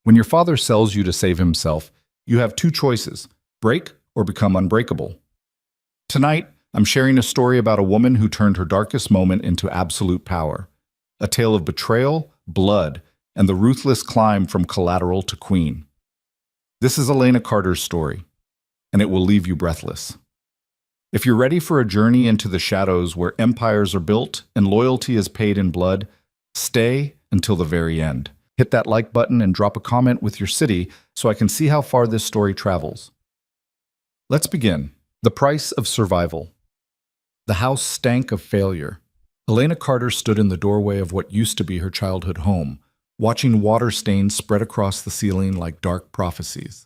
When your father sells you to save himself, you have two choices: break or become unbreakable. Tonight, I'm sharing a story about a woman who turned her darkest moment into absolute power. A tale of betrayal, blood, and the ruthless climb from collateral to queen. This is Elena Carter's story, and it will leave you breathless. If you're ready for a journey into the shadows where empires are built and loyalty is paid in blood, stay until the very end. Hit that like button and drop a comment with your city so I can see how far this story travels. Let's begin. The price of survival. The house stank of failure. Elena Carter stood in the doorway of what used to be her childhood home, watching water stains spread across the ceiling like dark prophecies.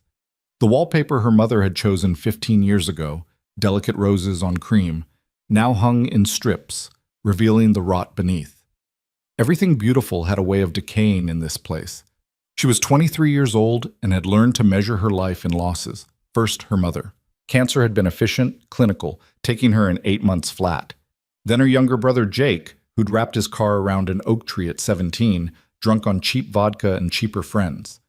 The wallpaper her mother had chosen 15 years ago, delicate roses on cream, now hung in strips, revealing the rot beneath. Everything beautiful had a way of decaying in this place. She was 23 years old and had learned to measure her life in losses. First, her mother. Cancer had been efficient, clinical, taking her in 8 months flat. Then her younger brother Jake, who'd wrapped his car around an oak tree at 17, drunk on cheap vodka and cheaper friends.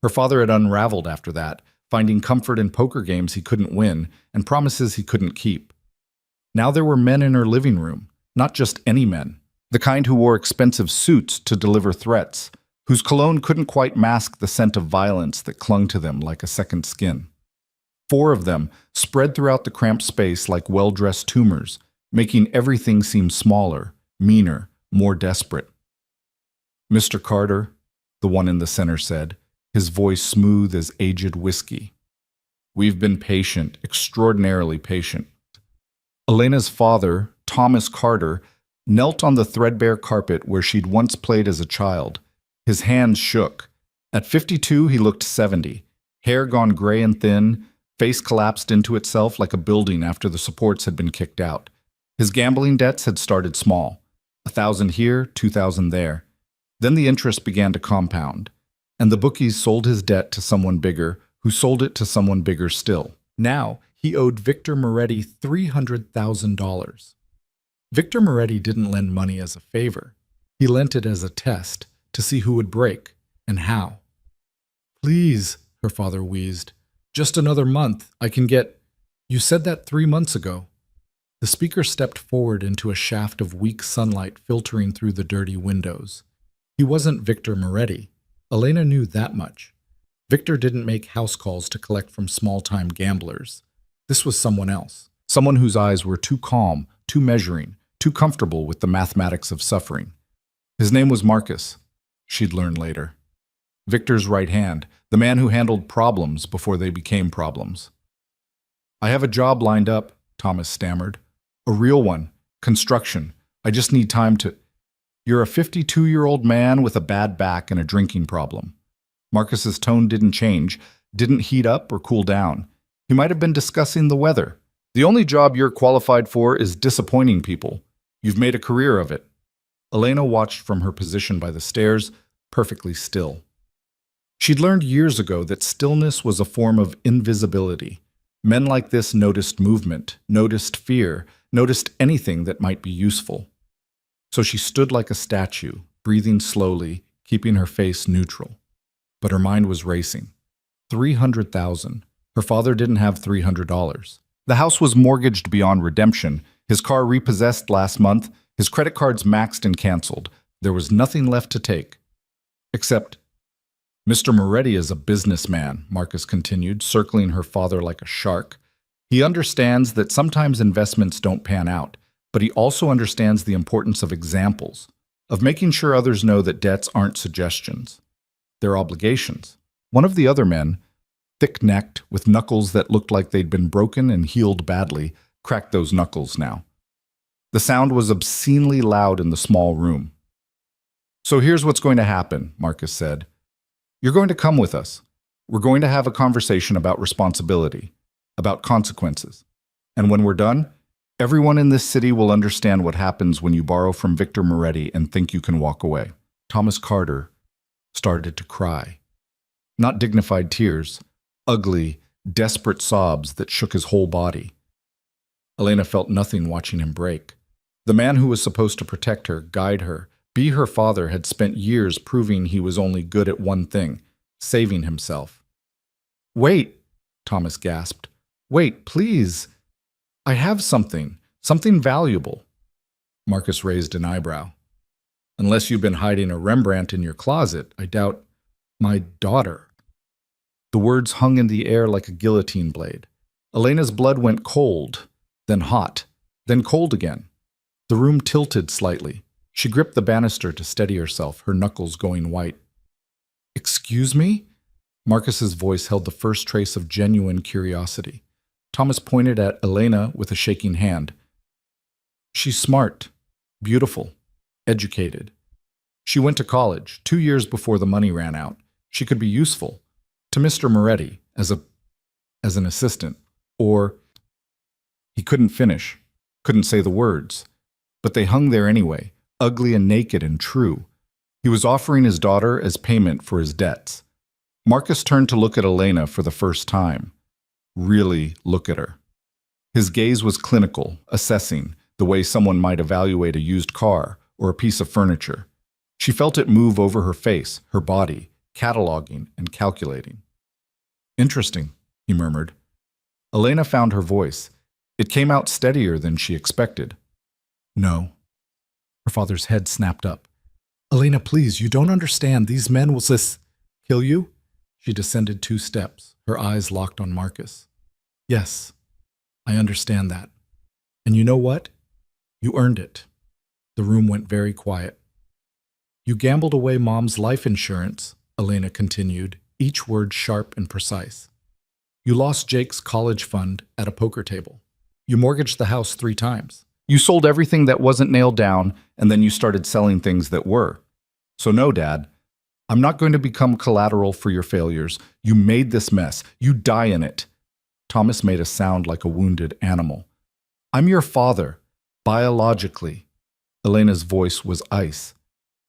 Her father had unraveled after that, finding comfort in poker games he couldn't win and promises he couldn't keep. Now there were men in her living room, not just any men. The kind who wore expensive suits to deliver threats, whose cologne couldn't quite mask the scent of violence that clung to them like a second skin. 4 of them spread throughout the cramped space like well-dressed tumors, making everything seem smaller, meaner, more desperate. "Mr. Carter," the one in the center said, his voice smooth as aged whiskey. "We've been patient, extraordinarily patient." Elena's father, Thomas Carter, knelt on the threadbare carpet where she'd once played as a child. His hands shook. At 52, he looked 70, hair gone gray and thin, face collapsed into itself like a building after the supports had been kicked out. His gambling debts had started small, 1,000 here, 2,000 there. Then the interest began to compound, and the bookies sold his debt to someone bigger, who sold it to someone bigger still. Now, he owed Victor Moretti $300,000. Victor Moretti didn't lend money as a favor. He lent it as a test to see who would break and how. "Please," her father wheezed, "just another month. I can get—" "You said that 3 months ago." The speaker stepped forward into a shaft of weak sunlight filtering through the dirty windows. He wasn't Victor Moretti. Elena knew that much. Victor didn't make house calls to collect from small-time gamblers. This was someone else. Someone whose eyes were too calm, too measuring, too comfortable with the mathematics of suffering. His name was Marcus, she'd learn later. Victor's right hand, the man who handled problems before they became problems. "I have a job lined up," Thomas stammered. "A real one. Construction. I just need time to—" "You're a 52-year-old man with a bad back and a drinking problem." Marcus's tone didn't change, didn't heat up or cool down. He might have been discussing the weather. "The only job you're qualified for is disappointing people. You've made a career of it." Elena watched from her position by the stairs, perfectly still. She'd learned years ago that stillness was a form of invisibility. Men like this noticed movement, noticed fear, noticed anything that might be useful. So she stood like a statue, breathing slowly, keeping her face neutral. But her mind was racing. 300,000. Her father didn't have $300. The house was mortgaged beyond redemption, his car repossessed last month, his credit cards maxed and canceled. There was nothing left to take. Except, "Mr. Moretti is a businessman," Marcus continued, circling her father like a shark. "He understands that sometimes investments don't pan out, but he also understands the importance of examples, of making sure others know that debts aren't suggestions. They're obligations." One of the other men, thick-necked, with knuckles that looked like they'd been broken and healed badly, cracked those knuckles now. The sound was obscenely loud in the small room. "So here's what's going to happen," Marcus said. "You're going to come with us. We're going to have a conversation about responsibility, about consequences. And when we're done, everyone in this city will understand what happens when you borrow from Victor Moretti and think you can walk away." Thomas Carter started to cry. Not dignified tears, ugly, desperate sobs that shook his whole body. Elena felt nothing watching him break. The man who was supposed to protect her, guide her, be her father had spent years proving he was only good at one thing, saving himself. "Wait," Thomas gasped. "Wait, please. I have something valuable." Marcus raised an eyebrow. "Unless you've been hiding a Rembrandt in your closet, I doubt my daughter." The words hung in the air like a guillotine blade. Elena's blood went cold, then hot, then cold again. The room tilted slightly. She gripped the banister to steady herself, her knuckles going white. "Excuse me?" Marcus's voice held the first trace of genuine curiosity. Thomas pointed at Elena with a shaking hand. "She's smart, beautiful, educated. She went to college 2 years before the money ran out. She could be useful to Mr. Moretti as an assistant, or..." He couldn't finish, couldn't say the words, but they hung there anyway, ugly and naked and true. He was offering his daughter as payment for his debts. Marcus turned to look at Elena for the first time. Really look at her. His gaze was clinical, assessing, the way someone might evaluate a used car or a piece of furniture. She felt it move over her face, her body, cataloging and calculating. "Interesting," he murmured. Elena found her voice. It came out steadier than she expected. "No." Her father's head snapped up. "Elena, please, you don't understand. These men will kill you?" She descended 2 steps, her eyes locked on Marcus. "Yes, I understand that. And you know what? You earned it." The room went very quiet. "You gambled away Mom's life insurance," Elena continued, each word sharp and precise. "You lost Jake's college fund at a poker table. You mortgaged the house 3 times. You sold everything that wasn't nailed down, and then you started selling things that were. So no, Dad, I'm not going to become collateral for your failures. You made this mess. You die in it." Thomas made a sound like a wounded animal. "I'm your father, biologically." Elena's voice was ice.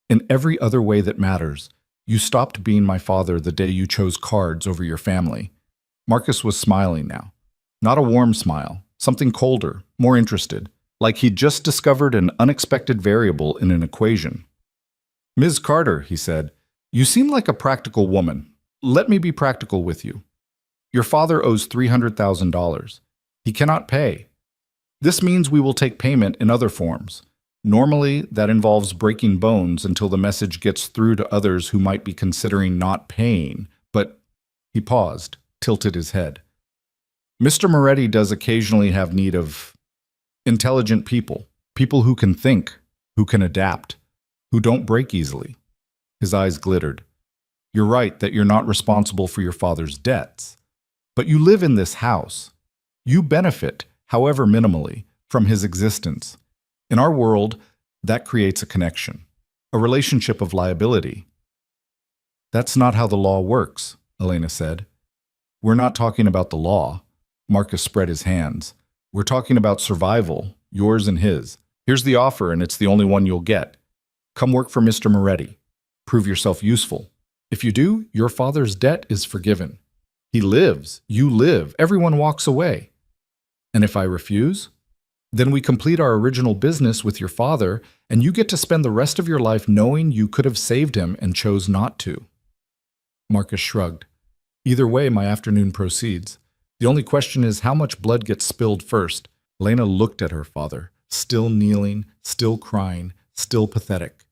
"In every other way that matters, you stopped being my father the day you chose cards over your family." Marcus was smiling now. Not a warm smile, something colder, more interested, like he'd just discovered an unexpected variable in an equation. "Ms. Carter," he said, "you seem like a practical woman. Let me be practical with you. Your father owes $300,000. He cannot pay. This means we will take payment in other forms. Normally, that involves breaking bones until the message gets through to others who might be considering not paying, but..." He paused, tilted his head. "Mr. Moretti does occasionally have need of intelligent people, people who can think, who can adapt, who don't break easily." His eyes glittered. "You're right that you're not responsible for your father's debts. But you live in this house. You benefit, however minimally, from his existence. In our world, that creates a connection, a relationship of liability." "That's not how the law works," Elena said. "We're not talking about the law." Marcus spread his hands. "We're talking about survival, yours and his. Here's the offer, and it's the only one you'll get. Come work for Mr. Moretti. Prove yourself useful. If you do, your father's debt is forgiven. He lives, you live, everyone walks away. And if I refuse, then we complete our original business with your father, and you get to spend the rest of your life knowing you could have saved him and chose not to." Marcus shrugged. "Either way, my afternoon proceeds. The only question is how much blood gets spilled first." Elena looked at her father, still kneeling, still crying, still pathetic.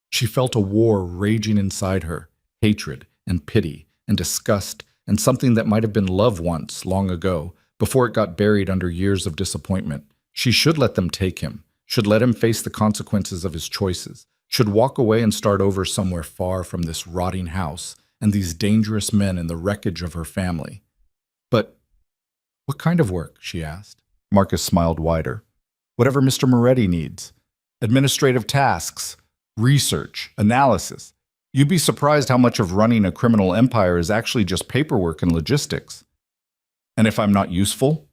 She felt a war raging inside her, hatred and pity and disgust and something that might have been love once, long ago, before it got buried under years of disappointment. She should let them take him, should let him face the consequences of his choices, should walk away and start over somewhere far from this rotting house and these dangerous men in the wreckage of her family. "But what kind of work?" she asked. Marcus smiled wider. "Whatever Mr. Moretti needs. Administrative tasks, research, analysis. You'd be surprised how much of running a criminal empire is actually just paperwork and logistics. And if I'm not useful,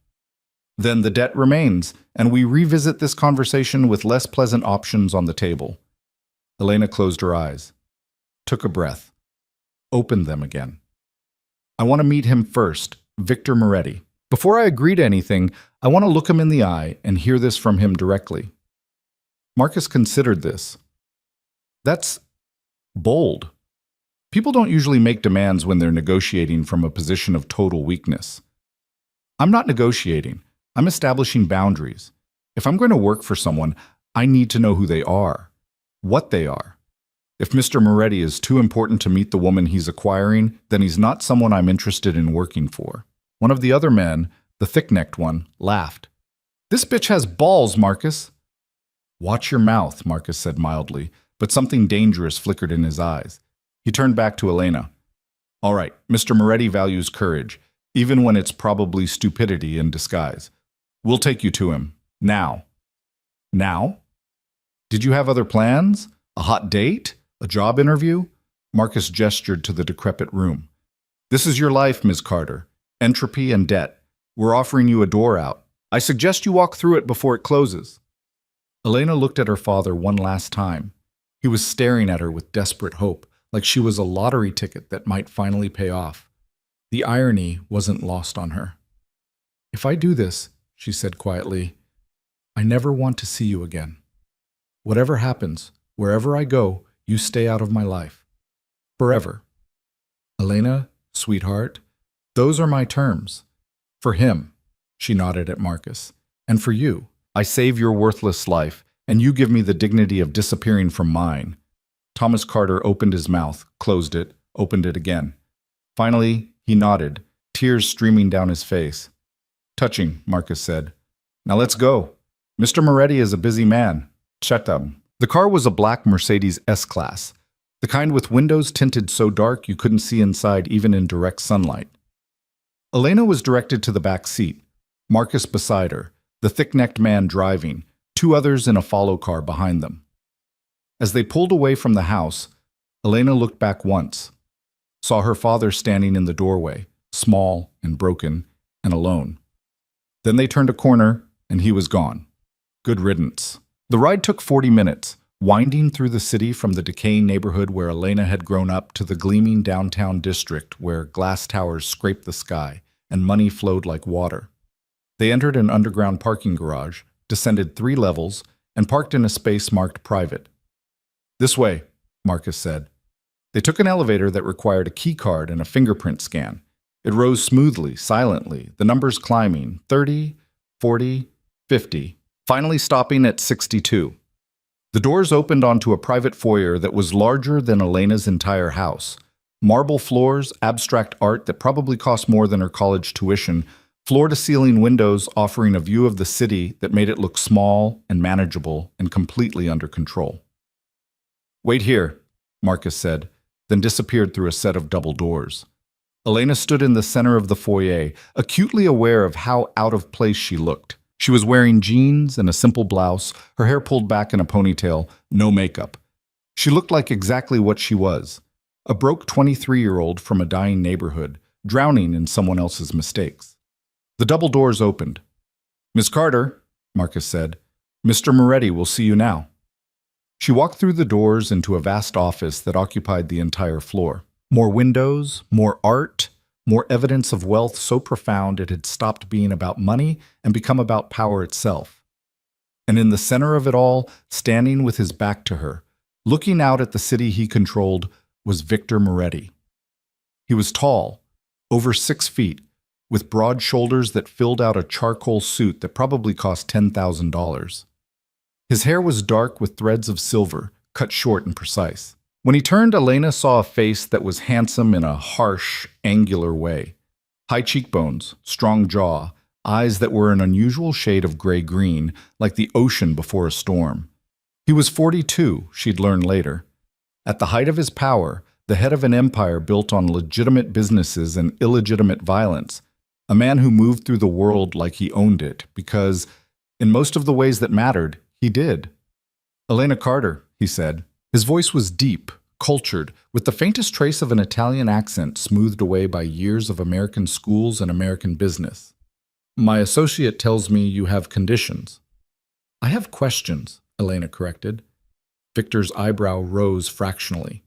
then the debt remains, and we revisit this conversation with less pleasant options on the table." Elena closed her eyes, took a breath, opened them again. "I want to meet him first, Victor Moretti. Before I agree to anything, I want to look him in the eye and hear this from him directly." Marcus considered this. "That's bold. People don't usually make demands when they're negotiating from a position of total weakness. I'm not negotiating. I'm establishing boundaries. If I'm going to work for someone, I need to know who they are, what they are. If Mr. Moretti is too important to meet the woman he's acquiring, then he's not someone I'm interested in working for. One of the other men, the thick-necked one, laughed. This bitch has balls, Marcus. Watch your mouth, Marcus said mildly, but something dangerous flickered in his eyes. He turned back to Elena. All right, Mr. Moretti values courage, even when it's probably stupidity in disguise. We'll take you to him. Now. Now? Did you have other plans? A hot date? A job interview? Marcus gestured to the decrepit room. This is your life, Ms. Carter. Entropy and debt. We're offering you a door out. I suggest you walk through it before it closes. Elena looked at her father one last time. He was staring at her with desperate hope, like she was a lottery ticket that might finally pay off. The irony wasn't lost on her. If I do this, she said quietly, I never want to see you again. Whatever happens, wherever I go, you stay out of my life. Forever. Elena, sweetheart, those are my terms. For him, she nodded at Marcus, and for you, I save your worthless life, and you give me the dignity of disappearing from mine. Thomas Carter opened his mouth, closed it, opened it again. Finally, he nodded, tears streaming down his face. Touching, Marcus said. Now let's go. Mr. Moretti is a busy man. Chetam. The car was a black Mercedes S-Class, the kind with windows tinted so dark you couldn't see inside even in direct sunlight. Elena was directed to the back seat, Marcus beside her, the thick-necked man driving, two others in a follow car behind them. As they pulled away from the house, Elena looked back once, saw her father standing in the doorway, small and broken and alone. Then they turned a corner, and he was gone. Good riddance. The ride took 40 minutes, winding through the city from the decaying neighborhood where Elena had grown up to the gleaming downtown district where glass towers scraped the sky and money flowed like water. They entered an underground parking garage, descended 3 levels, and parked in a space marked private. This way, Marcus said. They took an elevator that required a key card and a fingerprint scan. It rose smoothly, silently, the numbers climbing, 30, 40, 50, finally stopping at 62. The doors opened onto a private foyer that was larger than Elena's entire house. Marble floors, abstract art that probably cost more than her college tuition, floor-to-ceiling windows offering a view of the city that made it look small and manageable and completely under control. Wait here, Marcus said, then disappeared through a set of double doors. Elena stood in the center of the foyer, acutely aware of how out of place she looked. She was wearing jeans and a simple blouse, her hair pulled back in a ponytail, no makeup. She looked like exactly what she was, a broke 23-year-old from a dying neighborhood, drowning in someone else's mistakes. The double doors opened. Miss Carter, Marcus said, Mr. Moretti will see you now. She walked through the doors into a vast office that occupied the entire floor. More windows, more art, more evidence of wealth so profound it had stopped being about money and become about power itself. And in the center of it all, standing with his back to her, looking out at the city he controlled, was Victor Moretti. He was tall, over 6 feet, with broad shoulders that filled out a charcoal suit that probably cost $10,000. His hair was dark with threads of silver, cut short and precise. When he turned, Elena saw a face that was handsome in a harsh, angular way. High cheekbones, strong jaw, eyes that were an unusual shade of gray-green, like the ocean before a storm. He was 42, she'd learn later. At the height of his power, the head of an empire built on legitimate businesses and illegitimate violence, a man who moved through the world like he owned it, because, in most of the ways that mattered, he did. Elena Carter, he said. His voice was deep, cultured, with the faintest trace of an Italian accent smoothed away by years of American schools and American business. My associate tells me you have conditions. I have questions, Elena corrected. Victor's eyebrow rose fractionally.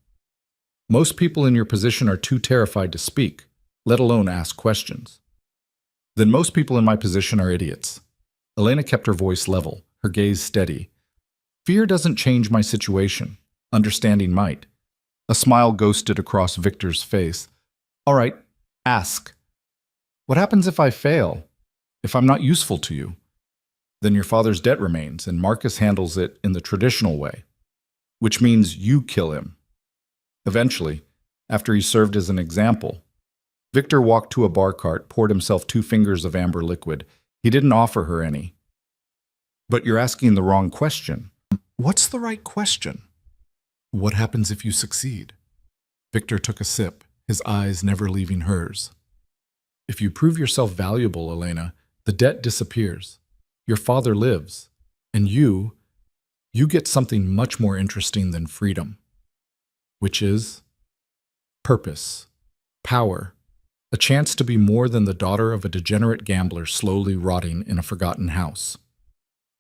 Most people in your position are too terrified to speak, let alone ask questions. Then most people in my position are idiots. Elena kept her voice level, her gaze steady. Fear doesn't change my situation. Understanding might. A smile ghosted across Victor's face. All right, ask. What happens if I fail? If I'm not useful to you? Then your father's debt remains, and Marcus handles it in the traditional way, which means you kill him. Eventually, after he served as an example, Victor walked to a bar cart, poured himself 2 fingers of amber liquid. He didn't offer her any. But you're asking the wrong question. What's the right question? What happens if you succeed? Victor took a sip, his eyes never leaving hers. If you prove yourself valuable, Elena, the debt disappears. Your father lives. And you get something much more interesting than freedom. Which is purpose, power, a chance to be more than the daughter of a degenerate gambler slowly rotting in a forgotten house.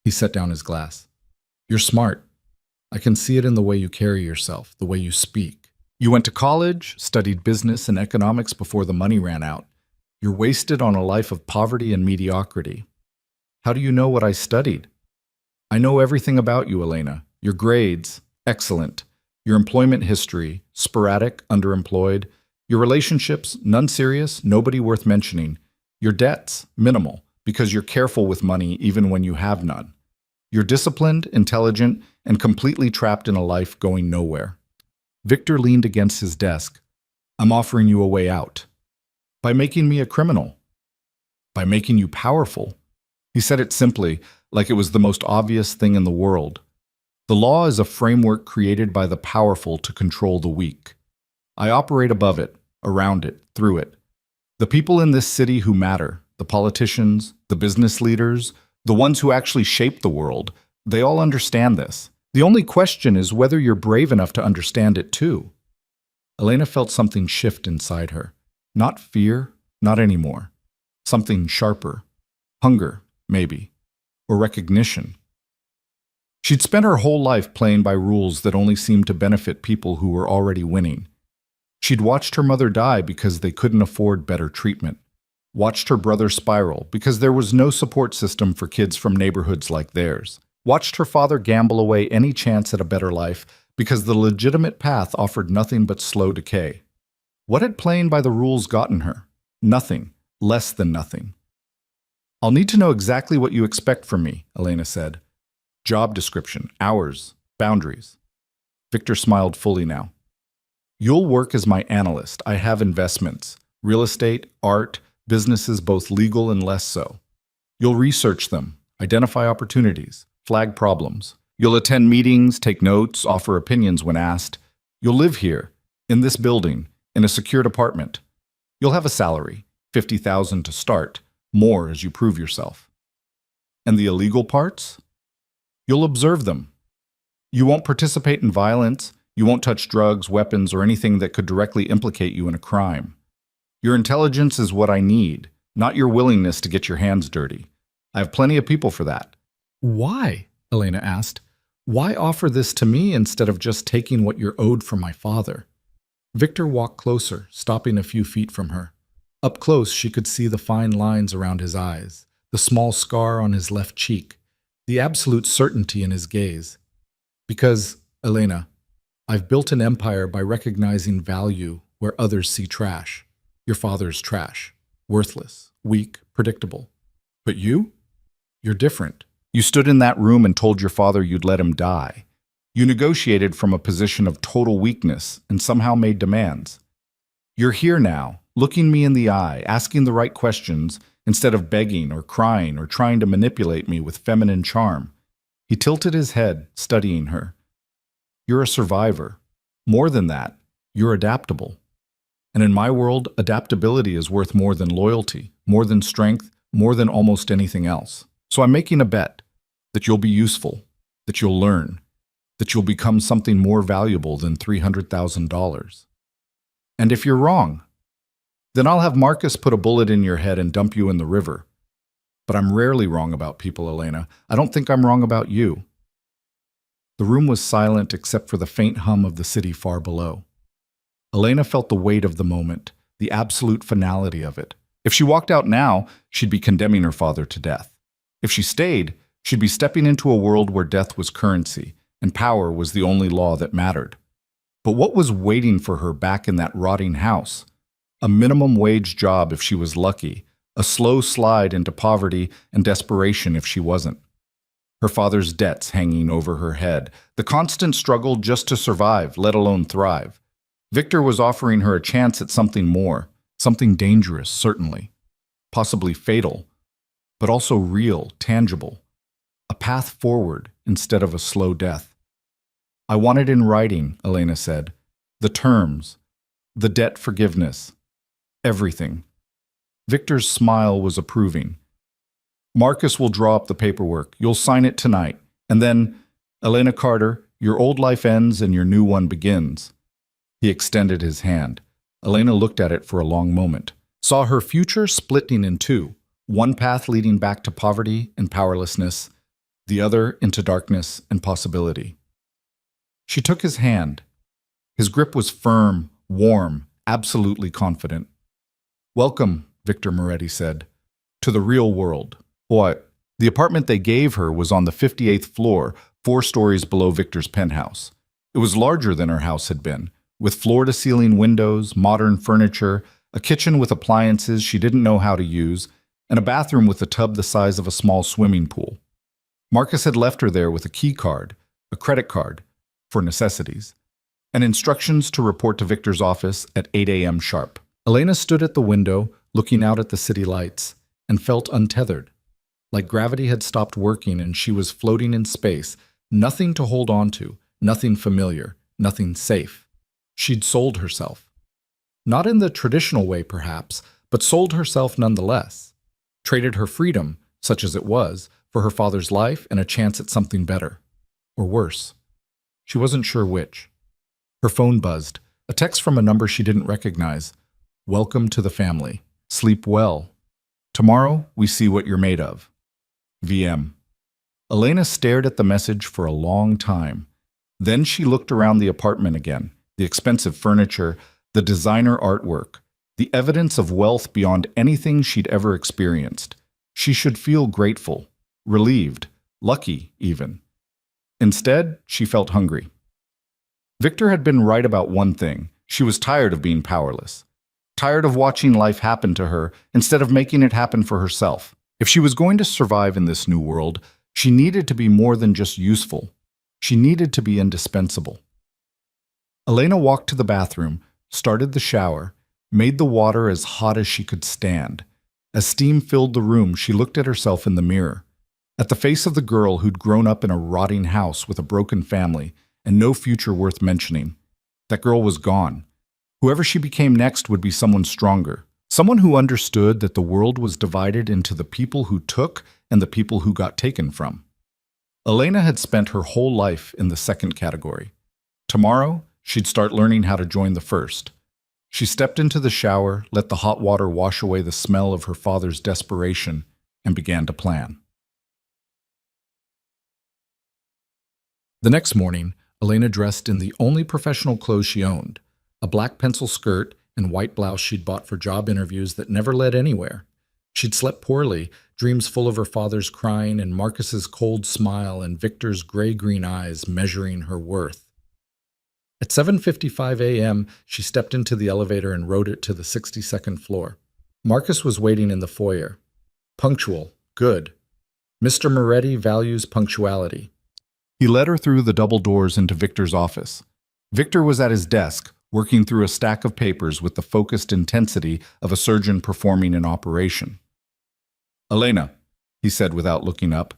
He set down his glass. You're smart. I can see it in the way you carry yourself, the way you speak. You went to college, studied business and economics before the money ran out. You're wasted on a life of poverty and mediocrity. How do you know what I studied? I know everything about you, Elena. Your grades, excellent. Your employment history, sporadic, underemployed. Your relationships, none serious, nobody worth mentioning. Your debts, minimal, because you're careful with money even when you have none. You're disciplined, intelligent, and completely trapped in a life going nowhere. Victor leaned against his desk. I'm offering you a way out. By making me a criminal. By making you powerful. He said it simply, like it was the most obvious thing in the world. The law is a framework created by the powerful to control the weak. I operate above it, around it, through it. The people in this city who matter, the politicians, the business leaders, the ones who actually shape the world, they all understand this. The only question is whether you're brave enough to understand it too. Elena felt something shift inside her. Not fear, not anymore. Something sharper. Hunger, maybe. Or recognition. She'd spent her whole life playing by rules that only seemed to benefit people who were already winning. She'd watched her mother die because they couldn't afford better treatment. Watched her brother spiral because there was no support system for kids from neighborhoods like theirs. Watched her father gamble away any chance at a better life because the legitimate path offered nothing but slow decay. What had playing by the rules gotten her? Nothing. Less than nothing. I'll need to know exactly what you expect from me, Elena said. Job description, hours, boundaries. Victor smiled fully now. You'll work as my analyst. I have investments, real estate, art, businesses both legal and less so. You'll research them, identify opportunities, flag problems. You'll attend meetings, take notes, offer opinions when asked. You'll live here, in this building, in a secured apartment. You'll have a salary, $50,000 to start, more as you prove yourself. And the illegal parts? You'll observe them. You won't participate in violence. You won't touch drugs, weapons, or anything that could directly implicate you in a crime. Your intelligence is what I need, not your willingness to get your hands dirty. I have plenty of people for that. Why? Elena asked. Why offer this to me instead of just taking what you're owed from my father? Victor walked closer, stopping a few feet from her. Up close, she could see the fine lines around his eyes, the small scar on his left cheek, the absolute certainty in his gaze. Because, Elena, I've built an empire by recognizing value where others see trash. Your father's trash. Worthless, weak, predictable. But you? You're different. You stood in that room and told your father you'd let him die. You negotiated from a position of total weakness and somehow made demands. You're here now, looking me in the eye, asking the right questions instead of begging or crying or trying to manipulate me with feminine charm. He tilted his head, studying her. You're a survivor. More than that, you're adaptable. And in my world, adaptability is worth more than loyalty, more than strength, more than almost anything else. So I'm making a bet that you'll be useful, that you'll learn, that you'll become something more valuable than $300,000. And if you're wrong, then I'll have Marcus put a bullet in your head and dump you in the river. But I'm rarely wrong about people, Elena. I don't think I'm wrong about you. The room was silent except for the faint hum of the city far below. Elena felt the weight of the moment, the absolute finality of it. If she walked out now, she'd be condemning her father to death. If she stayed, she'd be stepping into a world where death was currency and power was the only law that mattered. But what was waiting for her back in that rotting house? A minimum wage job if she was lucky, a slow slide into poverty and desperation if she wasn't. Her father's debts hanging over her head, the constant struggle just to survive, let alone thrive. Victor was offering her a chance at something more, something dangerous, certainly, possibly fatal, but also real, tangible, a path forward instead of a slow death. I want it in writing, Elena said. The terms, the debt forgiveness, everything. Victor's smile was approving. Marcus will draw up the paperwork. You'll sign it tonight. And then, Elena Carter, your old life ends and your new one begins. He extended his hand. Elena looked at it for a long moment, saw her future splitting in two, one path leading back to poverty and powerlessness, the other into darkness and possibility. She took his hand. His grip was firm, warm, absolutely confident. Welcome, Victor Moretti said, to the real world. What? The apartment they gave her was on the 58th floor, 4 stories below Victor's penthouse. It was larger than her house had been, with floor-to-ceiling windows, modern furniture, a kitchen with appliances she didn't know how to use, and a bathroom with a tub the size of a small swimming pool. Marcus had left her there with a key card, a credit card, for necessities, and instructions to report to Victor's office at 8 a.m. sharp. Elena stood at the window, looking out at the city lights, and felt untethered. Like gravity had stopped working and she was floating in space, nothing to hold on to, nothing familiar, nothing safe. She'd sold herself. Not in the traditional way, perhaps, but sold herself nonetheless. Traded her freedom, such as it was, for her father's life and a chance at something better. Or worse. She wasn't sure which. Her phone buzzed, a text from a number she didn't recognize. Welcome to the family. Sleep well. Tomorrow, we see what you're made of. VM. Elena stared at the message for a long time. Then she looked around the apartment again, the expensive furniture, the designer artwork, the evidence of wealth beyond anything she'd ever experienced. She should feel grateful, relieved, lucky even. Instead, she felt hungry. Victor had been right about one thing. She was tired of being powerless. Tired of watching life happen to her instead of making it happen for herself. If she was going to survive in this new world, she needed to be more than just useful. She needed to be indispensable. Elena walked to the bathroom, started the shower, made the water as hot as she could stand. As steam filled the room, she looked at herself in the mirror. At the face of the girl who'd grown up in a rotting house with a broken family and no future worth mentioning. That girl was gone. Whoever she became next would be someone stronger. Someone who understood that the world was divided into the people who took and the people who got taken from. Elena had spent her whole life in the second category. Tomorrow, she'd start learning how to join the first. She stepped into the shower, let the hot water wash away the smell of her father's desperation, and began to plan. The next morning, Elena dressed in the only professional clothes she owned, a black pencil skirt and white blouse she'd bought for job interviews that never led anywhere. She'd slept poorly, dreams full of her father's crying and Marcus's cold smile and Victor's gray-green eyes measuring her worth. At 7:55 a.m., she stepped into the elevator and rode it to the 62nd floor. Marcus was waiting in the foyer. Punctual. Good. Mr. Moretti values punctuality. He led her through the double doors into Victor's office. Victor was at his desk, working through a stack of papers with the focused intensity of a surgeon performing an operation. Elena, he said without looking up,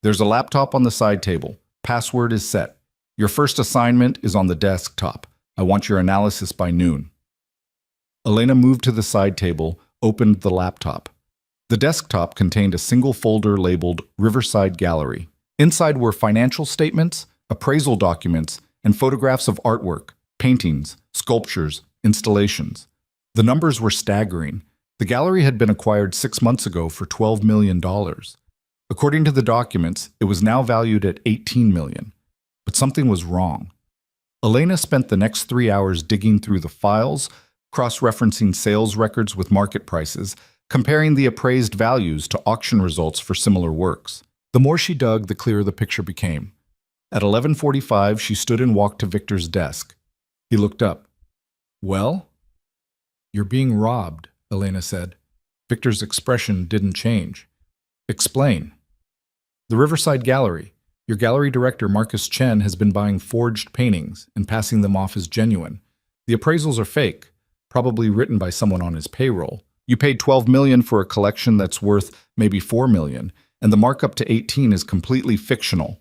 there's a laptop on the side table. Password is set. Your first assignment is on the desktop. I want your analysis by noon. Elena moved to the side table, opened the laptop. The desktop contained a single folder labeled Riverside Gallery. Inside were financial statements, appraisal documents, and photographs of artwork, paintings, sculptures, installations. The numbers were staggering. The gallery had been acquired 6 months ago for $12 million. According to the documents, it was now valued at $18 million. But something was wrong. Elena spent the next 3 hours digging through the files, cross-referencing sales records with market prices, comparing the appraised values to auction results for similar works. The more she dug, the clearer the picture became. At 11:45, she stood and walked to Victor's desk. He looked up. Well? You're being robbed, Elena said. Victor's expression didn't change. Explain. The Riverside Gallery. Your gallery director, Marcus Chen, has been buying forged paintings and passing them off as genuine. The appraisals are fake, probably written by someone on his payroll. You paid $12 million for a collection that's worth maybe $4 million, and the markup to 18 is completely fictional.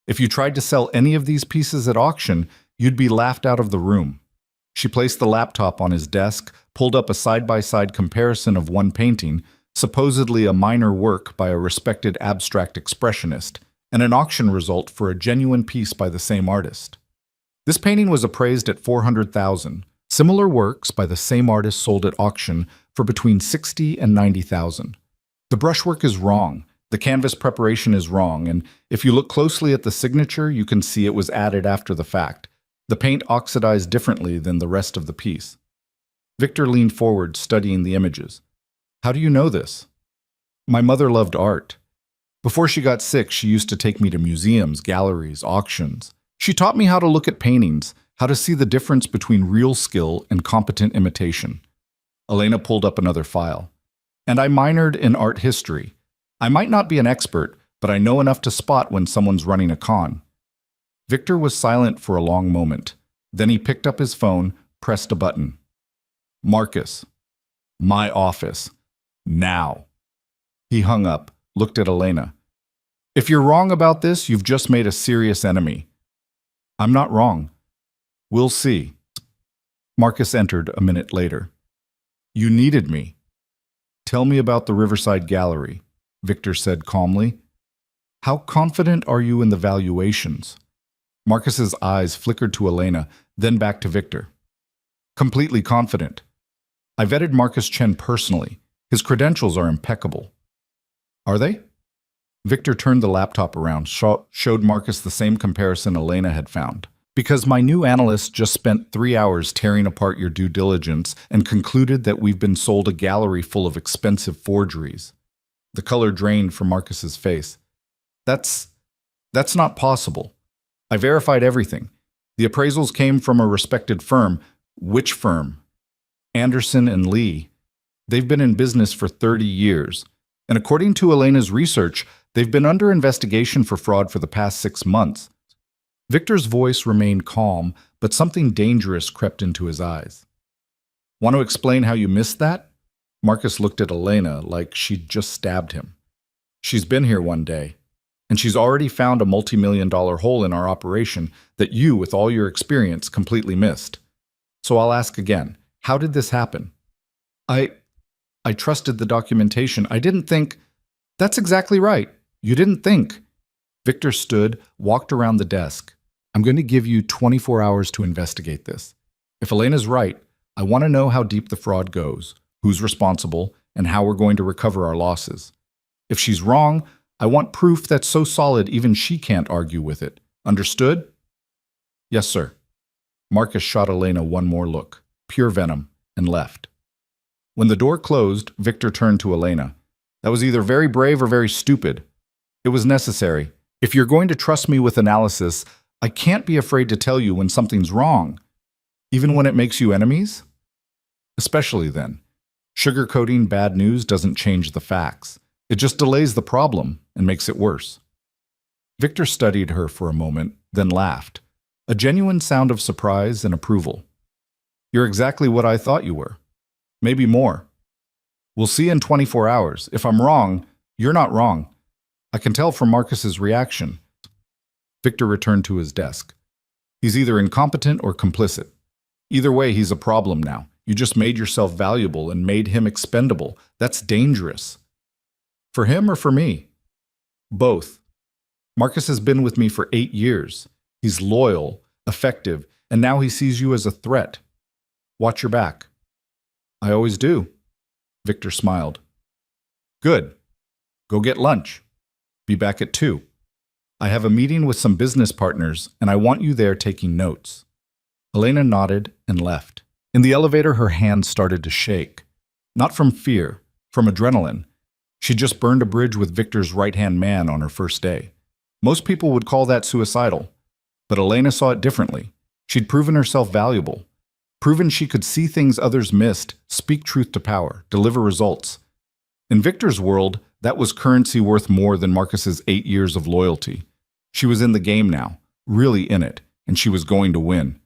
If you tried to sell any of these pieces at auction, you'd be laughed out of the room. She placed the laptop on his desk, pulled up a side-by-side comparison of one painting, supposedly a minor work by a respected abstract expressionist, and an auction result for a genuine piece by the same artist. This painting was appraised at $400,000. Similar works by the same artist sold at auction for between $60,000 and $90,000. The brushwork is wrong, the canvas preparation is wrong, and if you look closely at the signature, you can see it was added after the fact. The paint oxidized differently than the rest of the piece. Victor leaned forward, studying the images. How do you know this? My mother loved art. Before she got sick, she used to take me to museums, galleries, auctions. She taught me how to look at paintings, how to see the difference between real skill and competent imitation. Elena pulled up another file. And I minored in art history. I might not be an expert, but I know enough to spot when someone's running a con. Victor was silent for a long moment. Then he picked up his phone, pressed a button. Marcus. My office. Now. He hung up, looked at Elena. If you're wrong about this, you've just made a serious enemy. I'm not wrong. We'll see. Marcus entered a minute later. You needed me. Tell me about the Riverside Gallery, Victor said calmly. How confident are you in the valuations? Marcus's eyes flickered to Elena, then back to Victor. Completely confident. I vetted Marcus Chen personally. His credentials are impeccable. Are they? Victor turned the laptop around, showed Marcus the same comparison Elena had found. Because my new analyst just spent 3 hours tearing apart your due diligence and concluded that we've been sold a gallery full of expensive forgeries. The color drained from Marcus's face. That's not possible. I verified everything. The appraisals came from a respected firm. Which firm? Anderson and Lee. They've been in business for 30 years. And according to Elena's research, they've been under investigation for fraud for the past 6 months. Victor's voice remained calm, but something dangerous crept into his eyes. Want to explain how you missed that? Marcus looked at Elena like she'd just stabbed him. She's been here one day, and she's already found a multi-million-dollar hole in our operation that you, with all your experience, completely missed. So I'll ask again, how did this happen? I trusted the documentation. I didn't think... That's exactly right. You didn't think. Victor stood, walked around the desk. I'm going to give you 24 hours to investigate this. If Elena's right, I want to know how deep the fraud goes, who's responsible, and how we're going to recover our losses. If she's wrong, I want proof that's so solid even she can't argue with it. Understood? Yes, sir. Marcus shot Elena one more look, pure venom, and left. When the door closed, Victor turned to Elena. That was either very brave or very stupid. It was necessary. If you're going to trust me with analysis, I can't be afraid to tell you when something's wrong, even when it makes you enemies. Especially then. Sugarcoating bad news doesn't change the facts. It just delays the problem and makes it worse. Victor studied her for a moment, then laughed, a genuine sound of surprise and approval. You're exactly what I thought you were. Maybe more. We'll see in 24 hours. If I'm wrong, you're not wrong. I can tell from Marcus's reaction. Victor returned to his desk. He's either incompetent or complicit. Either way, he's a problem now. You just made yourself valuable and made him expendable. That's dangerous. For him or for me? Both. Marcus has been with me for 8 years. He's loyal, effective, and now he sees you as a threat. Watch your back. I always do. Victor smiled. Good. Go get lunch. Be back at 2. I have a meeting with some business partners, and I want you there taking notes. Elena nodded and left. In the elevator, her hands started to shake. Not from fear, from adrenaline. She just burned a bridge with Victor's right-hand man on her first day. Most people would call that suicidal, but Elena saw it differently. She'd proven herself valuable, proven she could see things others missed, speak truth to power, deliver results. In Victor's world, that was currency worth more than Marcus's 8 years of loyalty. She was in the game now, really in it, and she was going to win.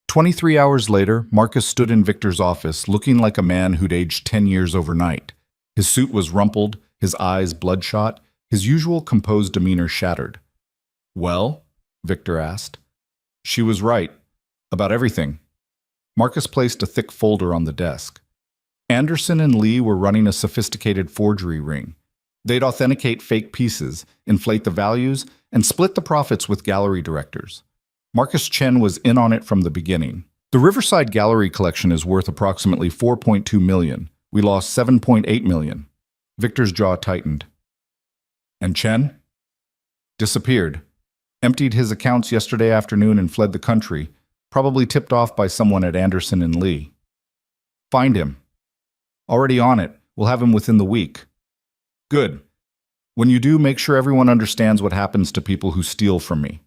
23 hours later, Marcus stood in Victor's office, looking like a man who'd aged 10 years overnight. His suit was rumpled, his eyes bloodshot, his usual composed demeanor shattered. "Well?" Victor asked. She was right. About everything. Marcus placed a thick folder on the desk. Anderson and Lee were running a sophisticated forgery ring. They'd authenticate fake pieces, inflate the values, and split the profits with gallery directors. Marcus Chen was in on it from the beginning. The Riverside Gallery collection is worth approximately $4.2 million. We lost $7.8 million. Victor's jaw tightened. And Chen? Disappeared. Emptied his accounts yesterday afternoon and fled the country, probably tipped off by someone at Anderson and Lee. Find him. Already on it. We'll have him within the week. Good. When you do, make sure everyone understands what happens to people who steal from me.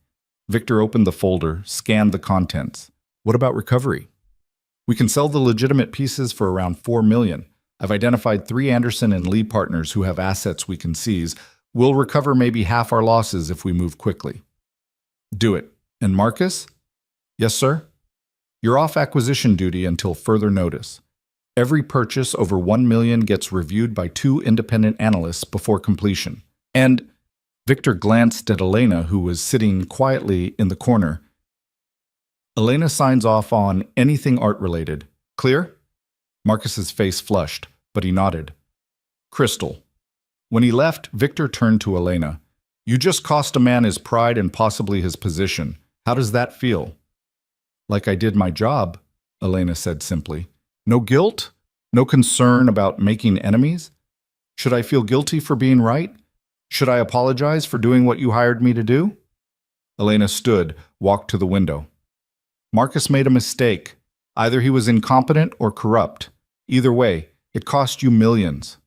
Victor opened the folder, scanned the contents. What about recovery? We can sell the legitimate pieces for around $4 million. I've identified 3 Anderson and Lee partners who have assets we can seize. We'll recover maybe half our losses if we move quickly. Do it. And Marcus? Yes, sir? You're off acquisition duty until further notice. Every purchase over $1 million gets reviewed by 2 independent analysts before completion. And Victor glanced at Elena, who was sitting quietly in the corner. Elena signs off on anything art-related. Clear? Marcus's face flushed, but he nodded. Crystal. When he left, Victor turned to Elena. You just cost a man his pride and possibly his position. How does that feel? Like I did my job, Elena said simply. No guilt? No concern about making enemies? Should I feel guilty for being right? Should I apologize for doing what you hired me to do? Elena stood, walked to the window. Marcus made a mistake. Either he was incompetent or corrupt. Either way, it cost you millions.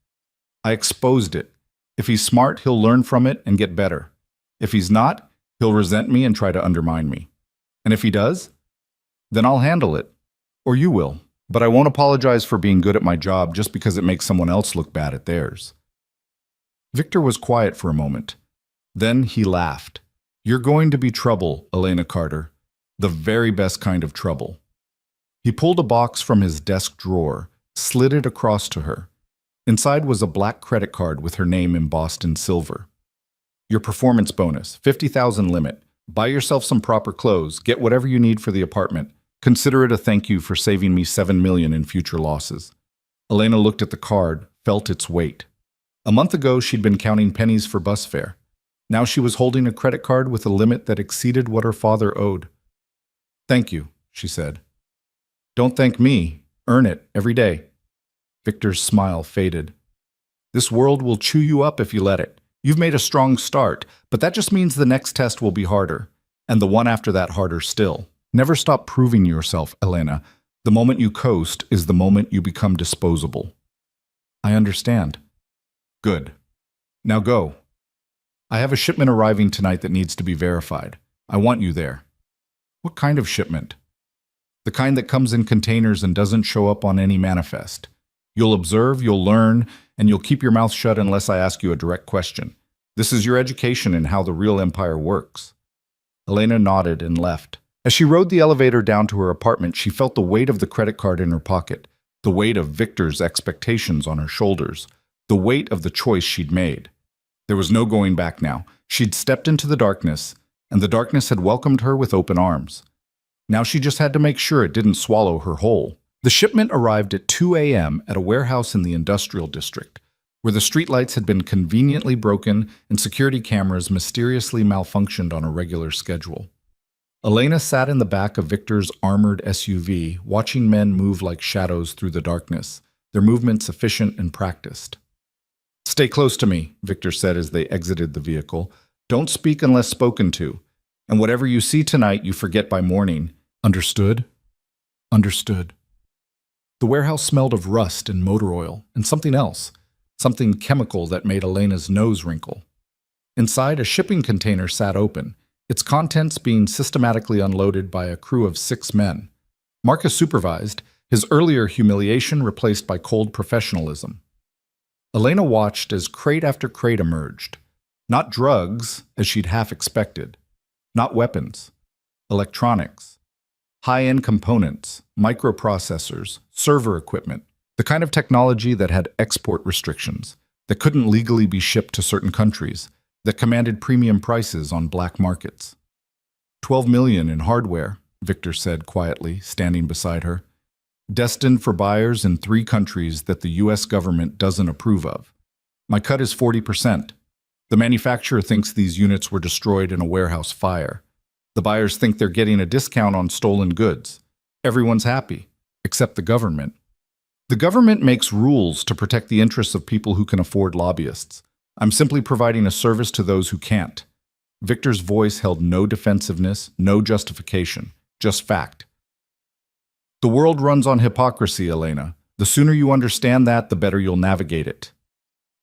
I exposed it. If he's smart, he'll learn from it and get better. If he's not, he'll resent me and try to undermine me. And if he does, then I'll handle it. Or you will. But I won't apologize for being good at my job just because it makes someone else look bad at theirs. Victor was quiet for a moment. Then he laughed. You're going to be trouble, Elena Carter. The very best kind of trouble. He pulled a box from his desk drawer, slid it across to her. Inside was a black credit card with her name embossed in silver. Your performance bonus, 50,000 limit. Buy yourself some proper clothes, get whatever you need for the apartment. Consider it a thank you for saving me $7 million in future losses. Elena looked at the card, felt its weight. A month ago, she'd been counting pennies for bus fare. Now she was holding a credit card with a limit that exceeded what her father owed. Thank you, she said. Don't thank me. Earn it every day. Victor's smile faded. This world will chew you up if you let it. You've made a strong start, but that just means the next test will be harder, and the one after that harder still. Never stop proving yourself, Elena. The moment you coast is the moment you become disposable. I understand. Good. Now go. I have a shipment arriving tonight that needs to be verified. I want you there. What kind of shipment? The kind that comes in containers and doesn't show up on any manifest. You'll observe, you'll learn, and you'll keep your mouth shut unless I ask you a direct question. This is your education in how the real empire works. Elena nodded and left. As she rode the elevator down to her apartment, she felt the weight of the credit card in her pocket, the weight of Victor's expectations on her shoulders, the weight of the choice she'd made. There was no going back now. She'd stepped into the darkness, and the darkness had welcomed her with open arms. Now she just had to make sure it didn't swallow her whole. The shipment arrived at 2 a.m. at a warehouse in the industrial district, where the streetlights had been conveniently broken and security cameras mysteriously malfunctioned on a regular schedule. Elena sat in the back of Victor's armored SUV, watching men move like shadows through the darkness, their movements efficient and practiced. Stay close to me, Victor said as they exited the vehicle. Don't speak unless spoken to. And whatever you see tonight, you forget by morning. Understood? Understood. The warehouse smelled of rust and motor oil, and something else, something chemical that made Elena's nose wrinkle. Inside, a shipping container sat open, its contents being systematically unloaded by a crew of 6 men. Marcus supervised, his earlier humiliation replaced by cold professionalism. Elena watched as crate after crate emerged. Not drugs, as she'd half expected. Not weapons. Electronics. High-end components, microprocessors, server equipment. The kind of technology that had export restrictions, that couldn't legally be shipped to certain countries, that commanded premium prices on black markets. 12 million in hardware, Victor said quietly, standing beside her. Destined for buyers in 3 countries that the US government doesn't approve of. My cut is 40%. The manufacturer thinks these units were destroyed in a warehouse fire. The buyers think they're getting a discount on stolen goods. Everyone's happy, except the government. The government makes rules to protect the interests of people who can afford lobbyists. I'm simply providing a service to those who can't. Victor's voice held no defensiveness, no justification, just fact. The world runs on hypocrisy, Elena. The sooner you understand that, the better you'll navigate it.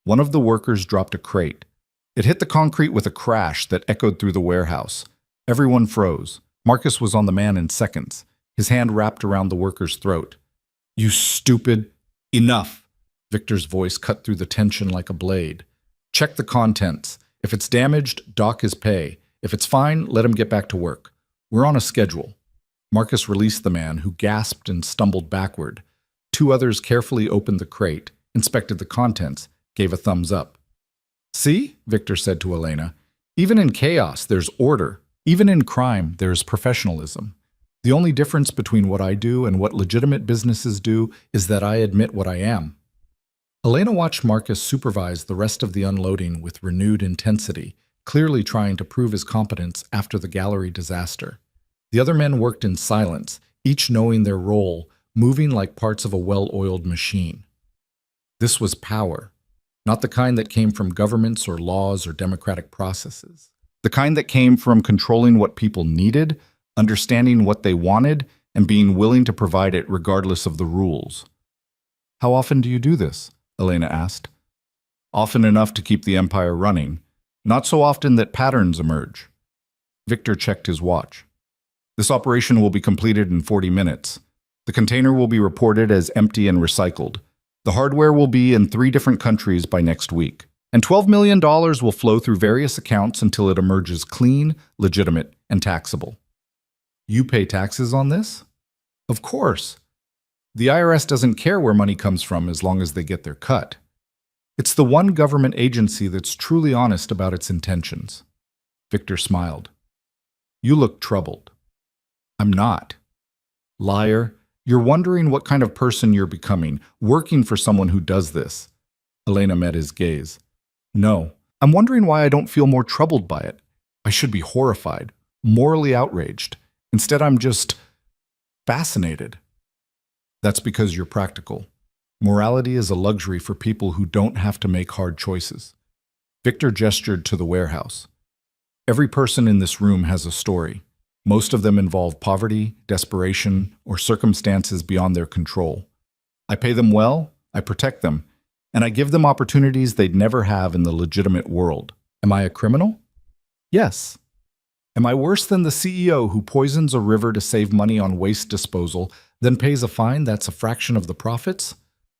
One of the workers dropped a crate. It hit the concrete with a crash that echoed through the warehouse. Everyone froze. Marcus was on the man in seconds, his hand wrapped around the worker's throat. You stupid... Enough! Victor's voice cut through the tension like a blade. Check the contents. If it's damaged, dock his pay. If it's fine, let him get back to work. We're on a schedule. Marcus released the man, who gasped and stumbled backward. 2 others carefully opened the crate, inspected the contents, gave a thumbs up. See, Victor said to Elena, even in chaos, there's order. Even in crime, there's professionalism. The only difference between what I do and what legitimate businesses do is that I admit what I am. Elena watched Marcus supervise the rest of the unloading with renewed intensity, clearly trying to prove his competence after the gallery disaster. The other men worked in silence, each knowing their role, moving like parts of a well-oiled machine. This was power, not the kind that came from governments or laws or democratic processes. The kind that came from controlling what people needed, understanding what they wanted, and being willing to provide it regardless of the rules. How often do you do this? Elena asked. Often enough to keep the empire running, not so often that patterns emerge. Victor checked his watch. This operation will be completed in 40 minutes. The container will be reported as empty and recycled. The hardware will be in 3 different countries by next week. And $12 million will flow through various accounts until it emerges clean, legitimate, and taxable. You pay taxes on this? Of course. The IRS doesn't care where money comes from as long as they get their cut. It's the one government agency that's truly honest about its intentions. Victor smiled. You look troubled. I'm not. Liar, you're wondering what kind of person you're becoming, working for someone who does this. Elena met his gaze. No, I'm wondering why I don't feel more troubled by it. I should be horrified, morally outraged. Instead, I'm just fascinated. That's because you're practical. Morality is a luxury for people who don't have to make hard choices. Victor gestured to the warehouse. Every person in this room has a story. Most of them involve poverty, desperation, or circumstances beyond their control. I pay them well, I protect them, and I give them opportunities they'd never have in the legitimate world. Am I a criminal? Yes. Am I worse than the CEO who poisons a river to save money on waste disposal, then pays a fine that's a fraction of the profits?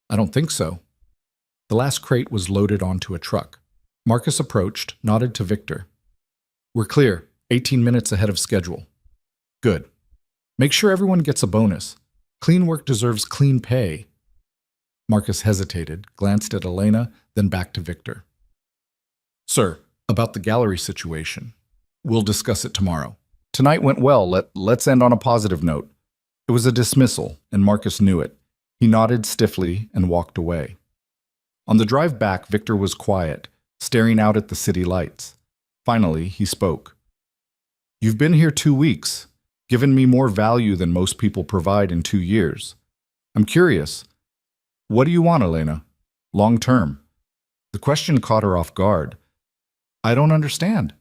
I don't think so. The last crate was loaded onto a truck. Marcus approached, nodded to Victor. We're clear, 18 minutes ahead of schedule. Good. Make sure everyone gets a bonus. Clean work deserves clean pay. Marcus hesitated, glanced at Elena, then back to Victor. Sir, about the gallery situation. We'll discuss it tomorrow. Tonight went well. Let's end on a positive note. It was a dismissal, and Marcus knew it. He nodded stiffly and walked away. On the drive back, Victor was quiet, staring out at the city lights. Finally, he spoke. You've been here 2 weeks, given me more value than most people provide in 2 years. I'm curious. What do you want, Elena? Long term. The question caught her off guard. I don't understand.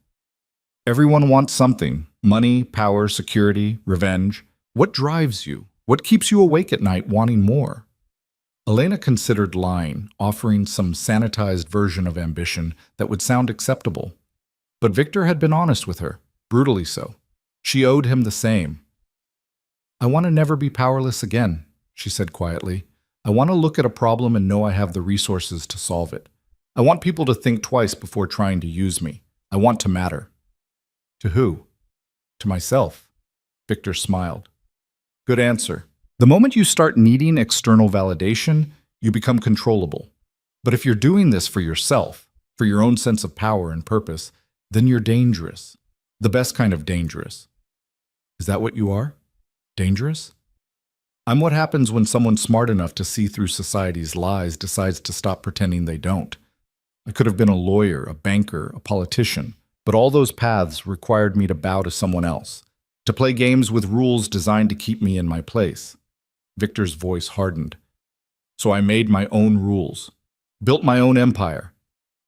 Everyone wants something. Money, power, security, revenge. What drives you? What keeps you awake at night wanting more? Elena considered lying, offering some sanitized version of ambition that would sound acceptable. But Victor had been honest with her. brutally so. She owed him the same. "I want to never be powerless again," she said quietly. "I want to look at a problem and know I have the resources to solve it. I want people to think twice before trying to use me. I want to matter." "To who?" "To myself." Victor smiled. "Good answer. The moment you start needing external validation, you become controllable. But if you're doing this for yourself, for your own sense of power and purpose, then you're dangerous. The best kind of dangerous." "Is that what you are? Dangerous?" "I'm what happens when someone smart enough to see through society's lies decides to stop pretending they don't. I could have been a lawyer, a banker, a politician, but all those paths required me to bow to someone else, to play games with rules designed to keep me in my place." Victor's voice hardened. "So I made my own rules, built my own empire,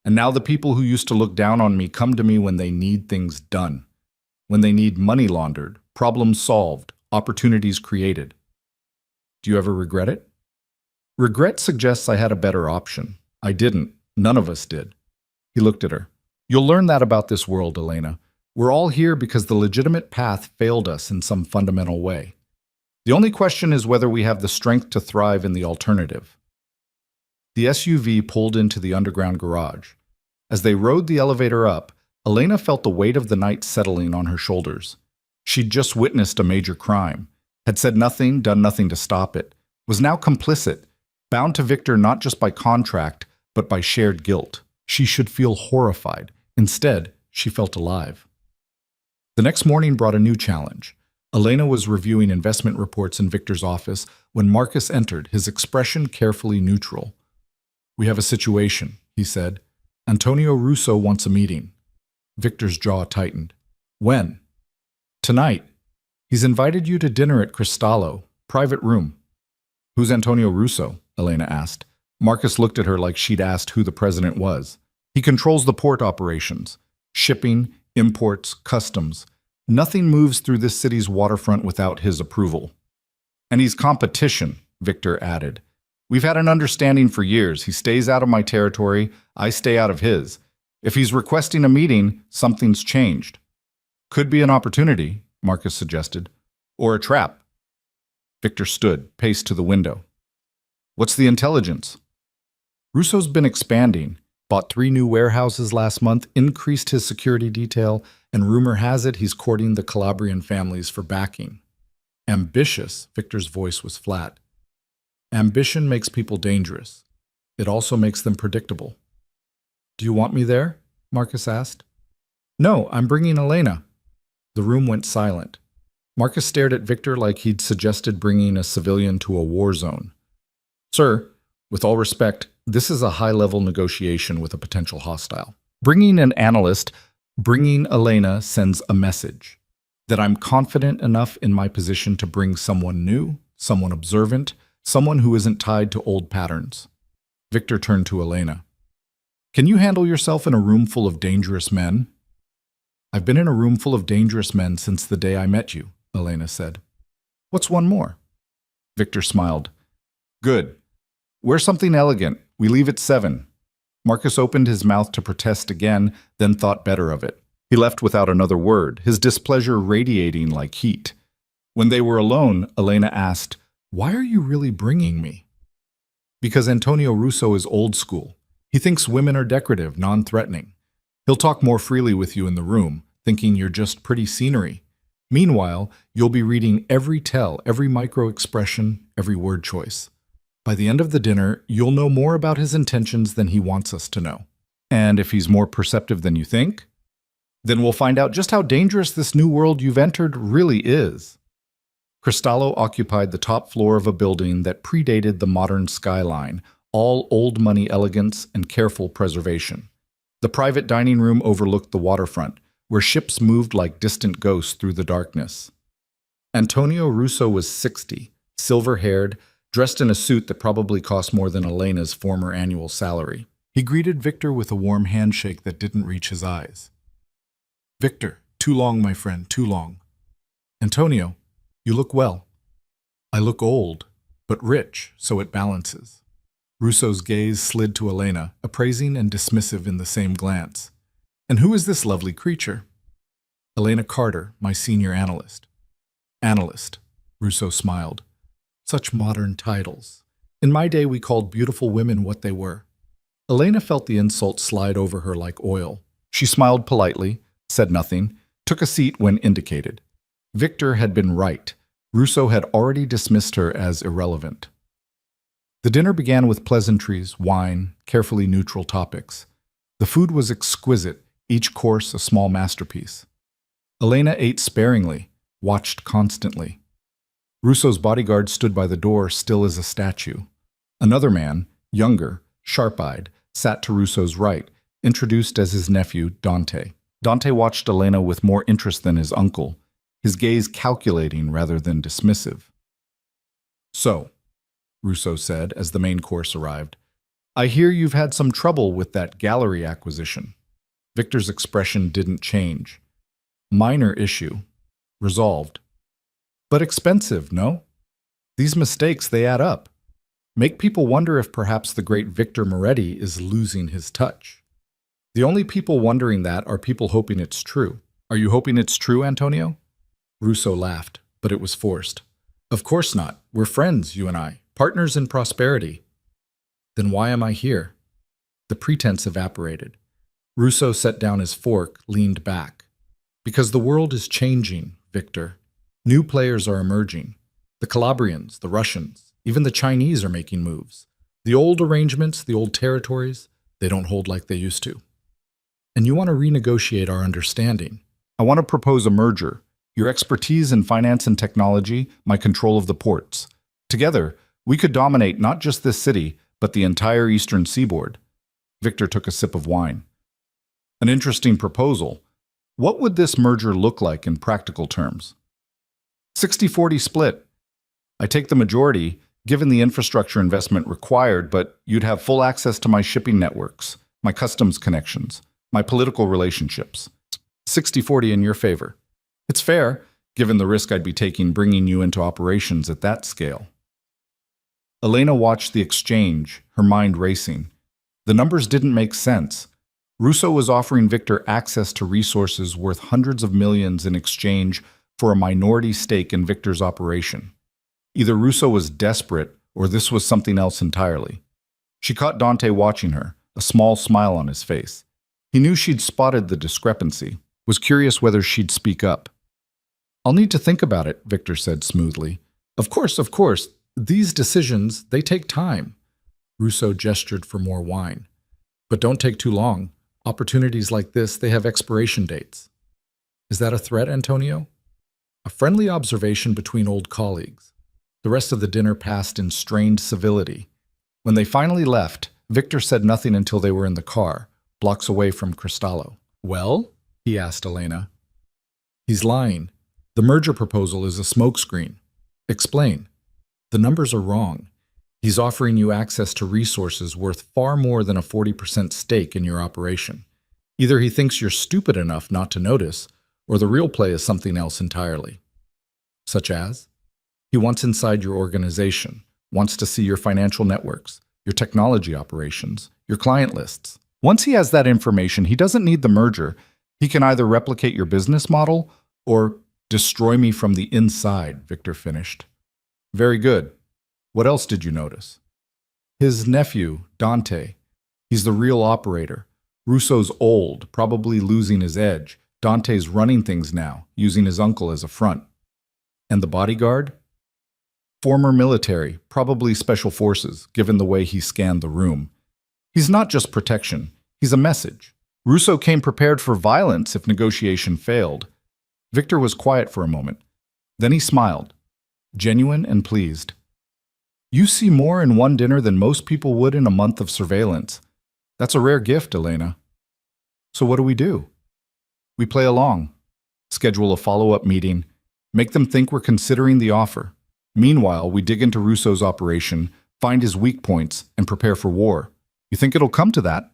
and now the people who used to look down on me come to me when they need things done, when they need money laundered, problems solved, opportunities created. Do you ever regret it?" "Regret suggests I had a better option. I didn't. None of us did." He looked at her. "You'll learn that about this world, Elena. We're all here because the legitimate path failed us in some fundamental way. The only question is whether we have the strength to thrive in the alternative." The SUV pulled into the underground garage. As they rode the elevator up, Elena felt the weight of the night settling on her shoulders. She'd just witnessed a major crime, had said nothing, done nothing to stop it, was now complicit, bound to Victor not just by contract, but by shared guilt. She should feel horrified. Instead, she felt alive. The next morning brought a new challenge. Elena was reviewing investment reports in Victor's office when Marcus entered, his expression carefully neutral. "We have a situation," he said. "Antonio Russo wants a meeting." Victor's jaw tightened. "When?" "Tonight. He's invited you to dinner at Cristallo, private room." "Who's Antonio Russo?" Elena asked. Marcus looked at her like she'd asked who the president was. "He controls the port operations, shipping, imports, customs. Nothing moves through this city's waterfront without his approval." "And he's competition," Victor added. "We've had an understanding for years. He stays out of my territory, I stay out of his. If he's requesting a meeting, something's changed." "Could be an opportunity," Marcus suggested. "Or a trap." Victor stood, paced to the window. "What's the intelligence?" "Russo's been expanding, bought 3 new warehouses last month, increased his security detail, and rumor has it he's courting the Calabrian families for backing." "Ambitious," Victor's voice was flat. "Ambition makes people dangerous. It also makes them predictable." "Do you want me there?" Marcus asked. "No, I'm bringing Elena." The room went silent. Marcus stared at Victor like he'd suggested bringing a civilian to a war zone. "Sir, with all respect, this is a high-level negotiation with a potential hostile. Bringing an analyst, bringing Elena sends a message that I'm confident enough in my position to bring someone new, someone observant, someone who isn't tied to old patterns." Victor turned to Elena. "Can you handle yourself in a room full of dangerous men?" "I've been in a room full of dangerous men since the day I met you," Elena said. "What's one more?" Victor smiled. "Good. Wear something elegant. We leave at 7. Marcus opened his mouth to protest again, then thought better of it. He left without another word, his displeasure radiating like heat. When they were alone, Elena asked, "Why are you really bringing me?" "Because Antonio Russo is old school. He thinks women are decorative, non-threatening. He'll talk more freely with you in the room, thinking you're just pretty scenery. Meanwhile, you'll be reading every tell, every micro-expression, every word choice. By the end of the dinner, you'll know more about his intentions than he wants us to know. And if he's more perceptive than you think, then we'll find out just how dangerous this new world you've entered really is." Cristallo occupied the top floor of a building that predated the modern skyline, all old-money elegance and careful preservation. The private dining room overlooked the waterfront, where ships moved like distant ghosts through the darkness. Antonio Russo was 60, silver-haired, dressed in a suit that probably cost more than Elena's former annual salary. He greeted Victor with a warm handshake that didn't reach his eyes. "Victor, too long, my friend, too long." "Antonio, you look well." "I look old, but rich, so it balances." Russo's gaze slid to Elena, appraising and dismissive in the same glance. "And who is this lovely creature?" Elena Carter, my senior analyst. Analyst, Russo smiled. Such modern titles. In my day, we called beautiful women what they were. Elena felt the insult slide over her like oil. She smiled politely, said nothing, took a seat when indicated. Victor had been right. Russo had already dismissed her as irrelevant. The dinner began with pleasantries, wine, carefully neutral topics. The food was exquisite, each course a small masterpiece. Elena ate sparingly, watched constantly. Russo's bodyguard stood by the door, still as a statue. Another man, younger, sharp-eyed, sat to Russo's right, introduced as his nephew, Dante. Dante watched Elena with more interest than his uncle, his gaze calculating rather than dismissive. "So," Russo said as the main course arrived, "I hear you've had some trouble with that gallery acquisition." Victor's expression didn't change. "Minor issue. Resolved. But expensive, no? These mistakes, they add up. Make people wonder if perhaps the great Victor Moretti is losing his touch. The only people wondering that are people hoping it's true. Are you hoping it's true, Antonio?" Russo laughed, but it was forced. "Of course not. We're friends, you and I, partners in prosperity." "Then why am I here?" The pretense evaporated. Russo set down his fork, leaned back. "Because the world is changing, Victor. New players are emerging. The Calabrians, the Russians, even the Chinese are making moves. The old arrangements, the old territories, they don't hold like they used to. And you want to renegotiate our understanding. I want to propose a merger. Your expertise in finance and technology, my control of the ports. Together, we could dominate not just this city, but the entire eastern seaboard." Victor took a sip of wine. "An interesting proposal. What would this merger look like in practical terms?" 60-40 split. I take the majority, given the infrastructure investment required, but you'd have full access to my shipping networks, my customs connections, my political relationships. 60-40 in your favor. It's fair, given the risk I'd be taking bringing you into operations at that scale." Elena watched the exchange, her mind racing. The numbers didn't make sense. Russo was offering Victor access to resources worth hundreds of millions in exchange for a minority stake in Victor's operation. Either Russo was desperate, or this was something else entirely. She caught Dante watching her, a small smile on his face. He knew she'd spotted the discrepancy, was curious whether she'd speak up. "I'll need to think about it," Victor said smoothly. Of course. These decisions, they take time." Russo gestured for more wine. "But don't take too long. Opportunities like this, they have expiration dates." "Is that a threat, Antonio?" A friendly observation between old colleagues. The rest of the dinner passed in strained civility. When they finally left, Victor said nothing until they were in the car, blocks away from Cristallo. "Well?" he asked Elena. "He's lying. The merger proposal is a smokescreen." "Explain." "The numbers are wrong. He's offering you access to resources worth far more than a 40% stake in your operation. Either he thinks you're stupid enough not to notice, or the real play is something else entirely." "Such as?" "He wants inside your organization, wants to see your financial networks, your technology operations, your client lists. Once he has that information, he doesn't need the merger. He can either replicate your business model or destroy me from the inside," Victor finished. "Very good. What else did you notice?" "His nephew, Dante. He's the real operator. Russo's old, probably losing his edge. Dante's running things now, using his uncle as a front." "And the bodyguard?" "Former military, probably special forces, given the way he scanned the room. He's not just protection, he's a message. Russo came prepared for violence if negotiation failed." Victor was quiet for a moment. Then he smiled, genuine and pleased. "You see more in one dinner than most people would in a month of surveillance. That's a rare gift, Elena." "So what do we do?" "We play along. Schedule a follow-up meeting. Make them think we're considering the offer. Meanwhile, we dig into Russo's operation, find his weak points, and prepare for war. You think it'll come to that?"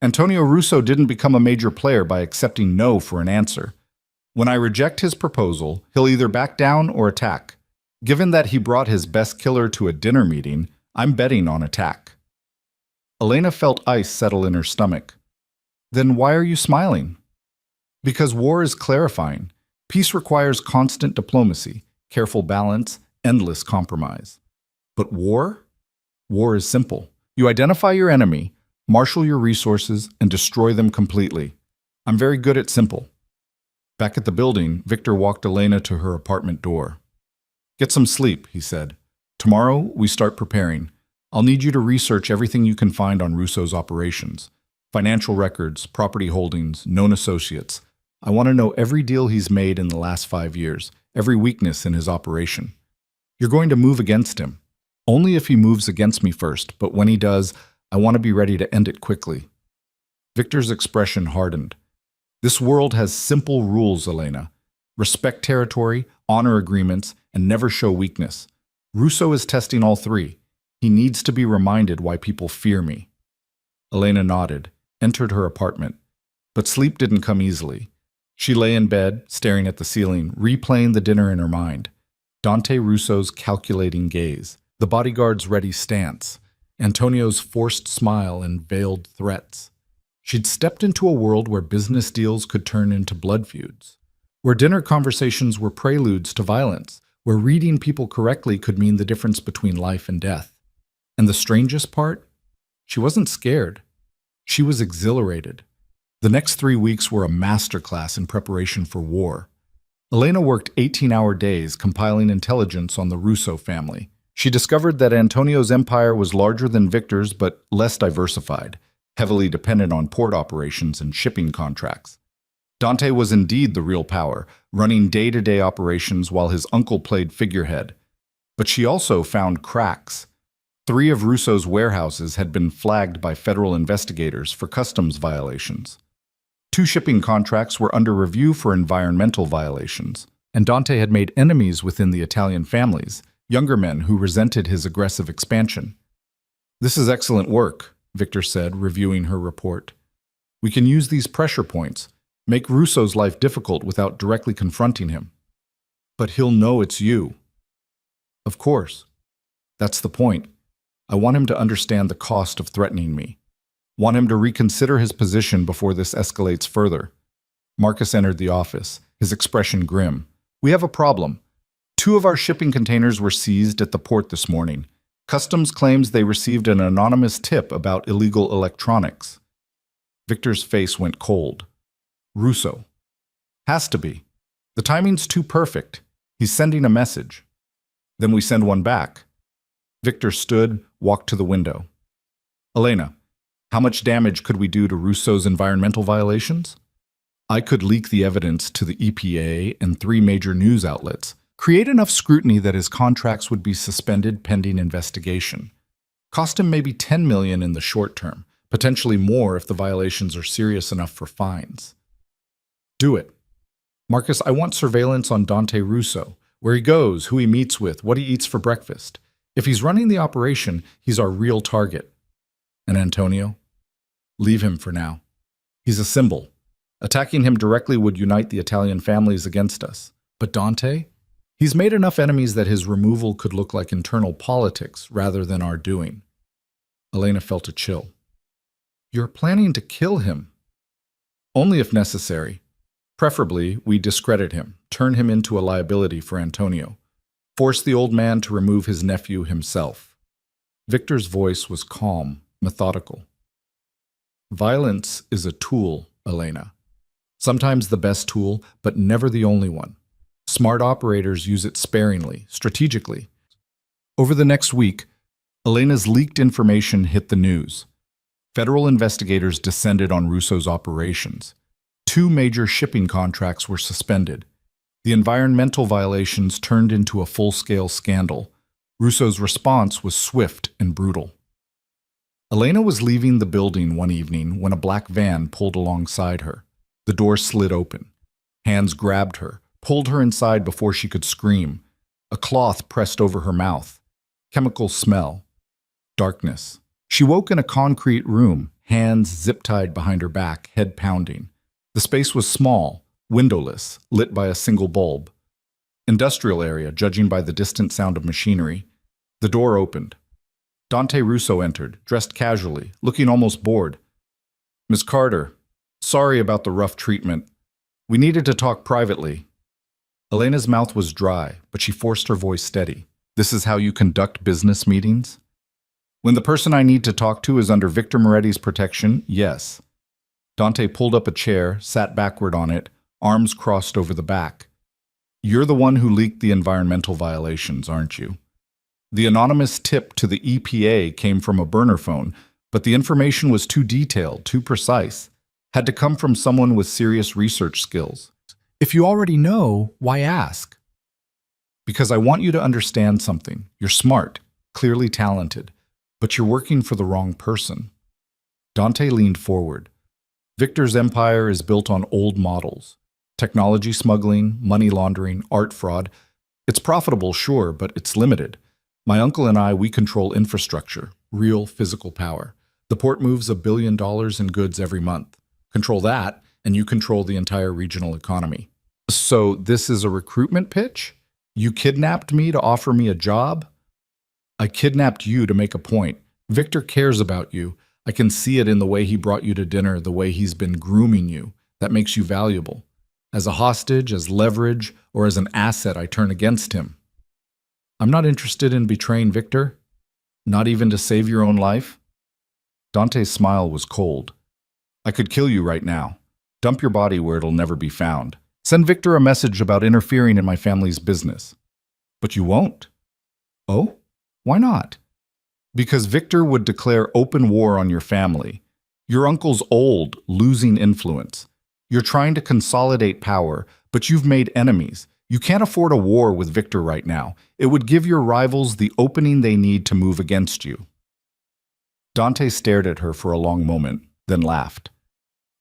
Antonio Russo didn't become a major player by accepting no for an answer. When I reject his proposal, he'll either back down or attack. Given that he brought his best killer to a dinner meeting, I'm betting on attack. Elena felt ice settle in her stomach. "Then why are you smiling?" Because war is clarifying. Peace requires constant diplomacy, careful balance, endless compromise. But war? War is simple. You identify your enemy, marshal your resources, and destroy them completely. I'm very good at simple. Back at the building, Victor walked Elena to her apartment door. Get some sleep, he said. Tomorrow, we start preparing. I'll need you to research everything you can find on Russo's operations. Financial records, property holdings, known associates. I want to know every deal he's made in the last 5 years, every weakness in his operation. You're going to move against him. Only if he moves against me first, but when he does, I want to be ready to end it quickly. Victor's expression hardened. This world has simple rules, Elena. Respect territory, honor agreements, and never show weakness. Russo is testing all three. He needs to be reminded why people fear me. Elena nodded, entered her apartment. But sleep didn't come easily. She lay in bed, staring at the ceiling, replaying the dinner in her mind. Dante Russo's calculating gaze, the bodyguard's ready stance, Antonio's forced smile and veiled threats. She'd stepped into a world where business deals could turn into blood feuds, where dinner conversations were preludes to violence, where reading people correctly could mean the difference between life and death. And the strangest part? She wasn't scared. She was exhilarated. The next 3 weeks were a masterclass in preparation for war. Elena worked 18-hour days compiling intelligence on the Russo family. She discovered that Antonio's empire was larger than Victor's but less diversified, heavily dependent on port operations and shipping contracts. Dante was indeed the real power, running day-to-day operations while his uncle played figurehead. But she also found cracks. 3 of Russo's warehouses had been flagged by federal investigators for customs violations. 2 shipping contracts were under review for environmental violations, and Dante had made enemies within the Italian families, younger men who resented his aggressive expansion. This is excellent work, Victor said, reviewing her report. We can use these pressure points, make Russo's life difficult without directly confronting him. But he'll know it's you. Of course. That's the point. I want him to understand the cost of threatening me. Want him to reconsider his position before this escalates further. Marcus entered the office, his expression grim. We have a problem. 2 of our shipping containers were seized at the port this morning. Customs claims they received an anonymous tip about illegal electronics. Victor's face went cold. Russo. Has to be. The timing's too perfect. He's sending a message. Then we send one back. Victor stood, walked to the window. Elena, how much damage could we do to Russo's environmental violations? I could leak the evidence to the EPA and 3 major news outlets, create enough scrutiny that his contracts would be suspended pending investigation. Cost him maybe $10 million in the short term, potentially more if the violations are serious enough for fines. Do it. Marcus, I want surveillance on Dante Russo, where he goes, who he meets with, what he eats for breakfast. If he's running the operation, he's our real target. And Antonio? Leave him for now. He's a symbol. Attacking him directly would unite the Italian families against us. But Dante? He's made enough enemies that his removal could look like internal politics rather than our doing. Elena felt a chill. You're planning to kill him? Only if necessary. Preferably, we discredit him, turn him into a liability for Antonio. Force the old man to remove his nephew himself. Victor's voice was calm, methodical. Violence is a tool, Elena. Sometimes the best tool, but never the only one. Smart operators use it sparingly, strategically. Over the next week, Elena's leaked information hit the news. Federal investigators descended on Russo's operations. 2 major shipping contracts were suspended. The environmental violations turned into a full-scale scandal. Russo's response was swift and brutal. Elena was leaving the building one evening when a black van pulled alongside her. The door slid open. Hands grabbed her, pulled her inside before she could scream. A cloth pressed over her mouth. Chemical smell. Darkness. She woke in a concrete room, hands zip-tied behind her back, head pounding. The space was small, windowless, lit by a single bulb. Industrial area, judging by the distant sound of machinery. The door opened. Dante Russo entered, dressed casually, looking almost bored. Miss Carter, sorry about the rough treatment. We needed to talk privately. Elena's mouth was dry, but she forced her voice steady. This is how you conduct business meetings? When the person I need to talk to is under Victor Moretti's protection, yes. Dante pulled up a chair, sat backward on it, arms crossed over the back. You're the one who leaked the environmental violations, aren't you? The anonymous tip to the EPA came from a burner phone, but the information was too detailed, too precise. Had to come from someone with serious research skills. If you already know, why ask? Because I want you to understand something. You're smart, clearly talented, but you're working for the wrong person. Dante leaned forward. Victor's empire is built on old models. Technology smuggling, money laundering, art fraud. It's profitable, sure, but it's limited. My uncle and I, we control infrastructure, real physical power. The port moves $1 billion in goods every month. Control that, and you control the entire regional economy. So this is a recruitment pitch? You kidnapped me to offer me a job? I kidnapped you to make a point. Victor cares about you. I can see it in the way he brought you to dinner, the way he's been grooming you. That makes you valuable. As a hostage, as leverage, or as an asset, I turn against him. I'm not interested in betraying Victor. Not even to save your own life. Dante's smile was cold. I could kill you right now. Dump your body where it'll never be found. Send Victor a message about interfering in my family's business. But you won't. Oh? Why not? Because Victor would declare open war on your family. Your uncle's old, losing influence. You're trying to consolidate power, but you've made enemies. You can't afford a war with Victor right now. It would give your rivals the opening they need to move against you. Dante stared at her for a long moment, then laughed.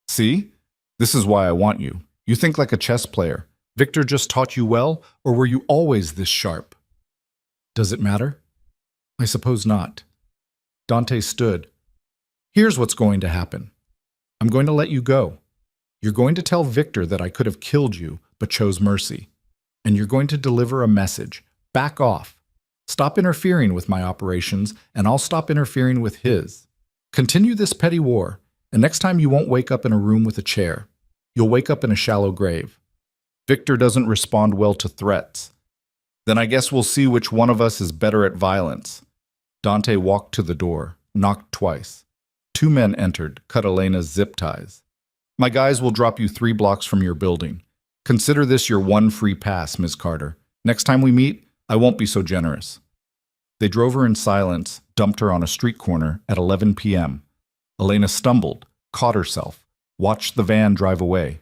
See? This is why I want you. You think like a chess player. Victor just taught you well, or were you always this sharp? Does it matter? I suppose not. Dante stood. Here's what's going to happen. I'm going to let you go. You're going to tell Victor that I could have killed you, but chose mercy. And you're going to deliver a message. Back off. Stop interfering with my operations, and I'll stop interfering with his. Continue this petty war, and next time you won't wake up in a room with a chair. You'll wake up in a shallow grave. Victor doesn't respond well to threats. Then I guess we'll see which one of us is better at violence. Dante walked to the door, knocked twice. 2 men entered, cut Elena's zip ties. My guys will drop you 3 blocks from your building. Consider this your one free pass, Ms. Carter. Next time we meet, I won't be so generous. They drove her in silence, dumped her on a street corner at 11 p.m. Elena stumbled, caught herself, watched the van drive away.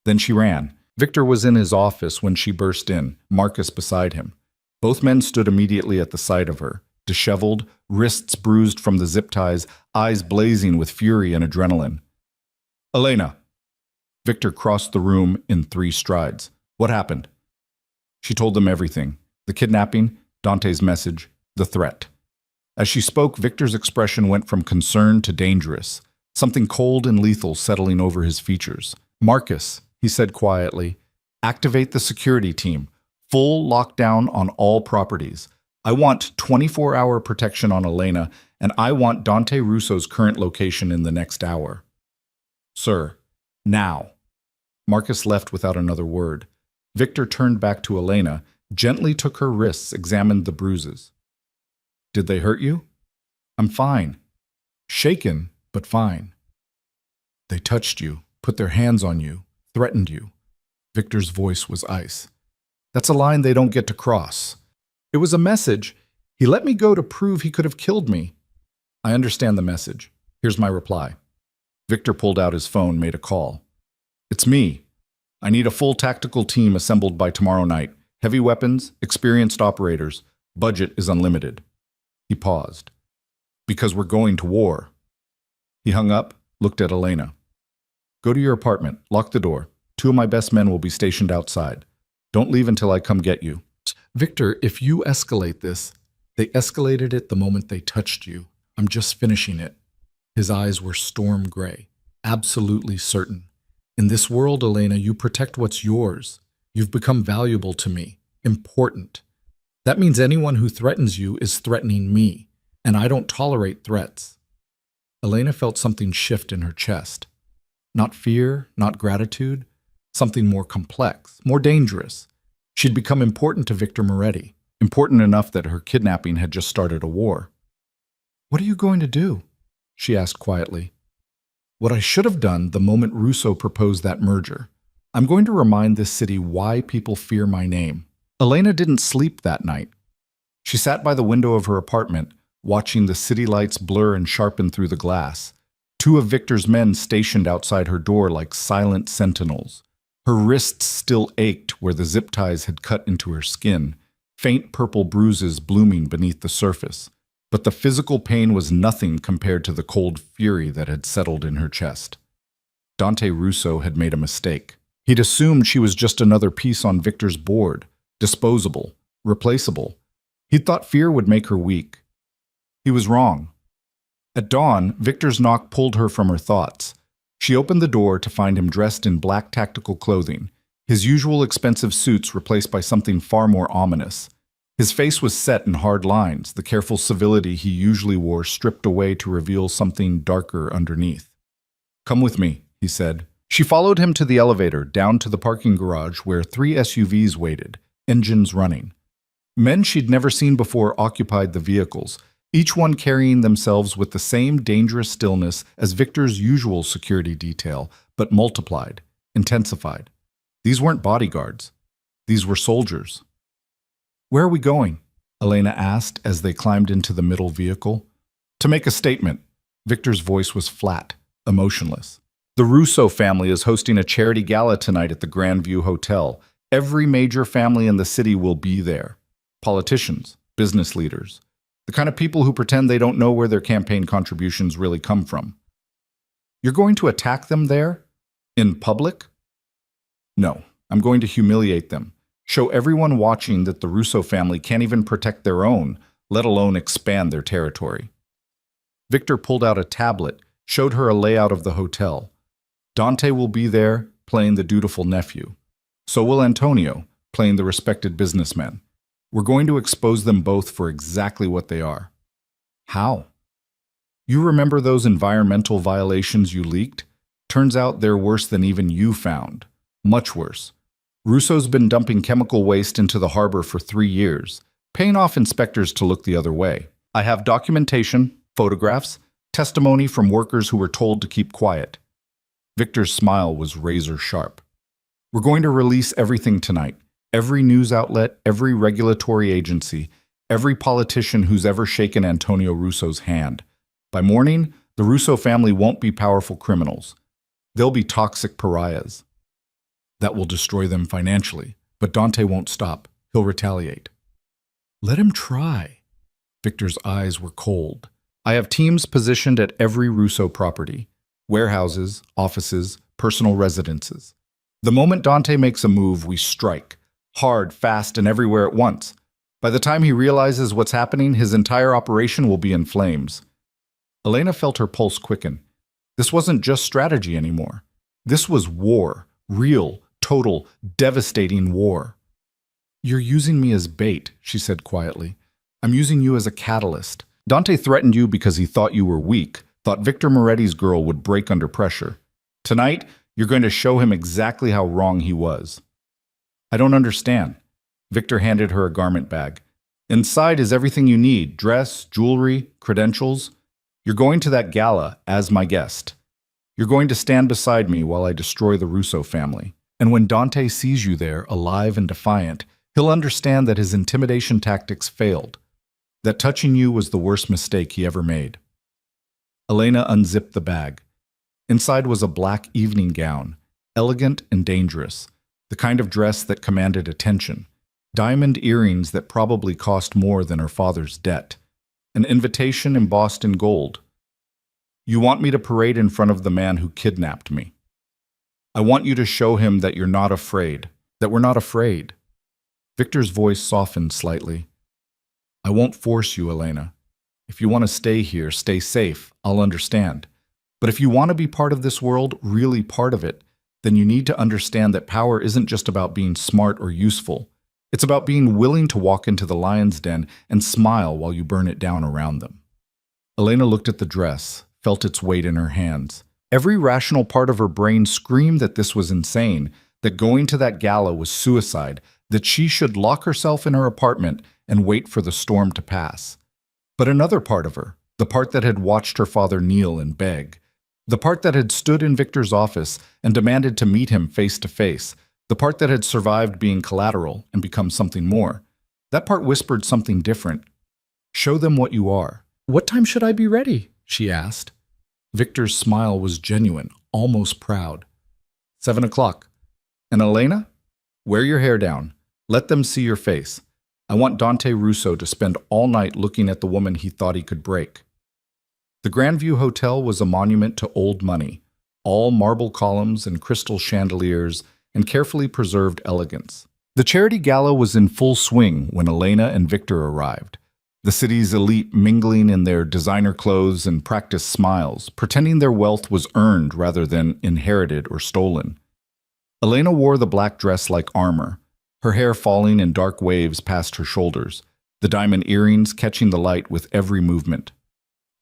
Then she ran. Victor was in his office when she burst in, Marcus beside him. Both men stood immediately at the sight of her, disheveled, wrists bruised from the zip ties, eyes blazing with fury and adrenaline. Elena. Victor crossed the room in 3 strides. What happened? She told them everything. The kidnapping, Dante's message, the threat. As she spoke, Victor's expression went from concern to dangerous, something cold and lethal settling over his features. Marcus, he said quietly, activate the security team. Full lockdown on all properties. I want 24-hour protection on Elena, and I want Dante Russo's current location in the next hour. Sir, now. Marcus left without another word. Victor turned back to Elena, gently took her wrists, examined the bruises. Did they hurt you? I'm fine. Shaken, but fine. They touched you, put their hands on you, threatened you. Victor's voice was ice. That's a line they don't get to cross. It was a message. He let me go to prove he could have killed me. I understand the message. Here's my reply. Victor pulled out his phone, made a call. It's me. I need a full tactical team assembled by tomorrow night. Heavy weapons, experienced operators. Budget is unlimited. He paused. Because we're going to war. He hung up, looked at Elena. Go to your apartment, lock the door. 2 of my best men will be stationed outside. Don't leave until I come get you. Victor, if you escalate this, they escalated it the moment they touched you. I'm just finishing it. His eyes were storm gray, absolutely certain. In this world, Elena, you protect what's yours. You've become valuable to me, important. That means anyone who threatens you is threatening me, and I don't tolerate threats. Elena felt something shift in her chest. Not fear, not gratitude, Something more complex, more dangerous. She'd become important to Victor Moretti, important enough that her kidnapping had just started a war. "What are you going to do?" she asked quietly. "What I should have done the moment Russo proposed that merger. I'm going to remind this city why people fear my name." Elena didn't sleep that night. She sat by the window of her apartment, watching the city lights blur and sharpen through the glass. Two of Victor's men stationed outside her door like silent sentinels. Her wrists still ached where the zip ties had cut into her skin, faint purple bruises blooming beneath the surface. But the physical pain was nothing compared to the cold fury that had settled in her chest. Dante Russo had made a mistake. He'd assumed she was just another piece on Victor's board, disposable, replaceable. He'd thought fear would make her weak. He was wrong. At dawn, Victor's knock pulled her from her thoughts. She opened the door to find him dressed in black tactical clothing, his usual expensive suits replaced by something far more ominous. His face was set in hard lines, the careful civility he usually wore stripped away to reveal something darker underneath. "Come with me," he said. She followed him to the elevator, down to the parking garage where 3 SUVs waited, engines running. Men she'd never seen before occupied the vehicles, each one carrying themselves with the same dangerous stillness as Victor's usual security detail, but multiplied, intensified. These weren't bodyguards. These were soldiers. "Where are we going?" Elena asked as they climbed into the middle vehicle. "To make a statement." Victor's voice was flat, emotionless. "The Russo family is hosting a charity gala tonight at the Grandview Hotel. Every major family in the city will be there. Politicians, business leaders, the kind of people who pretend they don't know where their campaign contributions really come from." "You're going to attack them there? In public?" "No, I'm going to humiliate them. Show everyone watching that the Russo family can't even protect their own, let alone expand their territory." Victor pulled out a tablet, showed her a layout of the hotel. Dante will be there, playing the dutiful nephew. So will Antonio, playing the respected businessman. We're going to expose them both for exactly what they are. "How?" "You remember those environmental violations you leaked? Turns out they're worse than even you found. Much worse. Russo's been dumping chemical waste into the harbor for 3 years, paying off inspectors to look the other way. I have documentation, photographs, testimony from workers who were told to keep quiet." Victor's smile was razor sharp. "We're going to release everything tonight. Every news outlet, every regulatory agency, every politician who's ever shaken Antonio Russo's hand. By morning, the Russo family won't be powerful criminals. They'll be toxic pariahs. That will destroy them financially, but Dante won't stop. He'll retaliate." "Let him try." Victor's eyes were cold. "I have teams positioned at every Russo property. Warehouses, offices, personal residences. The moment Dante makes a move, we strike. Hard, fast, and everywhere at once. By the time he realizes what's happening, his entire operation will be in flames." Elena felt her pulse quicken. This wasn't just strategy anymore. This was war. Real, total, devastating war. "You're using me as bait," she said quietly. "I'm using you as a catalyst. Dante threatened you because he thought you were weak, thought Victor Moretti's girl would break under pressure. Tonight, you're going to show him exactly how wrong he was." "I don't understand." Victor handed her a garment bag. "Inside is everything you need: dress, jewelry, credentials. You're going to that gala as my guest. You're going to stand beside me while I destroy the Russo family. And when Dante sees you there, alive and defiant, he'll understand that his intimidation tactics failed, that touching you was the worst mistake he ever made." Elena unzipped the bag. Inside was a black evening gown, elegant and dangerous, the kind of dress that commanded attention, diamond earrings that probably cost more than her father's debt, an invitation embossed in gold. "You want me to parade in front of the man who kidnapped me. I want you to show him that you're not afraid, that we're not afraid." Victor's voice softened slightly. "I won't force you, Elena. If you want to stay here, stay safe, I'll understand. But if you want to be part of this world, really part of it, then you need to understand that power isn't just about being smart or useful. It's about being willing to walk into the lion's den and smile while you burn it down around them." Elena looked at the dress, felt its weight in her hands. Every rational part of her brain screamed that this was insane, that going to that gala was suicide, that she should lock herself in her apartment and wait for the storm to pass. But another part of her, the part that had watched her father kneel and beg, the part that had stood in Victor's office and demanded to meet him face to face, the part that had survived being collateral and become something more, that part whispered something different. Show them what you are. What time should I be ready? She asked. Victor's smile was genuine, almost proud. 7 o'clock. And Elena? Wear your hair down. Let them see your face. I want Dante Russo to spend all night looking at the woman he thought he could break. The Grandview Hotel was a monument to old money, all marble columns and crystal chandeliers and carefully preserved elegance. The charity gala was in full swing when Elena and Victor arrived, the city's elite mingling in their designer clothes and practiced smiles, pretending their wealth was earned rather than inherited or stolen. Elena wore the black dress like armor, her hair falling in dark waves past her shoulders, the diamond earrings catching the light with every movement.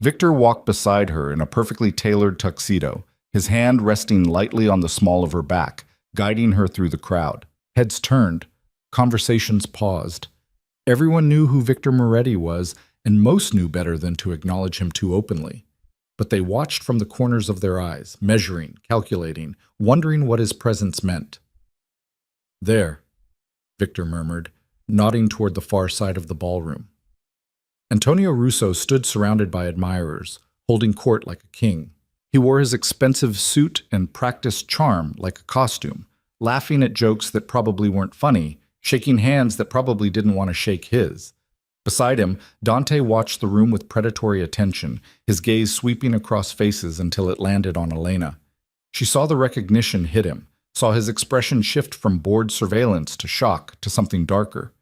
Victor walked beside her in a perfectly tailored tuxedo, his hand resting lightly on the small of her back, guiding her through the crowd. Heads turned, conversations paused. Everyone knew who Victor Moretti was, and most knew better than to acknowledge him too openly. But they watched from the corners of their eyes, measuring, calculating, wondering what his presence meant. There, Victor murmured, nodding toward the far side of the ballroom. Antonio Russo stood surrounded by admirers, holding court like a king. He wore his expensive suit and practiced charm like a costume, laughing at jokes that probably weren't funny, shaking hands that probably didn't want to shake his. Beside him, Dante watched the room with predatory attention, his gaze sweeping across faces until it landed on Elena. She saw the recognition hit him, saw his expression shift from bored surveillance to shock to something darker.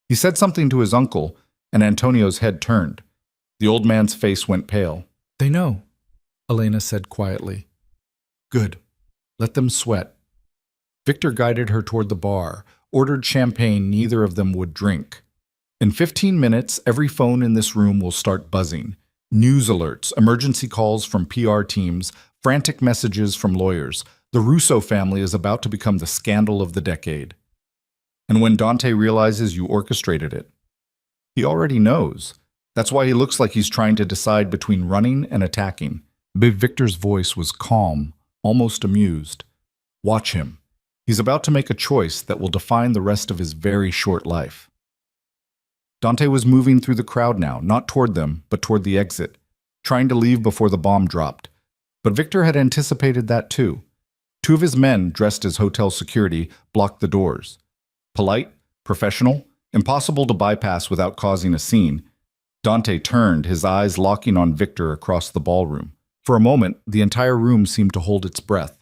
He said something to his uncle, and Antonio's head turned. The old man's face went pale. "They know," Elena said quietly. "Good. Let them sweat." Victor guided her toward the bar, ordered champagne neither of them would drink. In 15 minutes, every phone in this room will start buzzing. News alerts, emergency calls from PR teams, frantic messages from lawyers. The Russo family is about to become the scandal of the decade. And when Dante realizes you orchestrated it, he already knows. That's why he looks like he's trying to decide between running and attacking. Big Victor's voice was calm, almost amused. Watch him. He's about to make a choice that will define the rest of his very short life. Dante was moving through the crowd now, not toward them, but toward the exit, trying to leave before the bomb dropped. But Victor had anticipated that too. 2 of his men, dressed as hotel security, blocked the doors. Polite, professional, impossible to bypass without causing a scene. Dante turned, his eyes locking on Victor across the ballroom. For a moment, the entire room seemed to hold its breath.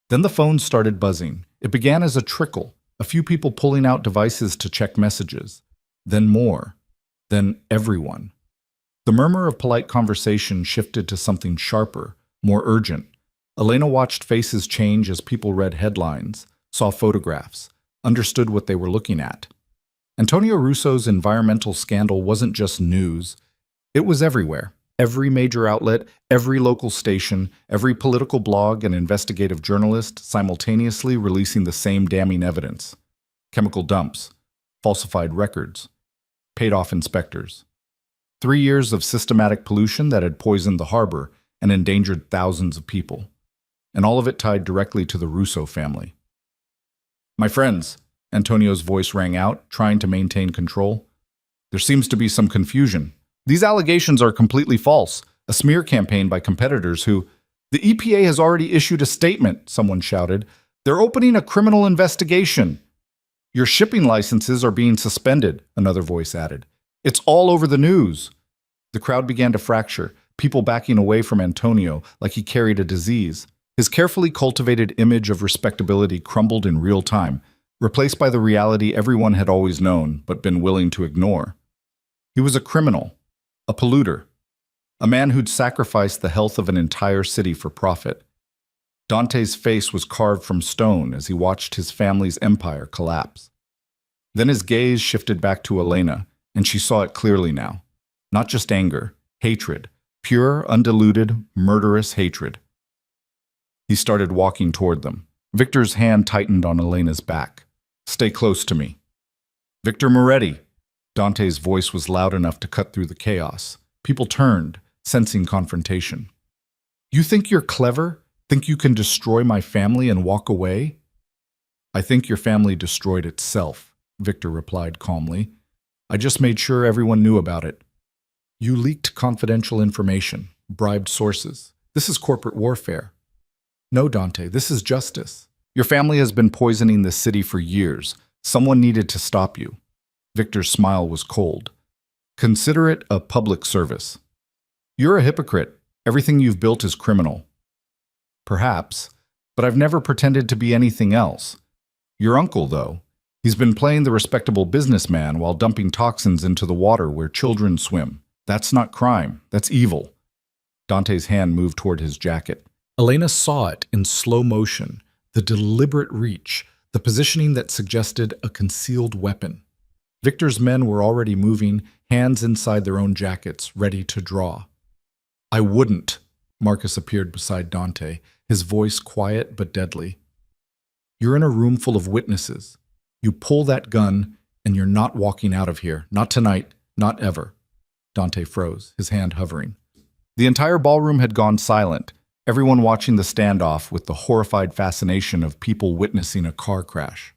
Then the phone started buzzing. It began as a trickle, a few people pulling out devices to check messages. Then more. Then everyone. The murmur of polite conversation shifted to something sharper, more urgent. Elena watched faces change as people read headlines, saw photographs, understood what they were looking at. Antonio Russo's environmental scandal wasn't just news. It was everywhere. Every major outlet, every local station, every political blog and investigative journalist simultaneously releasing the same damning evidence. Chemical dumps, falsified records, paid-off inspectors. 3 years of systematic pollution that had poisoned the harbor and endangered thousands of people. And all of it tied directly to the Russo family. "My friends," Antonio's voice rang out, trying to maintain control. "There seems to be some confusion. These allegations are completely false, a smear campaign by competitors who—" "The EPA has already issued a statement," someone shouted. "They're opening a criminal investigation." "Your shipping licenses are being suspended," another voice added. "It's all over the news." The crowd began to fracture, people backing away from Antonio like he carried a disease. His carefully cultivated image of respectability crumbled in real time, replaced by the reality everyone had always known but been willing to ignore. He was a criminal, a polluter, a man who'd sacrificed the health of an entire city for profit. Dante's face was carved from stone as he watched his family's empire collapse. Then his gaze shifted back to Elena, and she saw it clearly now. Not just anger, hatred, pure, undiluted, murderous hatred. He started walking toward them, Victor's hand tightened on Elena's back. Stay close to me. Victor Moretti. Dante's voice was loud enough to cut through the chaos. People turned, sensing confrontation. You think you're clever? Think you can destroy my family and walk away? I think your family destroyed itself, Victor replied calmly. I just made sure everyone knew about it. You leaked confidential information, bribed sources. This is corporate warfare. No, Dante, this is justice. Your family has been poisoning this city for years. Someone needed to stop you. Victor's smile was cold. Consider it a public service. You're a hypocrite. Everything you've built is criminal. Perhaps, but I've never pretended to be anything else. Your uncle, though, he's been playing the respectable businessman while dumping toxins into the water where children swim. That's not crime. That's evil. Dante's hand moved toward his jacket. Elena saw it in slow motion, the deliberate reach, the positioning that suggested a concealed weapon. Victor's men were already moving, hands inside their own jackets, ready to draw. I wouldn't. Marcus appeared beside Dante, his voice quiet but deadly. You're in a room full of witnesses. You pull that gun, and you're not walking out of here. Not tonight, not ever. Dante froze, his hand hovering. The entire ballroom had gone silent, everyone watching the standoff with the horrified fascination of people witnessing a car crash.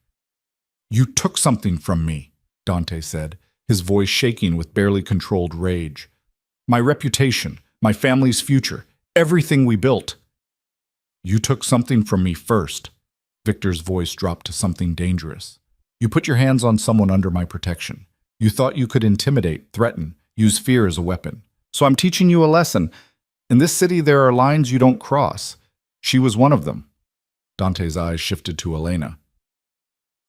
You took something from me, Dante said, his voice shaking with barely controlled rage. My reputation, my family's future, everything we built. You took something from me first. Victor's voice dropped to something dangerous. You put your hands on someone under my protection. You thought you could intimidate, threaten, use fear as a weapon. So I'm teaching you a lesson. In this city, there are lines you don't cross. She was one of them. Dante's eyes shifted to Elena.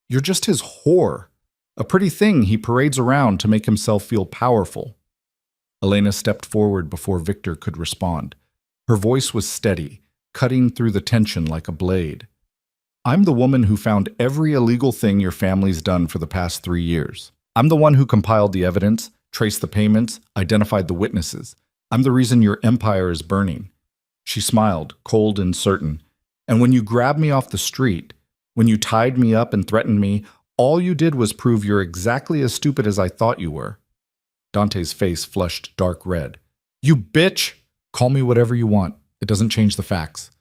You're just his whore. A pretty thing he parades around to make himself feel powerful. Elena stepped forward before Victor could respond. Her voice was steady, cutting through the tension like a blade. I'm the woman who found every illegal thing your family's done for the past 3 years. I'm the one who compiled the evidence, traced the payments, identified the witnesses. I'm the reason your empire is burning. She smiled, cold and certain. And when you grabbed me off the street, when you tied me up and threatened me, all you did was prove you're exactly as stupid as I thought you were. Dante's face flushed dark red. You bitch! Call me whatever you want. It doesn't change the facts.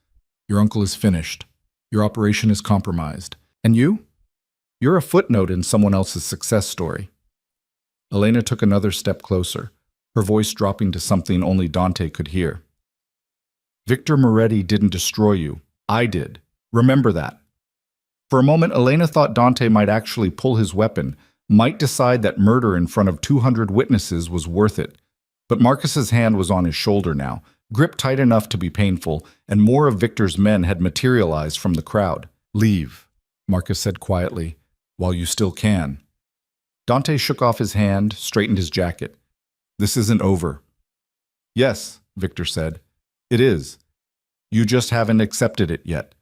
Your uncle is finished. Your operation is compromised. And you? You're a footnote in someone else's success story. Elena took another step closer, her voice dropping to something only Dante could hear. Victor Moretti didn't destroy you. I did. Remember that. For a moment, Elena thought Dante might actually pull his weapon, might decide that murder in front of 200 witnesses was worth it. But Marcus's hand was on his shoulder now, gripped tight enough to be painful, and more of Victor's men had materialized from the crowd. Leave, Marcus said quietly, while you still can. Dante shook off his hand, straightened his jacket. This isn't over. Yes, Victor said. It is. You just haven't accepted it yet.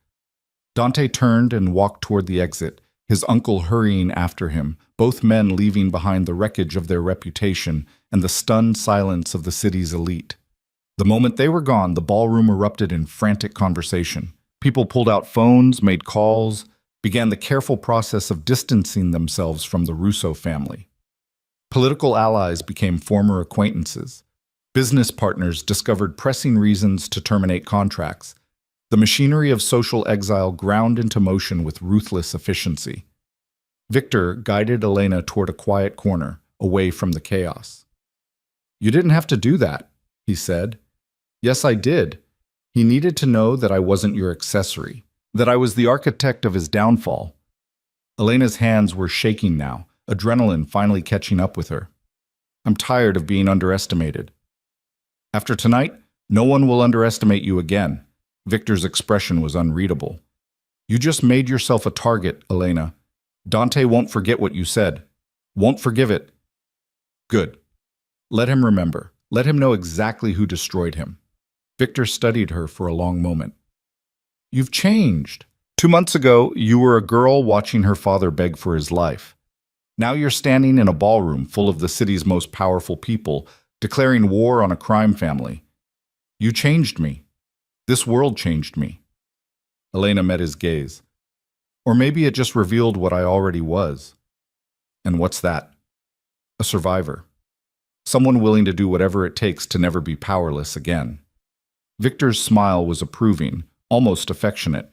Dante turned and walked toward the exit, his uncle hurrying after him, both men leaving behind the wreckage of their reputation and the stunned silence of the city's elite. The moment they were gone, the ballroom erupted in frantic conversation. People pulled out phones, made calls, began the careful process of distancing themselves from the Russo family. Political allies became former acquaintances. Business partners discovered pressing reasons to terminate contracts. The machinery of social exile ground into motion with ruthless efficiency. Victor guided Elena toward a quiet corner, away from the chaos. You didn't have to do that, he said. Yes, I did. He needed to know that I wasn't your accessory, that I was the architect of his downfall. Elena's hands were shaking now, adrenaline finally catching up with her. I'm tired of being underestimated. After tonight, no one will underestimate you again. Victor's expression was unreadable. You just made yourself a target, Elena. Dante won't forget what you said. Won't forgive it. Good. Let him remember. Let him know exactly who destroyed him. Victor studied her for a long moment. You've changed. 2 months ago, you were a girl watching her father beg for his life. Now you're standing in a ballroom full of the city's most powerful people, declaring war on a crime family. You changed me. This world changed me. Elena met his gaze. Or maybe it just revealed what I already was. And what's that? A survivor. Someone willing to do whatever it takes to never be powerless again. Victor's smile was approving, almost affectionate.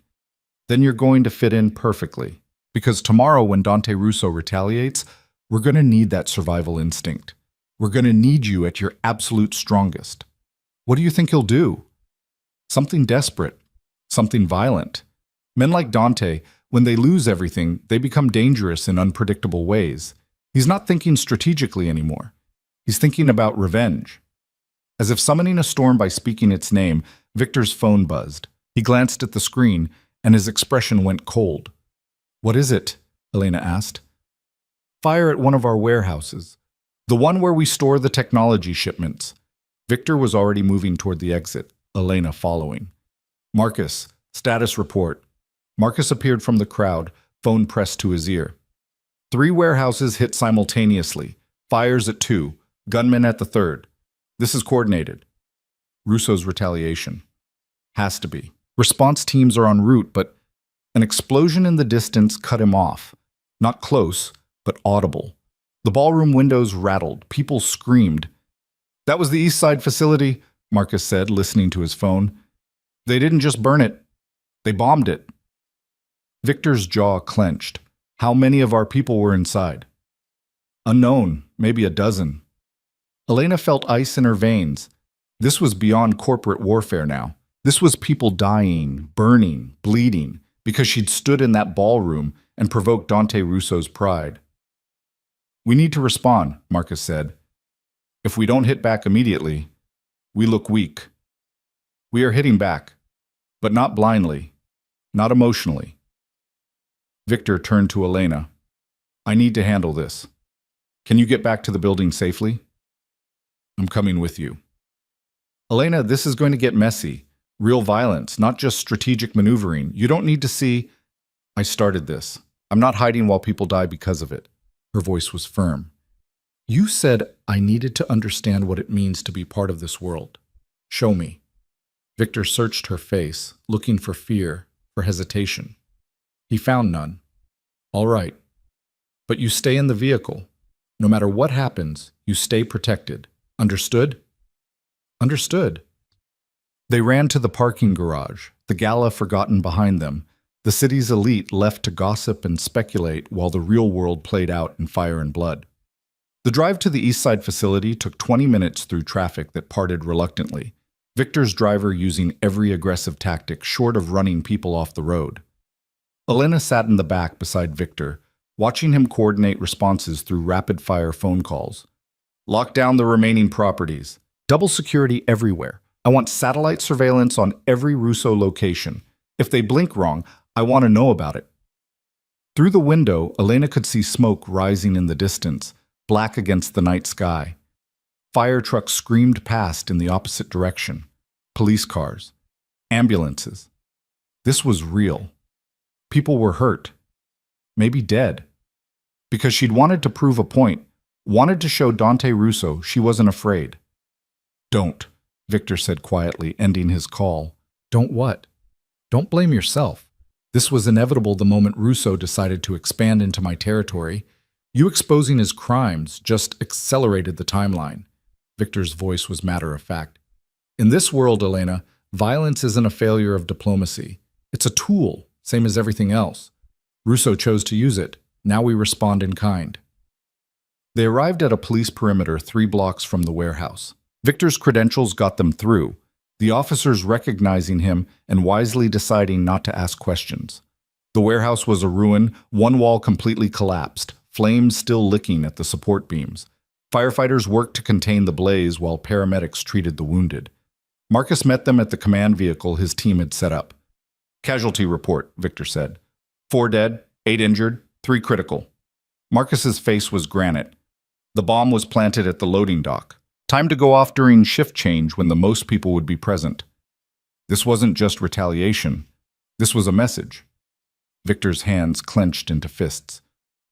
Then you're going to fit in perfectly. Because tomorrow when Dante Russo retaliates, we're going to need that survival instinct. We're going to need you at your absolute strongest. What do you think he'll do? Something desperate. Something violent. Men like Dante, when they lose everything, they become dangerous in unpredictable ways. He's not thinking strategically anymore. He's thinking about revenge. As if summoning a storm by speaking its name, Victor's phone buzzed. He glanced at the screen, and his expression went cold. "What is it?" Elena asked. "Fire at one of our warehouses. The one where we store the technology shipments." Victor was already moving toward the exit, Elena following. "Marcus, status report." Marcus appeared from the crowd, phone pressed to his ear. 3 warehouses hit simultaneously. Fires at 2, gunmen at the 3rd. This is coordinated. Russo's retaliation. Has to be. Response teams are en route, but an explosion in the distance cut him off. Not close, but audible. The ballroom windows rattled. People screamed. "That was the East Side facility," Marcus said, listening to his phone. "They didn't just burn it. They bombed it." Victor's jaw clenched. How many of our people were inside? Unknown, maybe a dozen. Elena felt ice in her veins. This was beyond corporate warfare now. This was people dying, burning, bleeding, because she'd stood in that ballroom and provoked Dante Russo's pride. "We need to respond," Marcus said. "If we don't hit back immediately, we look weak. We are hitting back, but not blindly, not emotionally." Victor turned to Elena. "I need to handle this. Can you get back to the building safely?" "I'm coming with you." "Elena, this is going to get messy. Real violence, not just strategic maneuvering. You don't need to see—" "I started this. I'm not hiding while people die because of it." Her voice was firm. "You said I needed to understand what it means to be part of this world. Show me." Victor searched her face, looking for fear, for hesitation. He found none. "All right. But you stay in the vehicle. No matter what happens, you stay protected. Understood?" "Understood." They ran to the parking garage, the gala forgotten behind them, the city's elite left to gossip and speculate while the real world played out in fire and blood. The drive to the East Side facility took 20 minutes through traffic that parted reluctantly, Victor's driver using every aggressive tactic short of running people off the road. Elena sat in the back beside Victor, watching him coordinate responses through rapid-fire phone calls. "Lock down the remaining properties. Double security everywhere. I want satellite surveillance on every Russo location. If they blink wrong, I want to know about it." Through the window, Elena could see smoke rising in the distance, black against the night sky. Fire trucks screamed past in the opposite direction. Police cars. Ambulances. This was real. People were hurt. Maybe dead. Because she'd wanted to prove a point, wanted to show Dante Russo she wasn't afraid. "Don't," Victor said quietly, ending his call. "Don't what?" "Don't blame yourself. This was inevitable the moment Russo decided to expand into my territory. You exposing his crimes just accelerated the timeline." Victor's voice was matter-of-fact. "In this world, Elena, violence isn't a failure of diplomacy. It's a tool, same as everything else. Russo chose to use it. Now we respond in kind." They arrived at a police perimeter 3 blocks from the warehouse. Victor's credentials got them through, the officers recognizing him and wisely deciding not to ask questions. The warehouse was a ruin, one wall completely collapsed, flames still licking at the support beams. Firefighters worked to contain the blaze while paramedics treated the wounded. Marcus met them at the command vehicle his team had set up. "Casualty report," Victor said. 4 dead, 8 injured, 3 critical. Marcus's face was granite. The bomb was planted at the loading dock. Time to go off during shift change when the most people would be present. This wasn't just retaliation. This was a message. Victor's hands clenched into fists.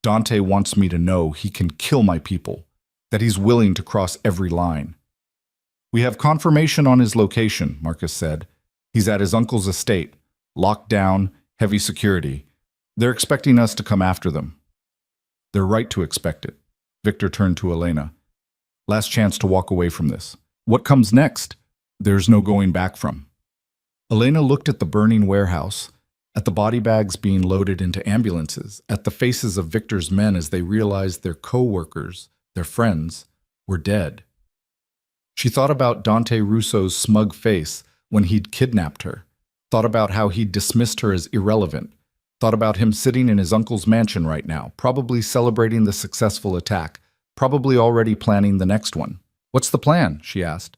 "Dante wants me to know he can kill my people, that he's willing to cross every line." "We have confirmation on his location," Marcus said. "He's at his uncle's estate, locked down, heavy security. They're expecting us to come after them. They're right to expect it. Victor turned to Elena. Last chance to walk away from this. What comes next? There's no going back from. Elena looked at the burning warehouse, at the body bags being loaded into ambulances, at the faces of Victor's men as they realized their co-workers, their friends, were dead. She thought about Dante Russo's smug face when he'd kidnapped her, thought about how he'd dismissed her as irrelevant, thought about him sitting in his uncle's mansion right now, probably celebrating the successful attack, probably already planning the next one. What's the plan? She asked.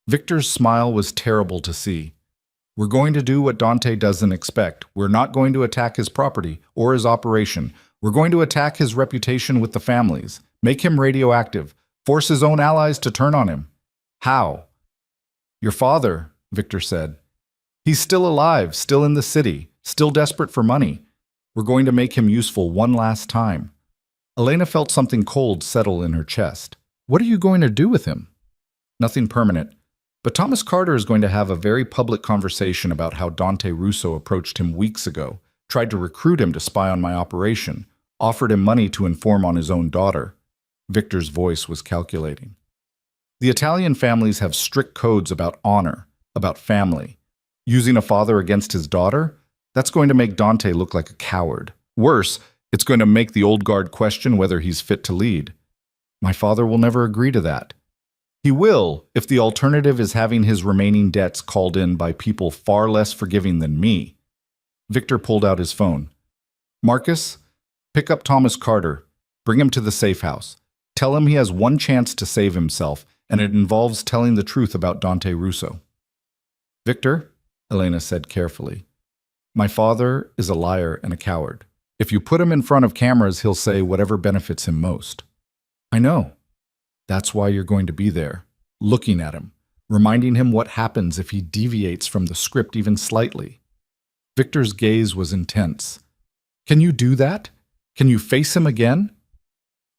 Victor's smile was terrible to see. We're going to do what Dante doesn't expect. We're not going to attack his property or his operation. We're going to attack his reputation with the families, make him radioactive, force his own allies to turn on him. How? Your father, Victor said. He's still alive, still in the city, still desperate for money. We're going to make him useful one last time. Elena felt something cold settle in her chest. What are you going to do with him? Nothing permanent. But Thomas Carter is going to have a very public conversation about how Dante Russo approached him weeks ago, tried to recruit him to spy on my operation, offered him money to inform on his own daughter. Victor's voice was calculating. The Italian families have strict codes about honor, about family. Using a father against his daughter? That's going to make Dante look like a coward. Worse, it's going to make the old guard question whether he's fit to lead. My father will never agree to that. He will, if the alternative is having his remaining debts called in by people far less forgiving than me. Victor pulled out his phone. Marcus, pick up Thomas Carter. Bring him to the safe house. Tell him he has one chance to save himself, and it involves telling the truth about Dante Russo. Victor, Elena said carefully, my father is a liar and a coward. If you put him in front of cameras, he'll say whatever benefits him most. I know. That's why you're going to be there, looking at him, reminding him what happens if he deviates from the script even slightly. Victor's gaze was intense. Can you do that? Can you face him again?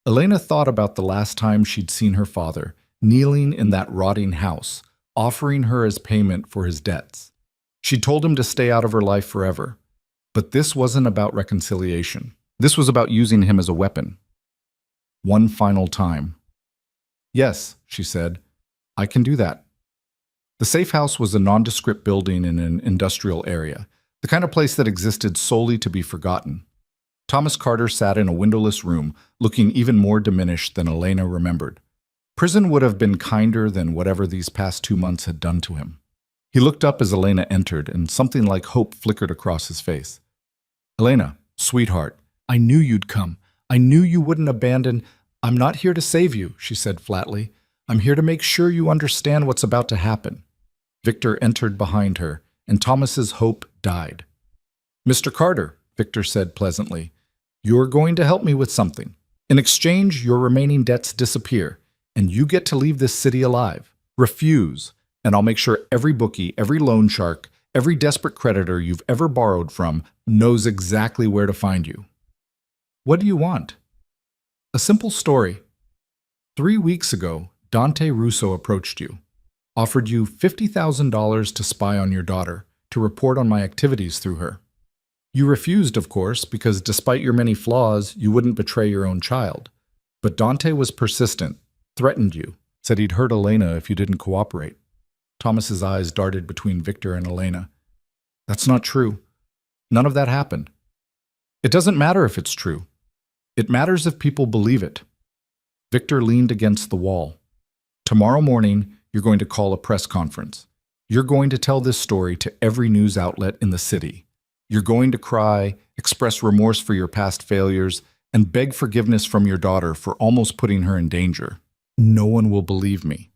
Elena thought about the last time she'd seen her father, kneeling in that rotting house, offering her as payment for his debts. She'd told him to stay out of her life forever. But this wasn't about reconciliation. This was about using him as a weapon. One final time. Yes, she said, I can do that. The safe house was a nondescript building in an industrial area, the kind of place that existed solely to be forgotten. Thomas Carter sat in a windowless room, looking even more diminished than Elena remembered. Prison would have been kinder than whatever these past 2 months had done to him. He looked up as Elena entered, and something like hope flickered across his face. Elena, sweetheart, I knew you'd come. I knew you wouldn't abandon. I'm not here to save you, she said flatly. I'm here to make sure you understand what's about to happen. Victor entered behind her, and Thomas's hope died. Mr. Carter, Victor said pleasantly, you're going to help me with something. In exchange, your remaining debts disappear, and you get to leave this city alive. Refuse, and I'll make sure every bookie, every loan shark, every desperate creditor you've ever borrowed from knows exactly where to find you. What do you want? A simple story. 3 weeks ago, Dante Russo approached you, offered you $50,000 to spy on your daughter, to report on my activities through her. You refused, of course, because despite your many flaws, you wouldn't betray your own child. But Dante was persistent, threatened you, said he'd hurt Elena if you didn't cooperate. Thomas's eyes darted between Victor and Elena. That's not true. None of that happened. It doesn't matter if it's true. It matters if people believe it. Victor leaned against the wall. Tomorrow morning, you're going to call a press conference. You're going to tell this story to every news outlet in the city. You're going to cry, express remorse for your past failures, and beg forgiveness from your daughter for almost putting her in danger. No one will believe me.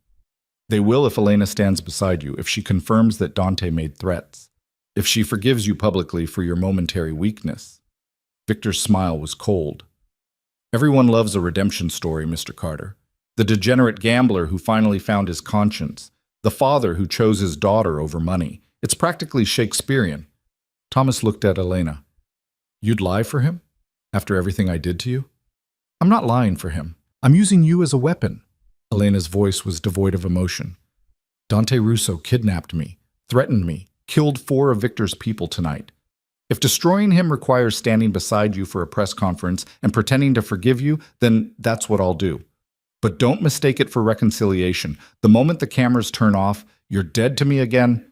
They will if Elena stands beside you, if she confirms that Dante made threats, if she forgives you publicly for your momentary weakness. Victor's smile was cold. Everyone loves a redemption story, Mr. Carter. The degenerate gambler who finally found his conscience. The father who chose his daughter over money. It's practically Shakespearean. Thomas looked at Elena. You'd lie for him? After everything I did to you? I'm not lying for him. I'm using you as a weapon. Elena's voice was devoid of emotion. Dante Russo kidnapped me, threatened me, killed 4 of Victor's people tonight. If destroying him requires standing beside you for a press conference and pretending to forgive you, then that's what I'll do. But don't mistake it for reconciliation. The moment the cameras turn off, you're dead to me again.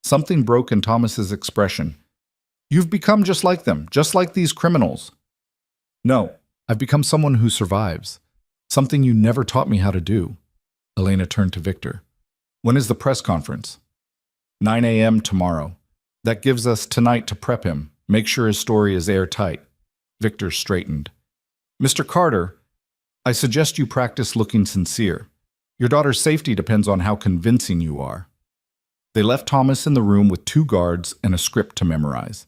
Something broke in Thomas's expression. You've become just like them, just like these criminals. No, I've become someone who survives. Something you never taught me how to do. Elena turned to Victor. When is the press conference? 9 a.m. tomorrow. That gives us tonight to prep him, make sure his story is airtight. Victor straightened. Mr. Carter, I suggest you practice looking sincere. Your daughter's safety depends on how convincing you are. They left Thomas in the room with 2 guards and a script to memorize.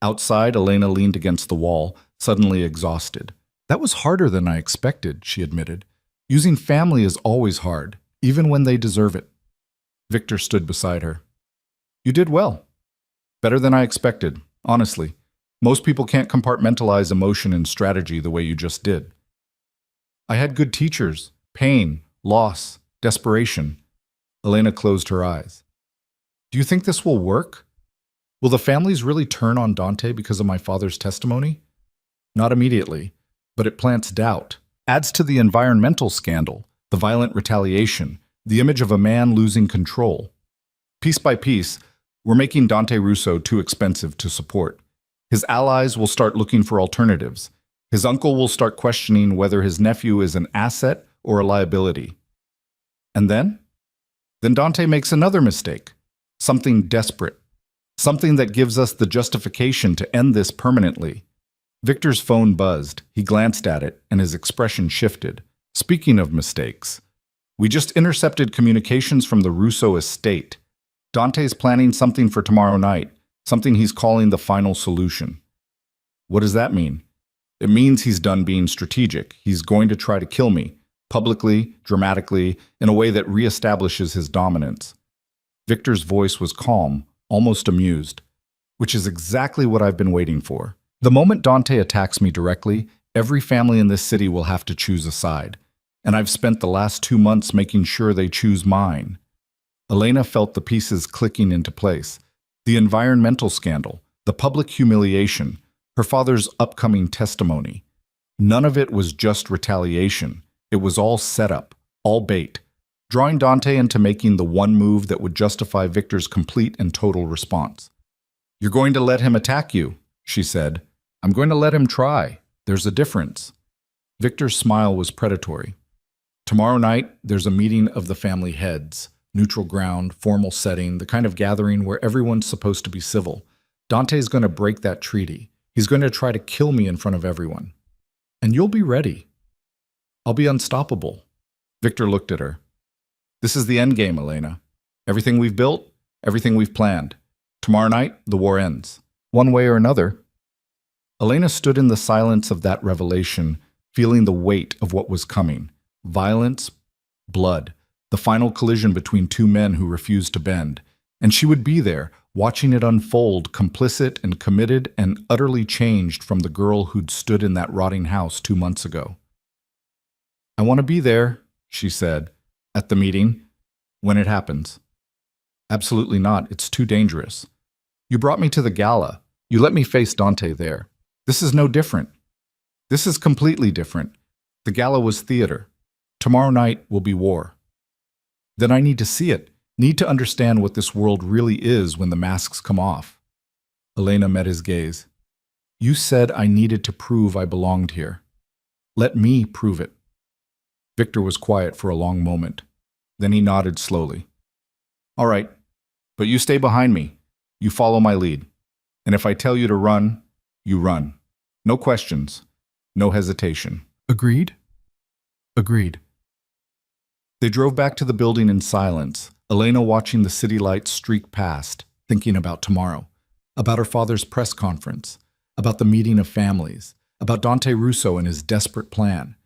Outside, Elena leaned against the wall, suddenly exhausted. That was harder than I expected, she admitted. Using family is always hard, even when they deserve it. Victor stood beside her. You did well. Better than I expected, honestly. Most people can't compartmentalize emotion and strategy the way you just did. I had good teachers, pain, loss, desperation. Elena closed her eyes. Do you think this will work? Will the families really turn on Dante because of my father's testimony? Not immediately, but it plants doubt. Adds to the environmental scandal, the violent retaliation, the image of a man losing control. Piece by piece, we're making Dante Russo too expensive to support. His allies will start looking for alternatives. His uncle will start questioning whether his nephew is an asset or a liability. And then? Then Dante makes another mistake. Something desperate. Something that gives us the justification to end this permanently. Victor's phone buzzed. He glanced at it, and his expression shifted. Speaking of mistakes, we just intercepted communications from the Russo estate. Dante's planning something for tomorrow night, something he's calling the final solution. What does that mean? It means he's done being strategic. He's going to try to kill me, publicly, dramatically, in a way that reestablishes his dominance. Victor's voice was calm, almost amused, which is exactly what I've been waiting for. The moment Dante attacks me directly, every family in this city will have to choose a side, and I've spent the last 2 months making sure they choose mine. Elena felt the pieces clicking into place. The environmental scandal, the public humiliation, her father's upcoming testimony. None of it was just retaliation. It was all setup, all bait, drawing Dante into making the one move that would justify Victor's complete and total response. You're going to let him attack you, she said. I'm going to let him try. There's a difference. Victor's smile was predatory. Tomorrow night, there's a meeting of the family heads. Neutral ground, formal setting, the kind of gathering where everyone's supposed to be civil. Dante's going to break that treaty. He's going to try to kill me in front of everyone. And you'll be ready. I'll be unstoppable. Victor looked at her. This is the end game, Elena. Everything we've built, everything we've planned. Tomorrow night, the war ends. One way or another. Elena stood in the silence of that revelation, feeling the weight of what was coming. Violence, blood. The final collision between 2 men who refused to bend. And she would be there, watching it unfold, complicit and committed and utterly changed from the girl who'd stood in that rotting house 2 months ago. I want to be there, she said, at the meeting, when it happens. Absolutely not, it's too dangerous. You brought me to the gala. You let me face Dante there. This is no different. This is completely different. The gala was theater. Tomorrow night will be war. Then I need to see it, need to understand what this world really is when the masks come off. Elena met his gaze. You said I needed to prove I belonged here. Let me prove it. Victor was quiet for a long moment. Then he nodded slowly. All right, but you stay behind me. You follow my lead. And if I tell you to run, you run. No questions, no hesitation. Agreed? Agreed. They drove back to the building in silence, Elena watching the city lights streak past, thinking about tomorrow, about her father's press conference, about the meeting of families, about Dante Russo and his desperate plan,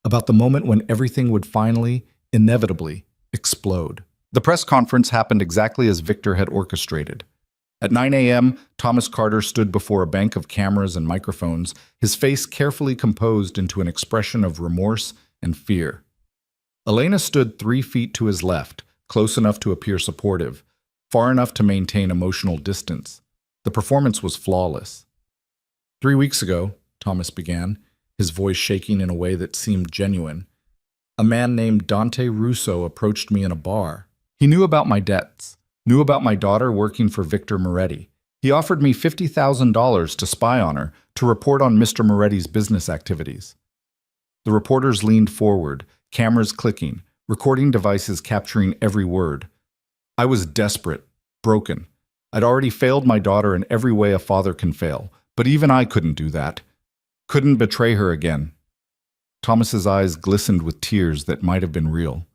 about the moment when everything would finally, inevitably, explode. The press conference happened exactly as Victor had orchestrated. At 9 a.m., Thomas Carter stood before a bank of cameras and microphones, his face carefully composed into an expression of remorse and fear. Elena stood 3 feet to his left, close enough to appear supportive, far enough to maintain emotional distance. The performance was flawless. 3 weeks ago, Thomas began, his voice shaking in a way that seemed genuine, a man named Dante Russo approached me in a bar. He knew about my debts, knew about my daughter working for Victor Moretti. He offered me $50,000 to spy on her, to report on Mr. Moretti's business activities. The reporters leaned forward, cameras clicking, recording devices capturing every word. I was desperate, broken. I'd already failed my daughter in every way a father can fail, but even I couldn't do that. Couldn't betray her again. Thomas's eyes glistened with tears that might have been real.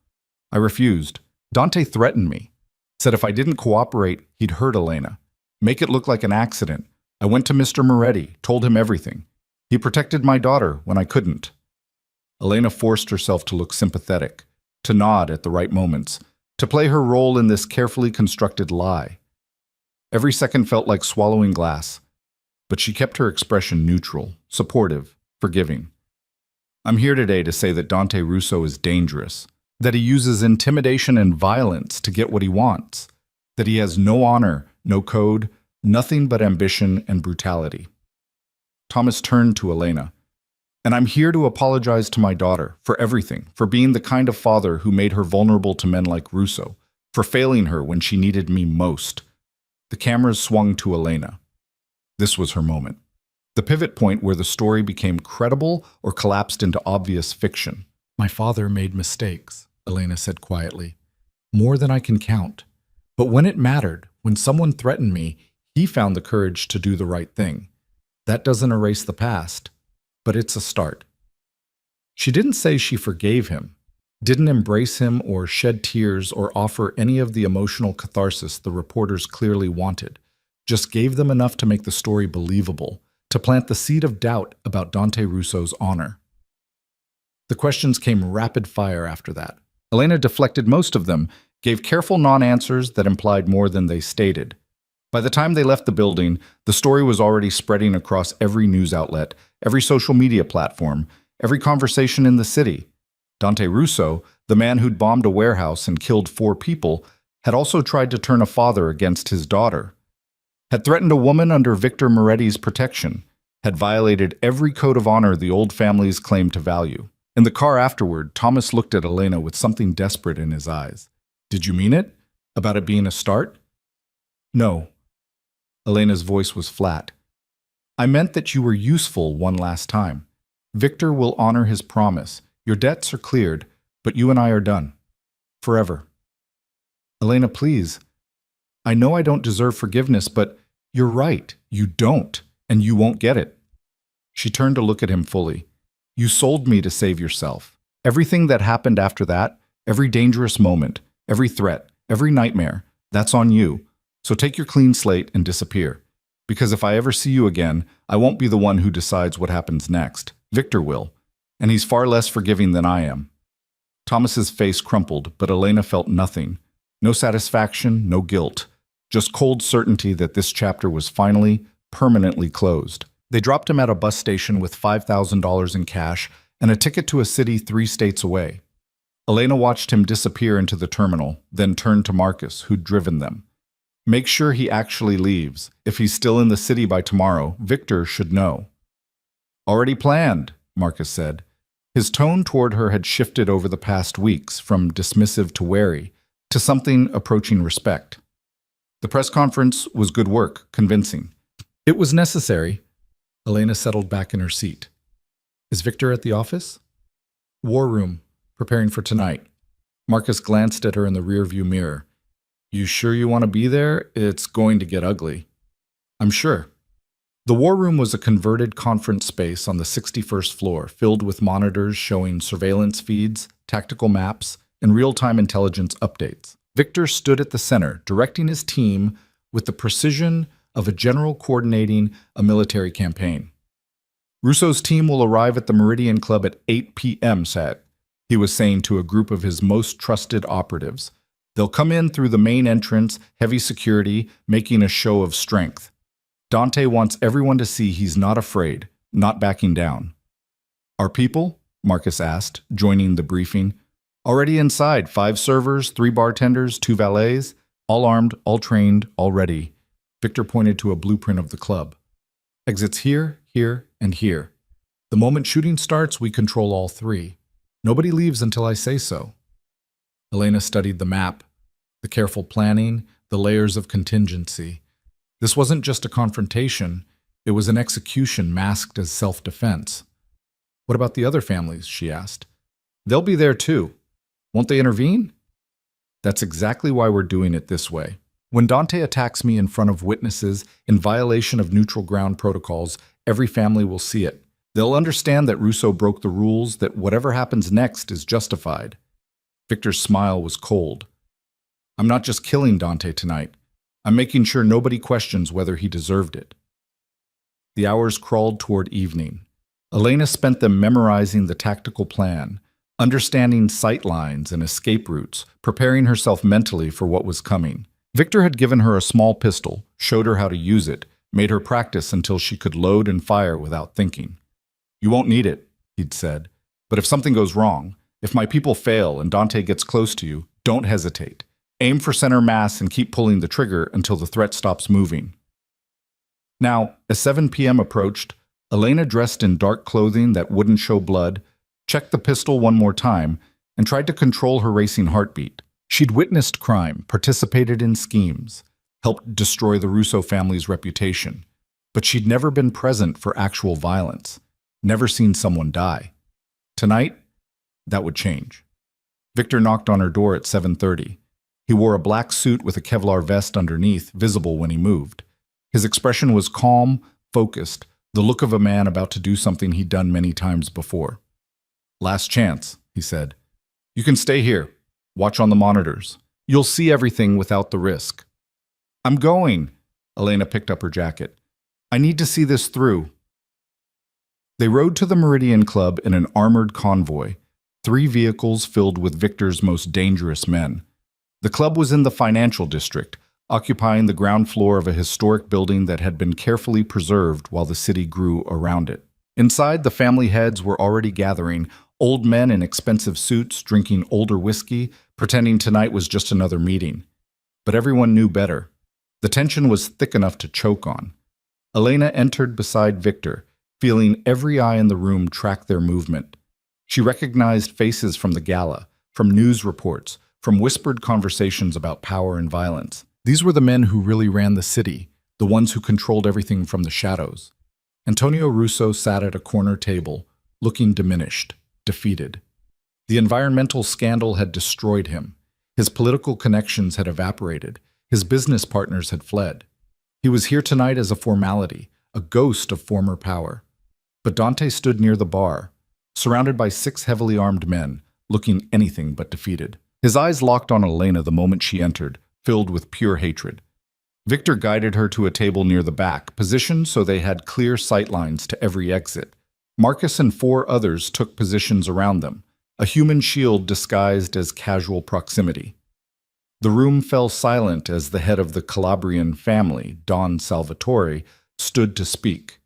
I refused. Dante threatened me, said if I didn't cooperate, he'd hurt Elena, make it look like an accident. I went to Mr. Moretti, told him everything. He protected my daughter when I couldn't. Elena forced herself to look sympathetic, to nod at the right moments, to play her role in this carefully constructed lie. Every second felt like swallowing glass, but she kept her expression neutral, supportive, forgiving. I'm here today to say that Dante Russo is dangerous, that he uses intimidation and violence to get what he wants, that he has no honor, no code, nothing but ambition and brutality. Thomas turned to Elena. And I'm here to apologize to my daughter for everything, for being the kind of father who made her vulnerable to men like Russo, for failing her when she needed me most. The cameras swung to Elena. This was her moment. The pivot point where the story became credible or collapsed into obvious fiction. My father made mistakes, Elena said quietly. More than I can count. But when it mattered, when someone threatened me, he found the courage to do the right thing. That doesn't erase the past, but it's a start. She didn't say she forgave him, didn't embrace him or shed tears or offer any of the emotional catharsis the reporters clearly wanted, just gave them enough to make the story believable, to plant the seed of doubt about Dante Russo's honor. The questions came rapid fire after that. Elena deflected most of them, gave careful non-answers that implied more than they stated. By the time they left the building, the story was already spreading across every news outlet, every social media platform, every conversation in the city. Dante Russo, the man who'd bombed a warehouse and killed 4 people, had also tried to turn a father against his daughter, had threatened a woman under Victor Moretti's protection, had violated every code of honor the old families claimed to value. In the car afterward, Thomas looked at Elena with something desperate in his eyes. Did you mean it? About it being a start? No. Elena's voice was flat. I meant that you were useful one last time. Victor will honor his promise. Your debts are cleared, but you and I are done. Forever. Elena, please. I know I don't deserve forgiveness, but you're right. You don't, and you won't get it. She turned to look at him fully. You sold me to save yourself. Everything that happened after that, every dangerous moment, every threat, every nightmare, that's on you. So take your clean slate and disappear. Because if I ever see you again, I won't be the one who decides what happens next. Victor will. And he's far less forgiving than I am. Thomas's face crumpled, but Elena felt nothing. No satisfaction, no guilt. Just cold certainty that this chapter was finally, permanently closed. They dropped him at a bus station with $5,000 in cash and a ticket to a city 3 states away. Elena watched him disappear into the terminal, then turned to Marcus, who'd driven them. Make sure he actually leaves. If he's still in the city by tomorrow, Victor should know. Already planned, Marcus said. His tone toward her had shifted over the past weeks, from dismissive to wary, to something approaching respect. The press conference was good work, convincing. It was necessary. Elena settled back in her seat. Is Victor at the office? War room, preparing for tonight. Marcus glanced at her in the rearview mirror. You sure you want to be there? It's going to get ugly. I'm sure. The war room was a converted conference space on the 61st floor, filled with monitors showing surveillance feeds, tactical maps, and real-time intelligence updates. Victor stood at the center, directing his team with the precision of a general coordinating a military campaign. Russo's team will arrive at the Meridian Club at 8 p.m., Sat, he was saying to a group of his most trusted operatives. They'll come in through the main entrance, heavy security, making a show of strength. Dante wants everyone to see he's not afraid, not backing down. Our people? Marcus asked, joining the briefing. Already inside, 5 servers, 3 bartenders, 2 valets, all armed, all trained, all ready. Victor pointed to a blueprint of the club. Exits here, here, and here. The moment shooting starts, we control all three. Nobody leaves until I say so. Elena studied the map, the careful planning, the layers of contingency. This wasn't just a confrontation, it was an execution masked as self-defense. What about the other families? She asked. They'll be there too. Won't they intervene? That's exactly why we're doing it this way. When Dante attacks me in front of witnesses in violation of neutral ground protocols, every family will see it. They'll understand that Russo broke the rules, that whatever happens next is justified. Victor's smile was cold. I'm not just killing Dante tonight. I'm making sure nobody questions whether he deserved it. The hours crawled toward evening. Elena spent them memorizing the tactical plan, understanding sight lines and escape routes, preparing herself mentally for what was coming. Victor had given her a small pistol, showed her how to use it, made her practice until she could load and fire without thinking. You won't need it, he'd said, but if something goes wrong, if my people fail and Dante gets close to you, don't hesitate. Aim for center mass and keep pulling the trigger until the threat stops moving. Now, as 7 p.m. approached, Elena, dressed in dark clothing that wouldn't show blood, checked the pistol one more time and tried to control her racing heartbeat. She'd witnessed crime, participated in schemes, helped destroy the Russo family's reputation, but she'd never been present for actual violence, never seen someone die. Tonight, that would change. Victor knocked on her door at 7:30. He wore a black suit with a Kevlar vest underneath, visible when he moved. His expression was calm, focused, the look of a man about to do something he'd done many times before. Last chance, he said. You can stay here. Watch on the monitors. You'll see everything without the risk. I'm going. Elena picked up her jacket. I need to see this through. They rode to the Meridian Club in an armored convoy, 3 vehicles filled with Victor's most dangerous men. The club was in the financial district, occupying the ground floor of a historic building that had been carefully preserved while the city grew around it. Inside, the family heads were already gathering, old men in expensive suits drinking older whiskey, pretending tonight was just another meeting. But everyone knew better. The tension was thick enough to choke on. Elena entered beside Victor, feeling every eye in the room track their movement. She recognized faces from the gala, from news reports, from whispered conversations about power and violence. These were the men who really ran the city, the ones who controlled everything from the shadows. Antonio Russo sat at a corner table, looking diminished, defeated. The environmental scandal had destroyed him. His political connections had evaporated. His business partners had fled. He was here tonight as a formality, a ghost of former power. But Dante stood near the bar, surrounded by 6 heavily armed men, looking anything but defeated. His eyes locked on Elena the moment she entered, filled with pure hatred. Victor guided her to a table near the back, positioned so they had clear sight lines to every exit. Marcus and 4 others took positions around them, a human shield disguised as casual proximity. The room fell silent as the head of the Calabrian family, Don Salvatore, stood to speak.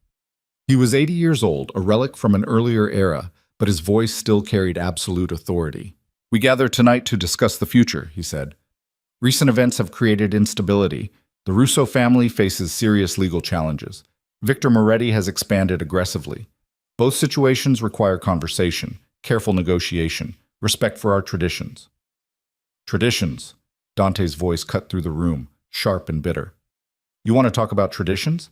He was 80 years old, a relic from an earlier era, but his voice still carried absolute authority. We gather tonight to discuss the future, he said. Recent events have created instability. The Russo family faces serious legal challenges. Victor Moretti has expanded aggressively. Both situations require conversation, careful negotiation, respect for our traditions. Traditions. Dante's voice cut through the room, sharp and bitter. You want to talk about traditions?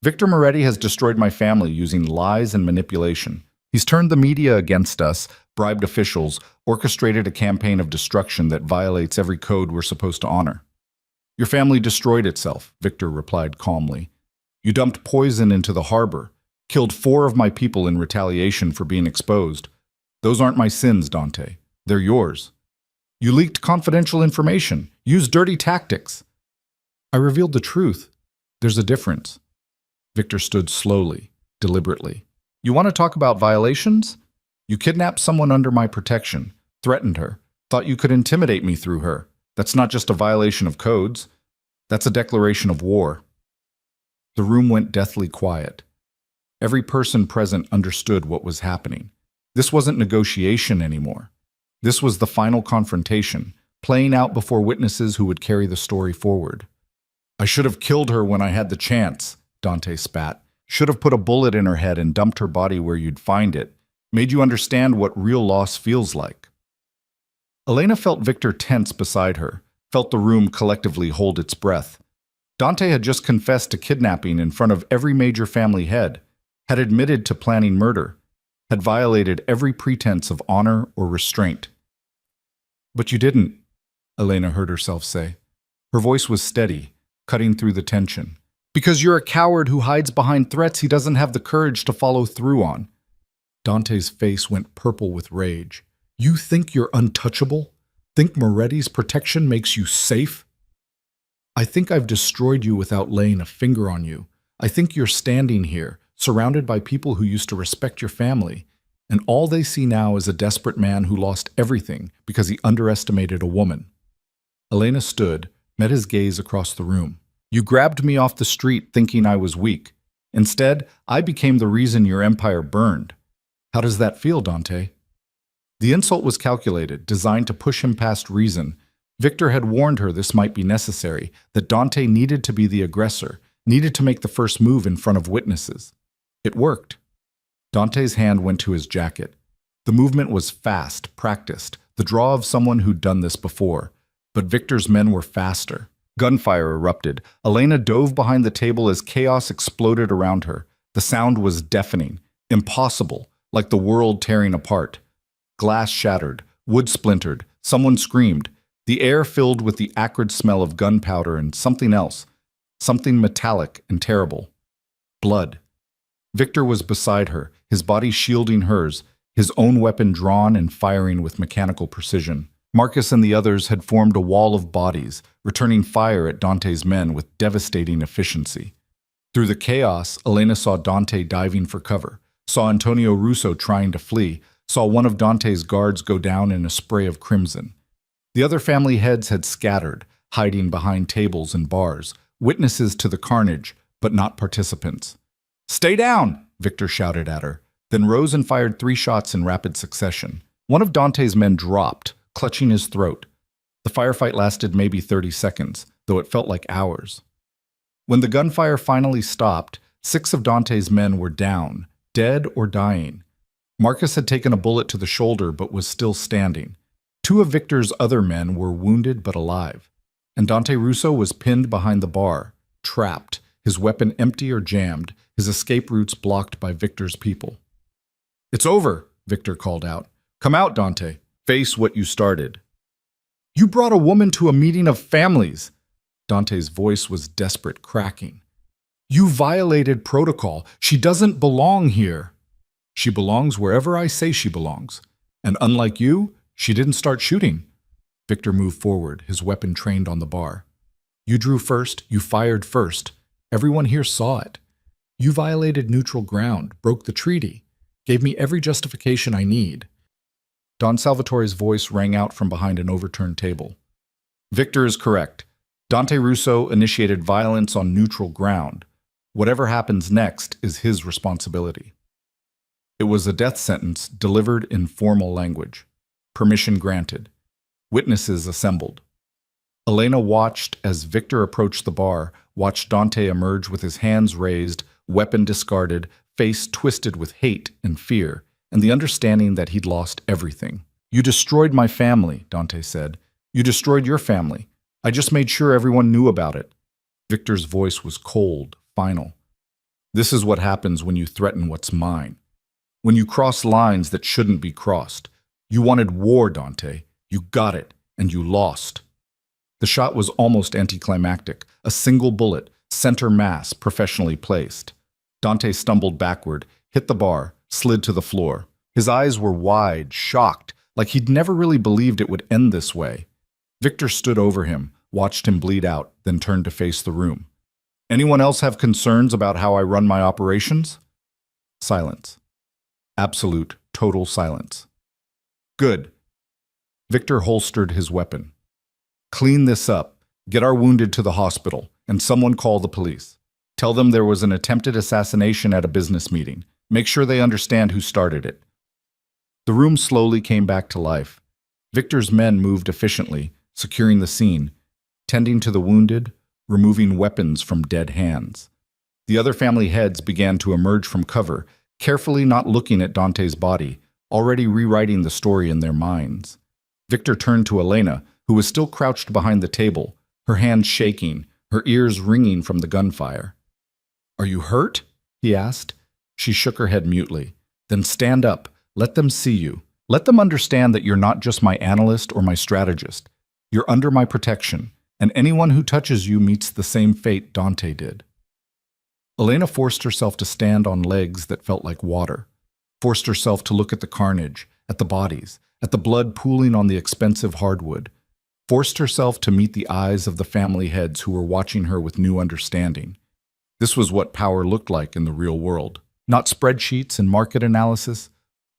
Victor Moretti has destroyed my family using lies and manipulation. He's turned the media against us, bribed officials, orchestrated a campaign of destruction that violates every code we're supposed to honor. Your family destroyed itself, Victor replied calmly. You dumped poison into the harbor, killed 4 of my people in retaliation for being exposed. Those aren't my sins, Dante. They're yours. You leaked confidential information, used dirty tactics. I revealed the truth. There's a difference. Victor stood slowly, deliberately. You want to talk about violations? You kidnapped someone under my protection, threatened her, thought you could intimidate me through her. That's not just a violation of codes. That's a declaration of war. The room went deathly quiet. Every person present understood what was happening. This wasn't negotiation anymore. This was the final confrontation, playing out before witnesses who would carry the story forward. I should have killed her when I had the chance, Dante spat. Should have put a bullet in her head and dumped her body where you'd find it. Made you understand what real loss feels like. Elena felt Victor tense beside her, felt the room collectively hold its breath. Dante had just confessed to kidnapping in front of every major family head, had admitted to planning murder, had violated every pretense of honor or restraint. But you didn't, Elena heard herself say. Her voice was steady, cutting through the tension. Because you're a coward who hides behind threats he doesn't have the courage to follow through on. Dante's face went purple with rage. You think you're untouchable? Think Moretti's protection makes you safe? I think I've destroyed you without laying a finger on you. I think you're standing here, surrounded by people who used to respect your family, and all they see now is a desperate man who lost everything because he underestimated a woman. Elena stood, met his gaze across the room. You grabbed me off the street thinking I was weak. Instead, I became the reason your empire burned. How does that feel, Dante? The insult was calculated, designed to push him past reason. Victor had warned her this might be necessary, that Dante needed to be the aggressor, needed to make the first move in front of witnesses. It worked. Dante's hand went to his jacket. The movement was fast, practiced, the draw of someone who'd done this before. But Victor's men were faster. Gunfire erupted. Elena dove behind the table as chaos exploded around her. The sound was deafening, impossible, like the world tearing apart. Glass shattered, wood splintered, someone screamed. The air filled with the acrid smell of gunpowder and something else, something metallic and terrible. Blood. Victor was beside her, his body shielding hers, his own weapon drawn and firing with mechanical precision. Marcus and the others had formed a wall of bodies, returning fire at Dante's men with devastating efficiency. Through the chaos, Elena saw Dante diving for cover, saw Antonio Russo trying to flee, saw one of Dante's guards go down in a spray of crimson. The other family heads had scattered, hiding behind tables and bars, witnesses to the carnage, but not participants. "Stay down!" Victor shouted at her, then rose and fired 3 shots in rapid succession. One of Dante's men dropped, clutching his throat. The firefight lasted maybe 30 seconds, though it felt like hours. When the gunfire finally stopped, 6 of Dante's men were down, dead or dying. Marcus had taken a bullet to the shoulder but was still standing. 2 of Victor's other men were wounded but alive. And Dante Russo was pinned behind the bar, trapped, his weapon empty or jammed, his escape routes blocked by Victor's people. "It's over," Victor called out. "Come out, Dante. Face what you started." "You brought a woman to a meeting of families." Dante's voice was desperate, cracking. "You violated protocol. She doesn't belong here." "She belongs wherever I say she belongs. And unlike you, she didn't start shooting." Victor moved forward, his weapon trained on the bar. "You drew first, you fired first. Everyone here saw it. You violated neutral ground, broke the treaty, gave me every justification I need." Don Salvatore's voice rang out from behind an overturned table. "Victor is correct. Dante Russo initiated violence on neutral ground. Whatever happens next is his responsibility." It was a death sentence delivered in formal language. Permission granted. Witnesses assembled. Elena watched as Victor approached the bar, watched Dante emerge with his hands raised, weapon discarded, face twisted with hate and fear, and the understanding that he'd lost everything. "You destroyed my family," Dante said. "You destroyed your family. I just made sure everyone knew about it." Victor's voice was cold, final. "This is what happens when you threaten what's mine. When you cross lines that shouldn't be crossed. You wanted war, Dante. You got it, and you lost." The shot was almost anticlimactic, a single bullet, center mass, professionally placed. Dante stumbled backward, hit the bar, slid to the floor. His eyes were wide, shocked, like he'd never really believed it would end this way. Victor stood over him, watched him bleed out, then turned to face the room. "Anyone else have concerns about how I run my operations?" Silence. Absolute, total silence. "Good." Victor holstered his weapon. "Clean this up. Get our wounded to the hospital, and someone call the police. Tell them there was an attempted assassination at a business meeting. Make sure they understand who started it." The room slowly came back to life. Victor's men moved efficiently, securing the scene, tending to the wounded, removing weapons from dead hands. The other family heads began to emerge from cover, carefully not looking at Dante's body, already rewriting the story in their minds. Victor turned to Elena, who was still crouched behind the table, her hands shaking, her ears ringing from the gunfire. "Are you hurt?" he asked. She shook her head mutely. "Then stand up. Let them see you. Let them understand that you're not just my analyst or my strategist. You're under my protection, and anyone who touches you meets the same fate Dante did." Elena forced herself to stand on legs that felt like water, forced herself to look at the carnage, at the bodies, at the blood pooling on the expensive hardwood, forced herself to meet the eyes of the family heads who were watching her with new understanding. This was what power looked like in the real world. Not spreadsheets and market analysis,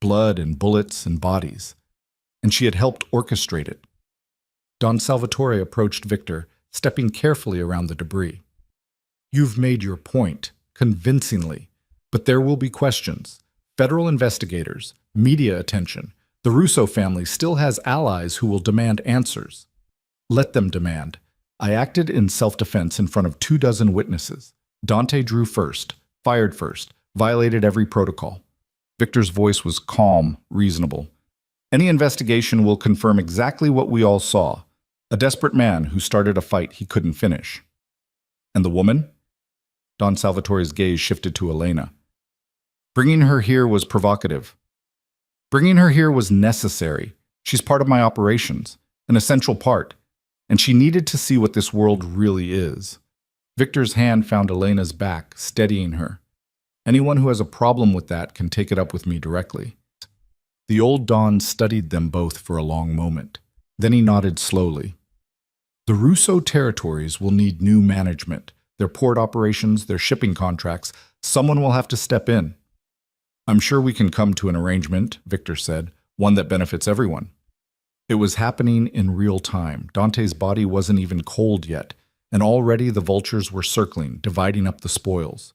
blood and bullets and bodies. And she had helped orchestrate it. Don Salvatore approached Victor, stepping carefully around the debris. "You've made your point, convincingly, but there will be questions. Federal investigators, media attention. The Russo family still has allies who will demand answers. Let them demand. I acted in self-defense in front of 24 witnesses. Dante drew first, fired first, violated every protocol." Victor's voice was calm, reasonable. "Any investigation will confirm exactly what we all saw. A desperate man who started a fight he couldn't finish." "And the woman?" Don Salvatore's gaze shifted to Elena. "Bringing her here was provocative. Bringing her here was necessary. She's part of my operations, an essential part, and she needed to see what this world really is." Victor's hand found Elena's back, steadying her. "Anyone who has a problem with that can take it up with me directly." The old Don studied them both for a long moment. Then he nodded slowly. "The Russo territories will need new management. Their port operations, their shipping contracts. Someone will have to step in." "I'm sure we can come to an arrangement," Victor said, "one that benefits everyone." It was happening in real time. Dante's body wasn't even cold yet, and already the vultures were circling, dividing up the spoils.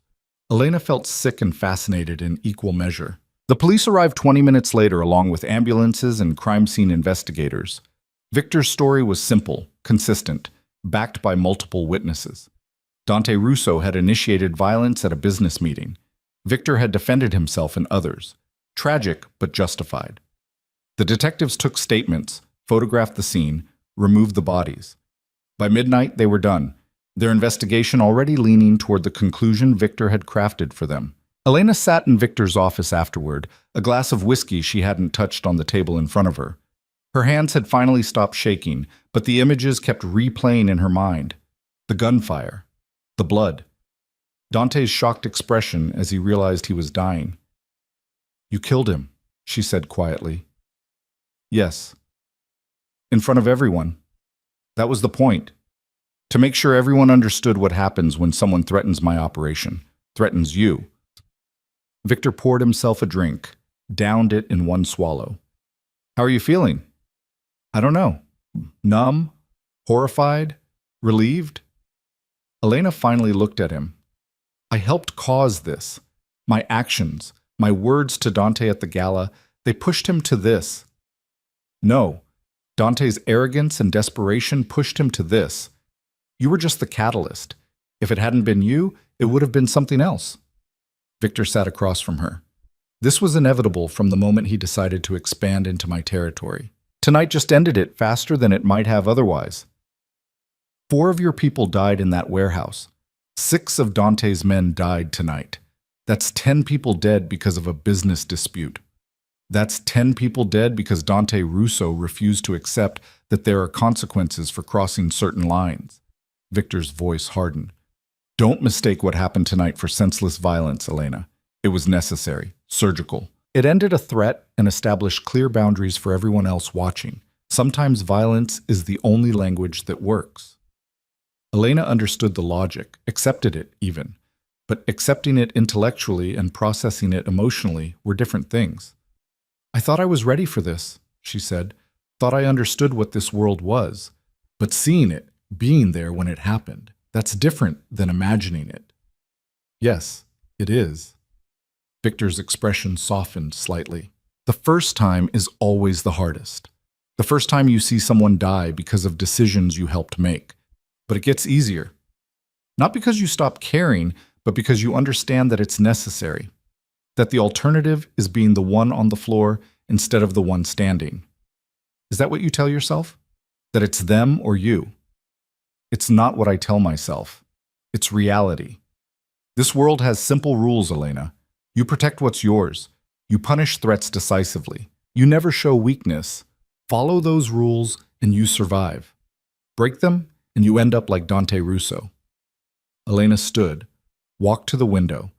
Elena felt sick and fascinated in equal measure. The police arrived 20 minutes later along with ambulances and crime scene investigators. Victor's story was simple, consistent, backed by multiple witnesses. Dante Russo had initiated violence at a business meeting. Victor had defended himself and others. Tragic, but justified. The detectives took statements, photographed the scene, removed the bodies. By midnight, they were done, their investigation already leaning toward the conclusion Victor had crafted for them. Elena sat in Victor's office afterward, a glass of whiskey she hadn't touched on the table in front of her. Her hands had finally stopped shaking, but the images kept replaying in her mind. The gunfire. The blood. Dante's shocked expression as he realized he was dying. "You killed him," she said quietly. "Yes. In front of everyone. That was the point. To make sure everyone understood what happens when someone threatens my operation, threatens you." Victor poured himself a drink, downed it in one swallow. "How are you feeling?" "I don't know. Numb? Horrified? Relieved?" Elena finally looked at him. "I helped cause this. My actions, my words to Dante at the gala, they pushed him to this." "No. Dante's arrogance and desperation pushed him to this. You were just the catalyst. If it hadn't been you, it would have been something else." Victor sat across from her. "This was inevitable from the moment he decided to expand into my territory. Tonight just ended it faster than it might have otherwise. 4 of your people died in that warehouse. 6 of Dante's men died tonight. That's 10 people dead because of a business dispute. That's 10 people dead because Dante Russo refused to accept that there are consequences for crossing certain lines." Victor's voice hardened. "Don't mistake what happened tonight for senseless violence, Elena. It was necessary, surgical. It ended a threat and established clear boundaries for everyone else watching. Sometimes violence is the only language that works." Elena understood the logic, accepted it even. But accepting it intellectually and processing it emotionally were different things. "I thought I was ready for this," she said. "Thought I understood what this world was. But seeing it, being there when it happened, that's different than imagining it." "Yes, it is." Victor's expression softened slightly. "The first time is always the hardest. The first time you see someone die because of decisions you helped make. But it gets easier. Not because you stop caring, but because you understand that it's necessary, that the alternative is being the one on the floor instead of the one standing. Is that what you tell yourself? That it's them or you? It's not what I tell myself. It's reality. This world has simple rules, Elena. You protect what's yours. You punish threats decisively. You never show weakness. Follow those rules and you survive. Break them and you end up like Dante Russo. Elena stood, walked to the window,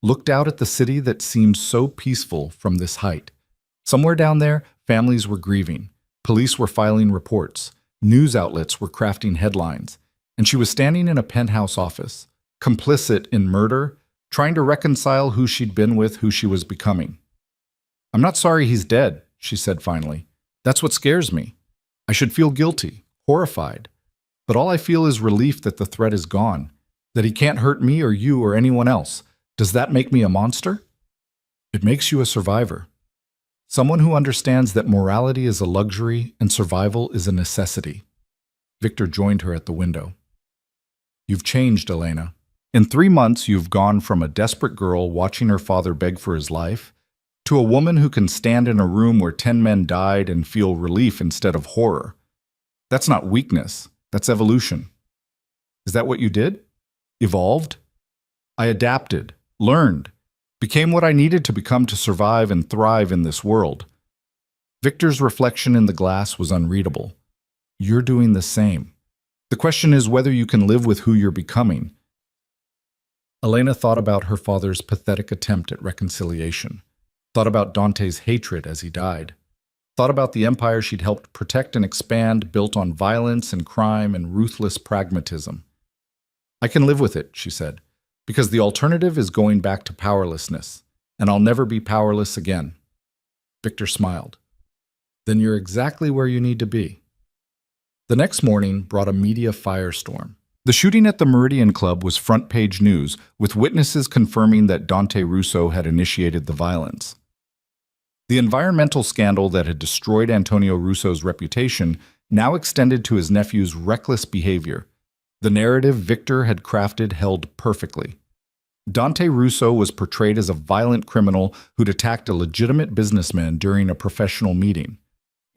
looked out at the city that seemed so peaceful from this height. Somewhere down there, families were grieving. Police were filing reports. News outlets were crafting headlines. And she was standing in a penthouse office, complicit in murder, trying to reconcile who she'd been with, who she was becoming. "I'm not sorry he's dead," she said finally. "That's what scares me. I should feel guilty, horrified. But all I feel is relief that the threat is gone, that he can't hurt me or you or anyone else. Does that make me a monster?" "It makes you a survivor. Someone who understands that morality is a luxury and survival is a necessity." Victor joined her at the window. "You've changed, Elena. In 3 months, you've gone from a desperate girl watching her father beg for his life to a woman who can stand in a room where 10 men died and feel relief instead of horror. That's not weakness. That's evolution." "Is that what you did? Evolved?" "I adapted, learned, became what I needed to become to survive and thrive in this world." Victor's reflection in the glass was unreadable. "You're doing the same. The question is whether you can live with who you're becoming." Elena thought about her father's pathetic attempt at reconciliation, thought about Dante's hatred as he died, thought about the empire she'd helped protect and expand built on violence and crime and ruthless pragmatism. "I can live with it," she said, "because the alternative is going back to powerlessness, and I'll never be powerless again." Victor smiled. "Then you're exactly where you need to be." The next morning brought a media firestorm. The shooting at the Meridian Club was front-page news, with witnesses confirming that Dante Russo had initiated the violence. The environmental scandal that had destroyed Antonio Russo's reputation now extended to his nephew's reckless behavior. The narrative Victor had crafted held perfectly. Dante Russo was portrayed as a violent criminal who'd attacked a legitimate businessman during a professional meeting.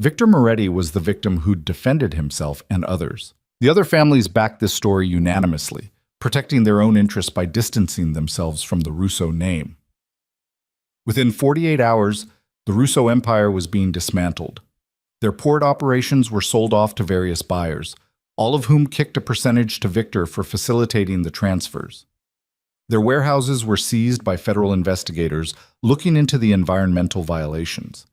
Victor Moretti was the victim who'd defended himself and others. The other families backed this story unanimously, protecting their own interests by distancing themselves from the Russo name. Within 48 hours, the Russo empire was being dismantled. Their port operations were sold off to various buyers, all of whom kicked a percentage to Victor for facilitating the transfers. Their warehouses were seized by federal investigators looking into the environmental violations.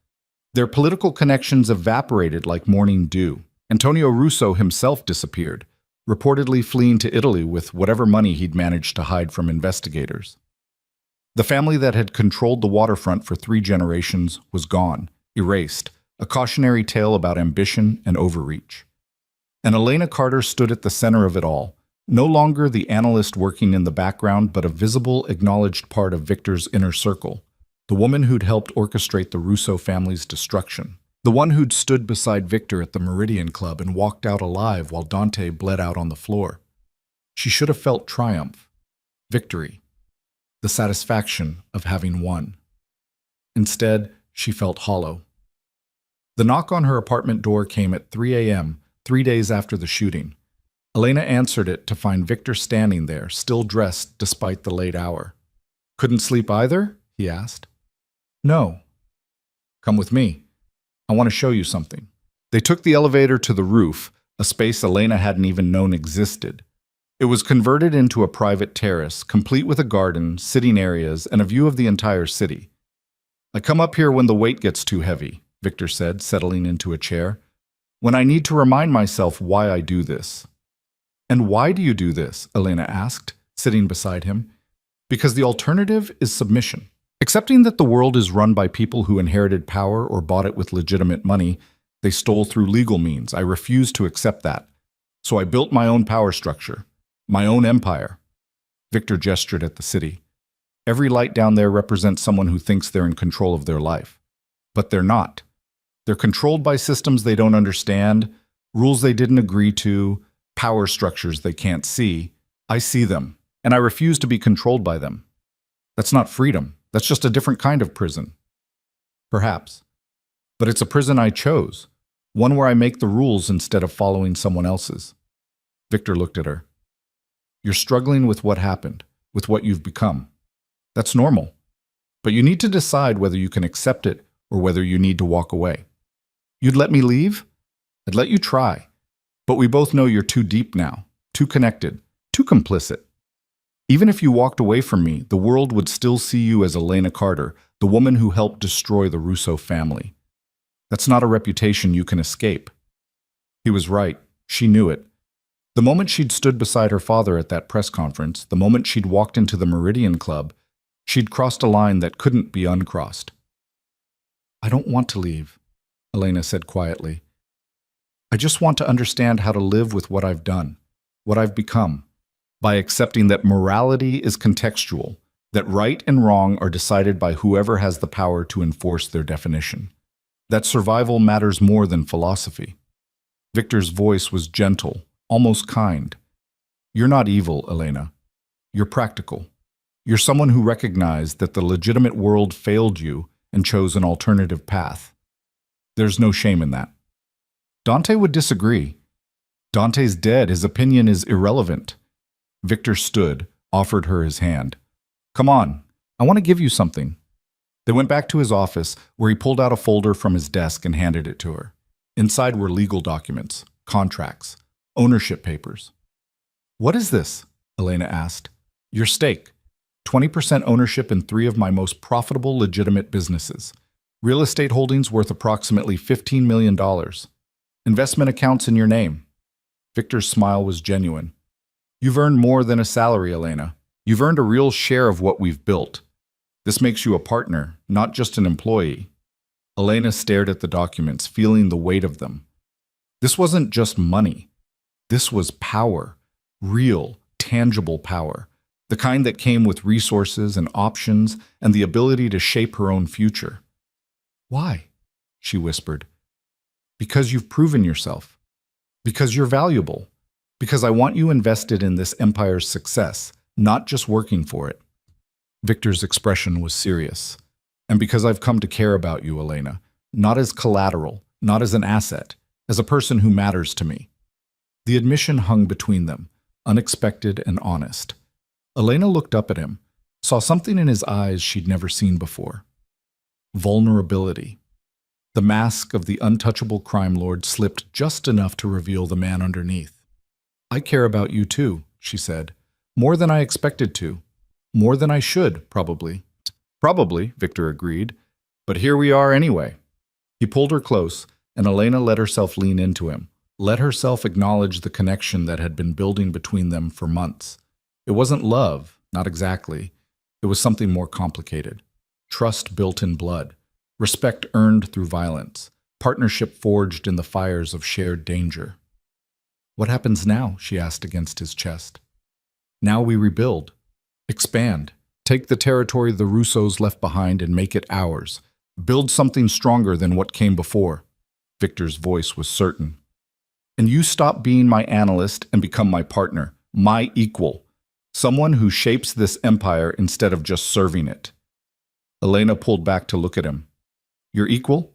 Their political connections evaporated like morning dew. Antonio Russo himself disappeared, reportedly fleeing to Italy with whatever money he'd managed to hide from investigators. The family that had controlled the waterfront for 3 generations was gone, erased, a cautionary tale about ambition and overreach. And Elena Carter stood at the center of it all, no longer the analyst working in the background, but a visible, acknowledged part of Victor's inner circle, the woman who'd helped orchestrate the Russo family's destruction, the one who'd stood beside Victor at the Meridian Club and walked out alive while Dante bled out on the floor. She should have felt triumph, victory, the satisfaction of having won. Instead, she felt hollow. The knock on her apartment door came at 3 a.m., 3 days after the shooting. Elena answered it to find Victor standing there, still dressed despite the late hour. "Couldn't sleep either?" he asked. "No." "Come with me. I want to show you something." They took the elevator to the roof, a space Elena hadn't even known existed. It was converted into a private terrace, complete with a garden, sitting areas, and a view of the entire city. "I come up here when the weight gets too heavy," Victor said, settling into a chair. "When I need to remind myself why I do this." "And why do you do this?" Elena asked, sitting beside him. "Because the alternative is submission. Accepting that the world is run by people who inherited power or bought it with legitimate money they stole through legal means. I refuse to accept that. So I built my own power structure, my own empire." Victor gestured at the city. "Every light down there represents someone who thinks they're in control of their life. But they're not. They're controlled by systems they don't understand, rules they didn't agree to, power structures they can't see. I see them, and I refuse to be controlled by them. That's not freedom. That's just a different kind of prison. Perhaps. But it's a prison I chose, one where I make the rules instead of following someone else's. Victor looked at her. You're struggling with what happened, with what you've become. That's normal. But you need to decide whether you can accept it or whether you need to walk away. You'd let me leave? I'd let you try. But we both know you're too deep now, too connected, too complicit. Even if you walked away from me, the world would still see you as Elena Carter, the woman who helped destroy the Russo family. That's not a reputation you can escape. He was right. She knew it. The moment she'd stood beside her father at that press conference, the moment she'd walked into the Meridian Club, she'd crossed a line that couldn't be uncrossed. I don't want to leave, Elena said quietly. I just want to understand how to live with what I've done, what I've become, by accepting that morality is contextual, that right and wrong are decided by whoever has the power to enforce their definition, that survival matters more than philosophy. Victor's voice was gentle, almost kind. You're not evil, Elena. You're practical. You're someone who recognized that the legitimate world failed you and chose an alternative path. There's no shame in that. Dante would disagree. Dante's dead. His opinion is irrelevant. Victor stood, offered her his hand. Come on, I want to give you something. They went back to his office, where he pulled out a folder from his desk and handed it to her. Inside were legal documents, contracts, ownership papers. What is this? Elena asked. Your stake. 20% ownership in 3 of my most profitable legitimate businesses. Real estate holdings worth approximately $15 million. Investment accounts in your name. Victor's smile was genuine. You've earned more than a salary, Elena. You've earned a real share of what we've built. This makes you a partner, not just an employee. Elena stared at the documents, feeling the weight of them. This wasn't just money. This was power. Real, tangible power. The kind that came with resources and options and the ability to shape her own future. Why? She whispered. Because you've proven yourself. Because you're valuable. Because I want you invested in this empire's success, not just working for it. Victor's expression was serious. And because I've come to care about you, Elena, not as collateral, not as an asset, as a person who matters to me. The admission hung between them, unexpected and honest. Elena looked up at him, saw something in his eyes she'd never seen before. Vulnerability. The mask of the untouchable crime lord slipped just enough to reveal the man underneath. I care about you too, she said. More than I expected to. More than I should, probably. Probably, Victor agreed. But here we are anyway. He pulled her close, and Elena let herself lean into him, let herself acknowledge the connection that had been building between them for months. It wasn't love, not exactly. It was something more complicated. Trust built in blood. Respect earned through violence. Partnership forged in the fires of shared danger. What happens now? She asked against his chest. Now we rebuild. Expand. Take the territory the Russos left behind and make it ours. Build something stronger than what came before. Victor's voice was certain. And you stop being my analyst and become my partner, my equal. Someone who shapes this empire instead of just serving it. Elena pulled back to look at him. Your equal?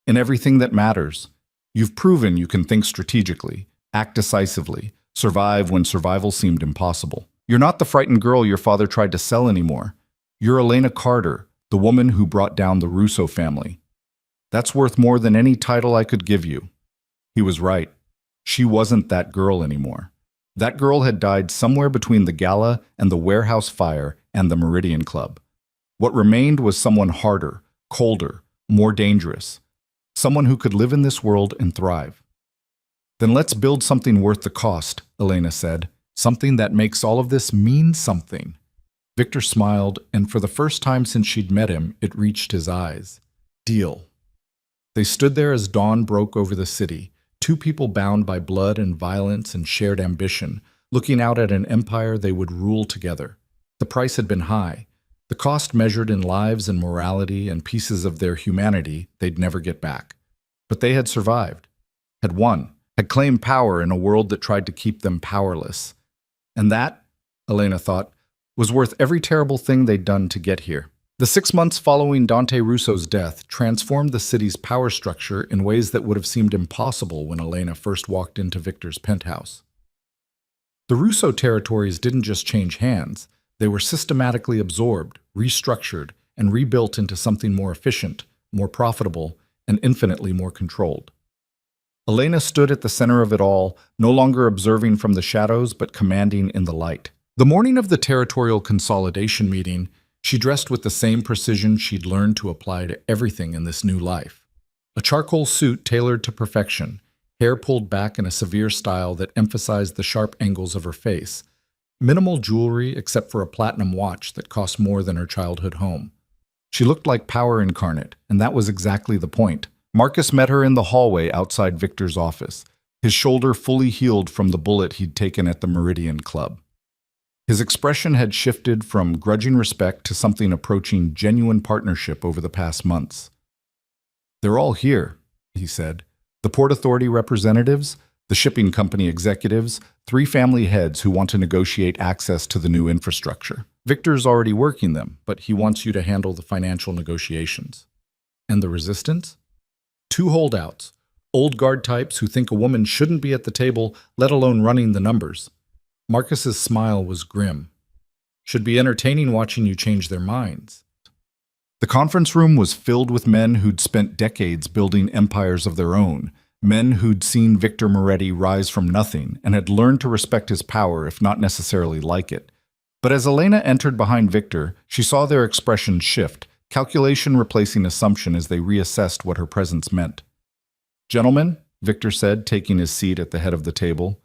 In everything that matters. You've proven you can think strategically, act decisively, survive when survival seemed impossible. You're not the frightened girl your father tried to sell anymore. You're Elena Carter, the woman who brought down the Russo family. That's worth more than any title I could give you. He was right. She wasn't that girl anymore. That girl had died somewhere between the gala and the warehouse fire and the Meridian Club. What remained was someone harder, colder, more dangerous. Someone who could live in this world and thrive. Then let's build something worth the cost, Elena said. Something that makes all of this mean something. Victor smiled, and for the first time since she'd met him, it reached his eyes. Deal. They stood there as dawn broke over the city, 2 people bound by blood and violence and shared ambition, looking out at an empire they would rule together. The price had been high, the cost measured in lives and morality and pieces of their humanity they'd never get back. But they had survived, had won, had claimed power in a world that tried to keep them powerless. And that, Elena thought, was worth every terrible thing they'd done to get here. The 6 months following Dante Russo's death transformed the city's power structure in ways that would have seemed impossible when Elena first walked into Victor's penthouse. The Russo territories didn't just change hands, they were systematically absorbed, restructured, and rebuilt into something more efficient, more profitable, and infinitely more controlled. Elena stood at the center of it all, no longer observing from the shadows but commanding in the light. The morning of the territorial consolidation meeting, she dressed with the same precision she'd learned to apply to everything in this new life. A charcoal suit tailored to perfection, hair pulled back in a severe style that emphasized the sharp angles of her face, minimal jewelry except for a platinum watch that cost more than her childhood home. She looked like power incarnate, and that was exactly the point. Marcus met her in the hallway outside Victor's office, his shoulder fully healed from the bullet he'd taken at the Meridian Club. His expression had shifted from grudging respect to something approaching genuine partnership over the past months. "They're all here," he said. "The Port Authority representatives, the shipping company executives, 3 family heads who want to negotiate access to the new infrastructure. Victor's already working them, but he wants you to handle the financial negotiations." "And the resistance?" 2 holdouts, old guard types who think a woman shouldn't be at the table, let alone running the numbers. Marcus's smile was grim. "Should be entertaining watching you change their minds." The conference room was filled with men who'd spent decades building empires of their own, men who'd seen Victor Moretti rise from nothing and had learned to respect his power if not necessarily like it. But as Elena entered behind Victor, she saw their expressions shift, calculation replacing assumption as they reassessed what her presence meant. "Gentlemen," Victor said, taking his seat at the head of the table,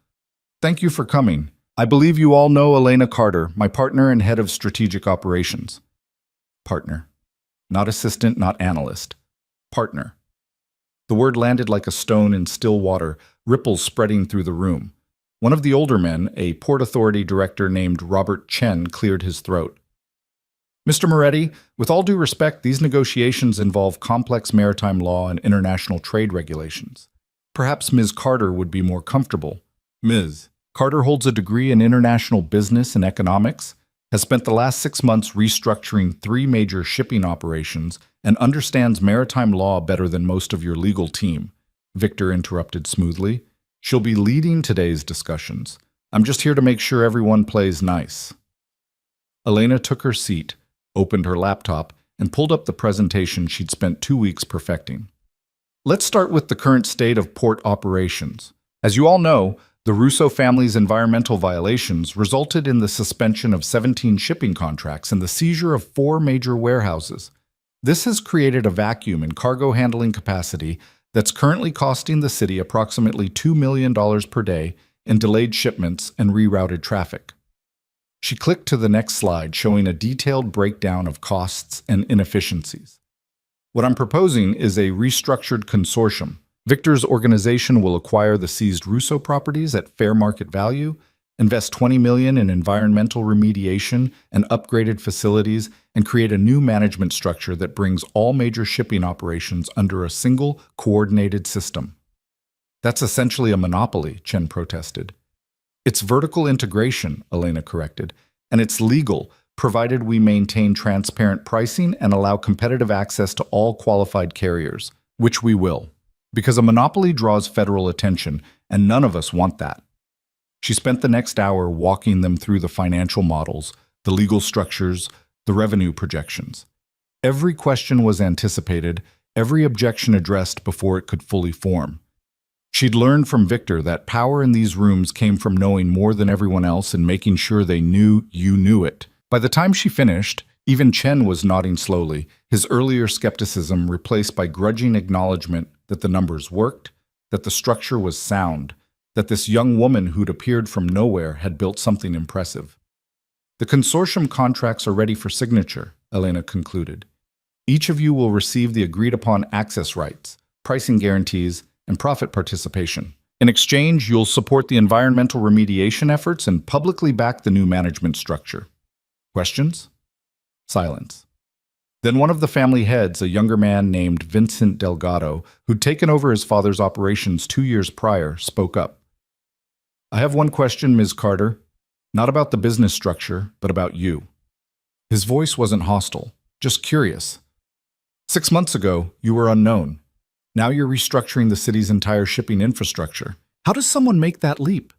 "thank you for coming. I believe you all know Elena Carter, my partner and head of strategic operations." Partner. Not assistant, not analyst. Partner. The word landed like a stone in still water, ripples spreading through the room. One of the older men, a Port Authority director named Robert Chen, cleared his throat. "Mr. Moretti, with all due respect, these negotiations involve complex maritime law and international trade regulations. Perhaps Ms. Carter would be more comfortable." "Ms. Carter holds a degree in international business and economics, has spent the last 6 months restructuring 3 major shipping operations, and understands maritime law better than most of your legal team," Victor interrupted smoothly. "She'll be leading today's discussions. I'm just here to make sure everyone plays nice." Elena took her seat, opened her laptop, and pulled up the presentation she'd spent 2 weeks perfecting. "Let's start with the current state of port operations. As you all know, the Russo family's environmental violations resulted in the suspension of 17 shipping contracts and the seizure of 4 major warehouses. This has created a vacuum in cargo handling capacity that's currently costing the city approximately $2 million per day in delayed shipments and rerouted traffic." She clicked to the next slide, showing a detailed breakdown of costs and inefficiencies. "What I'm proposing is a restructured consortium. Victor's organization will acquire the seized Russo properties at fair market value, invest $20 million in environmental remediation and upgraded facilities, and create a new management structure that brings all major shipping operations under a single, coordinated system." "That's essentially a monopoly," Chen protested. "It's vertical integration," Elena corrected, "and it's legal, provided we maintain transparent pricing and allow competitive access to all qualified carriers, which we will. Because a monopoly draws federal attention, and none of us want that." She spent the next hour walking them through the financial models, the legal structures, the revenue projections. Every question was anticipated, every objection addressed before it could fully form. She'd learned from Victor that power in these rooms came from knowing more than everyone else and making sure they knew you knew it. By the time she finished, even Chen was nodding slowly, his earlier skepticism replaced by grudging acknowledgement that the numbers worked, that the structure was sound, that this young woman who'd appeared from nowhere had built something impressive. "The consortium contracts are ready for signature," Elena concluded. "Each of you will receive the agreed-upon access rights, pricing guarantees, and profit participation. In exchange, you'll support the environmental remediation efforts and publicly back the new management structure." Questions? Silence. Then one of the family heads, a younger man named Vincent Delgado, who'd taken over his father's operations 2 years prior, spoke up. "I have one question, Ms. Carter. Not about the business structure, but about you. His voice wasn't hostile, just curious. 6 months ago, you were unknown. Now you're restructuring the city's entire shipping infrastructure. How does someone make that leap?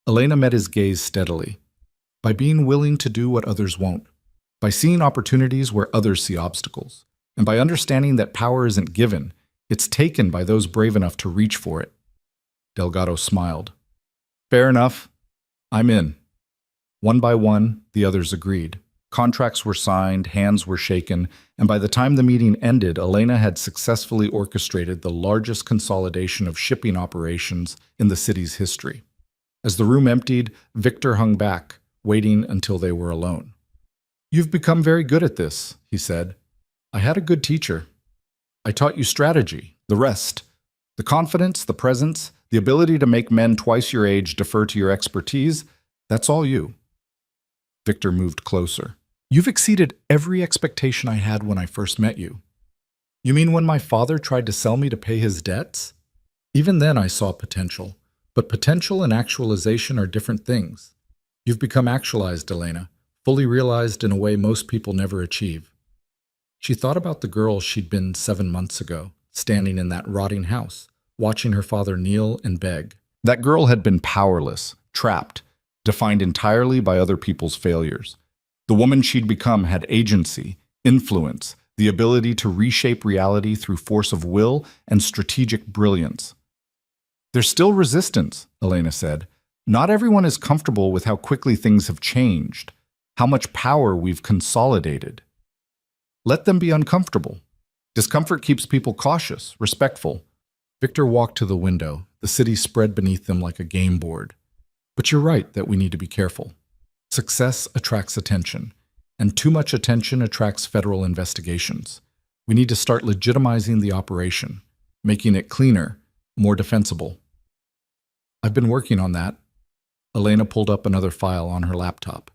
Elena met his gaze steadily. By being willing to do what others won't. By seeing opportunities where others see obstacles. And by understanding that power isn't given, it's taken by those brave enough to reach for it. Delgado smiled. Fair enough. I'm in. One by one, the others agreed. Contracts were signed, hands were shaken, and by the time the meeting ended, Elena had successfully orchestrated the largest consolidation of shipping operations in the city's history. As the room emptied, Victor hung back, waiting until they were alone. You've become very good at this, he said. I had a good teacher. I taught you strategy, the rest. The confidence, the presence, the ability to make men twice your age defer to your expertise, that's all you. Victor moved closer. You've exceeded every expectation I had when I first met you. You mean when my father tried to sell me to pay his debts? Even then I saw potential. But potential and actualization are different things. You've become actualized, Elena, fully realized in a way most people never achieve. She thought about the girl she'd been 7 months ago, standing in that rotting house, watching her father kneel and beg. That girl had been powerless, trapped, defined entirely by other people's failures. The woman she'd become had agency, influence, the ability to reshape reality through force of will and strategic brilliance. There's still resistance, Elena said. Not everyone is comfortable with how quickly things have changed, how much power we've consolidated. Let them be uncomfortable. Discomfort keeps people cautious, respectful. Victor walked to the window, the city spread beneath them like a game board. But you're right that we need to be careful. Success attracts attention, and too much attention attracts federal investigations. We need to start legitimizing the operation, making it cleaner, more defensible. I've been working on that. Elena pulled up another file on her laptop.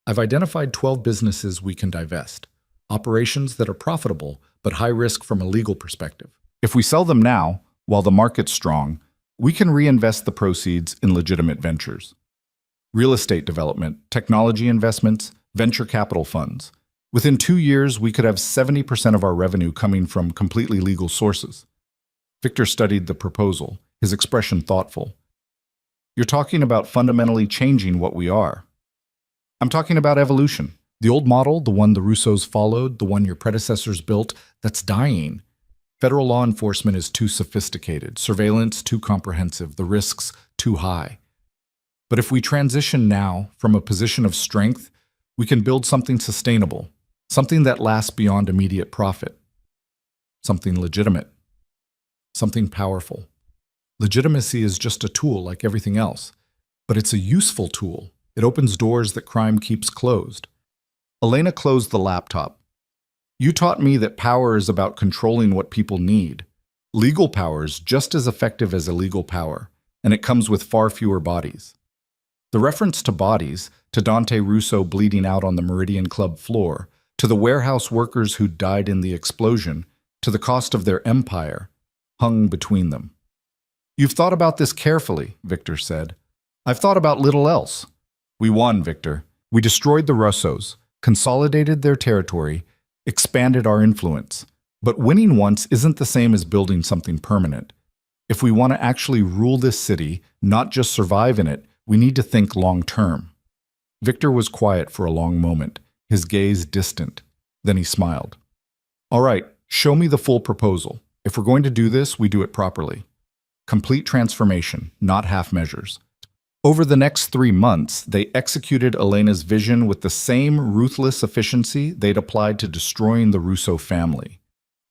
I've identified 12 businesses we can divest, operations that are profitable but high risk from a legal perspective. If we sell them now, while the market's strong, we can reinvest the proceeds in legitimate ventures. Real estate development, technology investments, venture capital funds. Within 2 years, we could have 70% of our revenue coming from completely legal sources. Victor studied the proposal, his expression thoughtful. You're talking about fundamentally changing what we are. I'm talking about evolution. The old model, the one the Russos followed, the one your predecessors built, that's dying. Federal law enforcement is too sophisticated, surveillance too comprehensive, the risks too high. But if we transition now from a position of strength, we can build something sustainable, something that lasts beyond immediate profit, something legitimate, something powerful. Legitimacy is just a tool like everything else, but it's a useful tool. It opens doors that crime keeps closed. Elena closed the laptop. You taught me that power is about controlling what people need. Legal power is just as effective as illegal power, and it comes with far fewer bodies. The reference to bodies, to Dante Russo bleeding out on the Meridian Club floor, to the warehouse workers who died in the explosion, to the cost of their empire, hung between them. You've thought about this carefully, Victor said. I've thought about little else. We won, Victor. We destroyed the Russos, consolidated their territory, expanded our influence. But winning once isn't the same as building something permanent. If we want to actually rule this city, not just survive in it, we need to think long-term. Victor was quiet for a long moment, his gaze distant. Then he smiled. All right, show me the full proposal. If we're going to do this, we do it properly. Complete transformation, not half measures. Over the next 3 months, they executed Elena's vision with the same ruthless efficiency they'd applied to destroying the Russo family.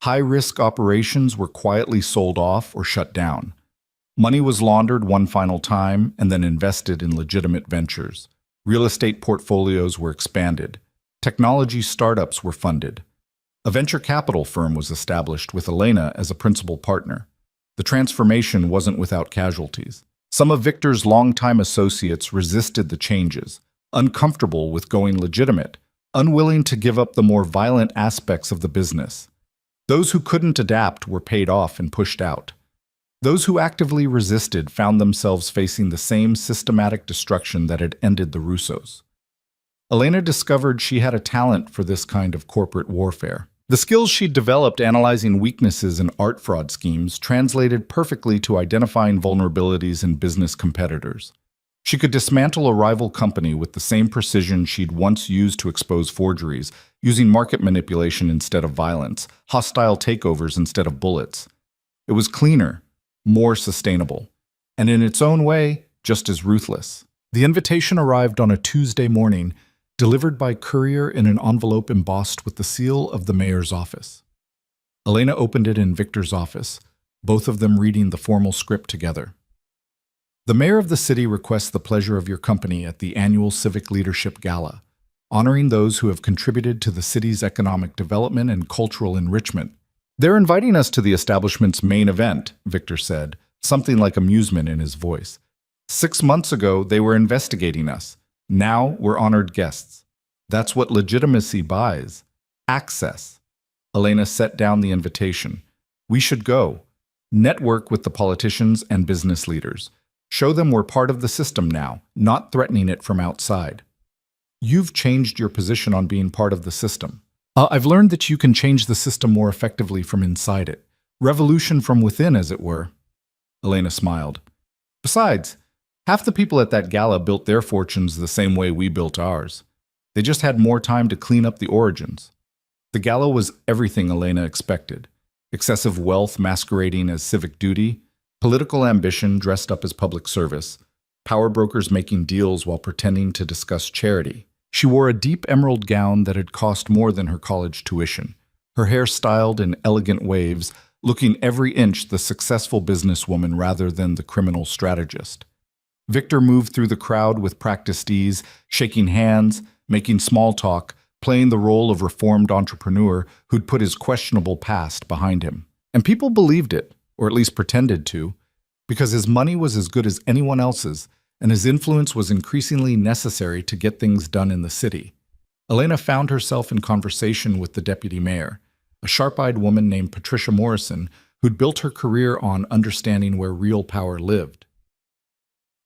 High-risk operations were quietly sold off or shut down. Money was laundered one final time and then invested in legitimate ventures. Real estate portfolios were expanded. Technology startups were funded. A venture capital firm was established with Elena as a principal partner. The transformation wasn't without casualties. Some of Victor's longtime associates resisted the changes, uncomfortable with going legitimate, unwilling to give up the more violent aspects of the business. Those who couldn't adapt were paid off and pushed out. Those who actively resisted found themselves facing the same systematic destruction that had ended the Russos. Elena discovered she had a talent for this kind of corporate warfare. The skills she'd developed analyzing weaknesses in art fraud schemes translated perfectly to identifying vulnerabilities in business competitors. She could dismantle a rival company with the same precision she'd once used to expose forgeries, using market manipulation instead of violence, hostile takeovers instead of bullets. It was cleaner, more sustainable, and in its own way, just as ruthless. The invitation arrived on a Tuesday morning, delivered by courier in an envelope embossed with the seal of the mayor's office. Elena opened it in Victor's office, both of them reading the formal script together. The mayor of the city requests the pleasure of your company at the annual Civic Leadership Gala, honoring those who have contributed to the city's economic development and cultural enrichment. They're inviting us to the establishment's main event, Victor said, something like amusement in his voice. 6 months ago, they were investigating us. Now we're honored guests. That's what legitimacy buys. Access. Elena set down the invitation. We should go. Network with the politicians and business leaders. Show them we're part of the system now, not threatening it from outside. You've changed your position on being part of the system. I've learned that you can change the system more effectively from inside it. Revolution from within, as it were. Elena smiled. Besides, half the people at that gala built their fortunes the same way we built ours. They just had more time to clean up the origins. The gala was everything Elena expected. Excessive wealth masquerading as civic duty, political ambition dressed up as public service, power brokers making deals while pretending to discuss charity. She wore a deep emerald gown that had cost more than her college tuition, her hair styled in elegant waves, looking every inch the successful businesswoman rather than the criminal strategist. Victor moved through the crowd with practiced ease, shaking hands, making small talk, playing the role of reformed entrepreneur who'd put his questionable past behind him. And people believed it, or at least pretended to, because his money was as good as anyone else's, and his influence was increasingly necessary to get things done in the city. Elena found herself in conversation with the deputy mayor, a sharp-eyed woman named Patricia Morrison, who'd built her career on understanding where real power lived.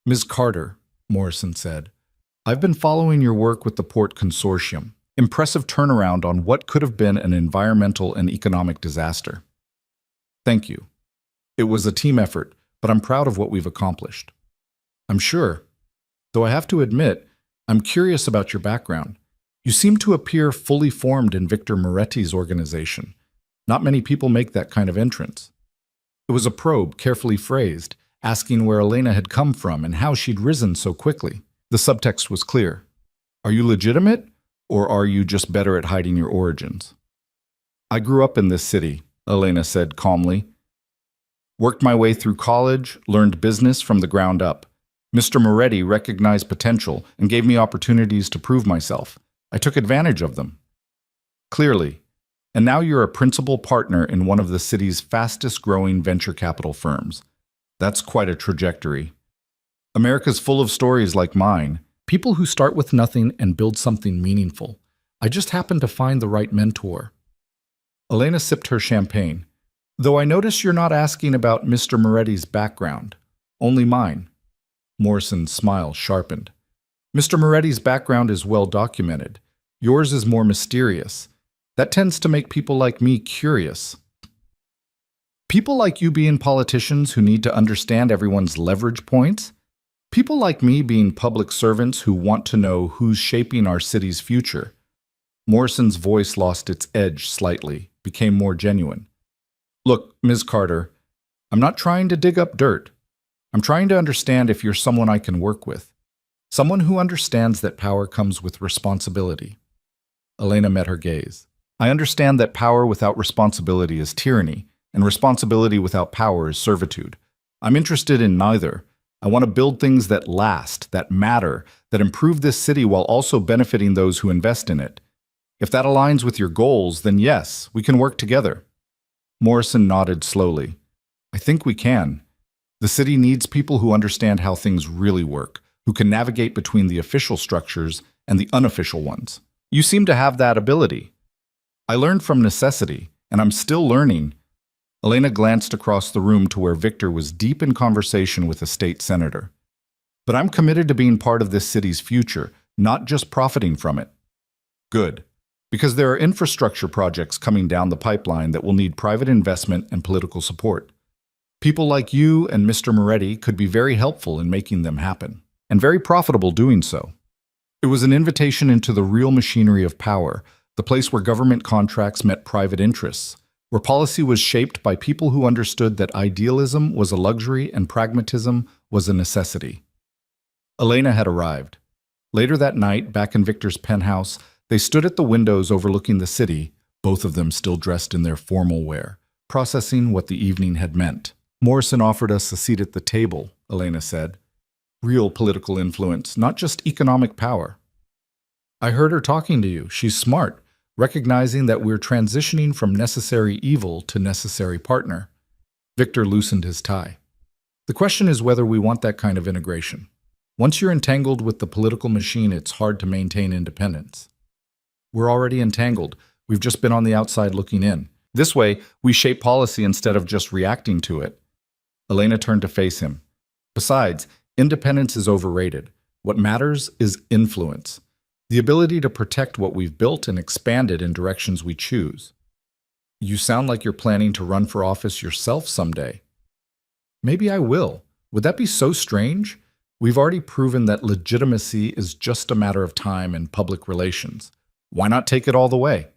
Ms. Carter, Morrison said, I've been following your work with the Port Consortium. Impressive turnaround on what could have been an environmental and economic disaster. Thank you. It was a team effort, but I'm proud of what we've accomplished. I'm sure. Though I have to admit, I'm curious about your background. You seem to appear fully formed in Victor Moretti's organization. Not many people make that kind of entrance. It was a probe, carefully phrased, asking where Elena had come from and how she'd risen so quickly. The subtext was clear. Are you legitimate, or are you just better at hiding your origins? I grew up in this city, Elena said calmly. Worked my way through college, learned business from the ground up. Mr. Moretti recognized potential and gave me opportunities to prove myself. I took advantage of them. Clearly. And now you're a principal partner in one of the city's fastest-growing venture capital firms. That's quite a trajectory. America's full of stories like mine, people who start with nothing and build something meaningful. I just happened to find the right mentor. Elena sipped her champagne. Though I notice you're not asking about Mr. Moretti's background, only mine. Morrison's smile sharpened. Mr. Moretti's background is well documented. Yours is more mysterious. That tends to make people like me curious. People like you being politicians who need to understand everyone's leverage points? People like me being public servants who want to know who's shaping our city's future? Morrison's voice lost its edge slightly, became more genuine. Look, Ms. Carter, I'm not trying to dig up dirt. I'm trying to understand if you're someone I can work with. Someone who understands that power comes with responsibility. Elena met her gaze. I understand that power without responsibility is tyranny, and responsibility without power is servitude. I'm interested in neither. I want to build things that last, that matter, that improve this city while also benefiting those who invest in it. If that aligns with your goals, then yes, we can work together. Morrison nodded slowly. I think we can. The city needs people who understand how things really work, who can navigate between the official structures and the unofficial ones. You seem to have that ability. I learned from necessity, and I'm still learning. Elena glanced across the room to where Victor was deep in conversation with a state senator. But I'm committed to being part of this city's future, not just profiting from it. Good. Because there are infrastructure projects coming down the pipeline that will need private investment and political support. People like you and Mr. Moretti could be very helpful in making them happen, and very profitable doing so. It was an invitation into the real machinery of power, the place where government contracts met private interests, where policy was shaped by people who understood that idealism was a luxury and pragmatism was a necessity. Elena had arrived. Later that night, back in Victor's penthouse, they stood at the windows overlooking the city, both of them still dressed in their formal wear, processing what the evening had meant. Morrison offered us a seat at the table, Elena said. Real political influence, not just economic power. I heard her talking to you. She's smart, recognizing that we're transitioning from necessary evil to necessary partner. Victor loosened his tie. The question is whether we want that kind of integration. Once you're entangled with the political machine, it's hard to maintain independence. We're already entangled. We've just been on the outside looking in. This way, we shape policy instead of just reacting to it. Elena turned to face him. Besides, independence is overrated. What matters is influence. The ability to protect what we've built and expand it in directions we choose. You sound like you're planning to run for office yourself someday. Maybe I will. Would that be so strange? We've already proven that legitimacy is just a matter of time and public relations. Why not take it all the way?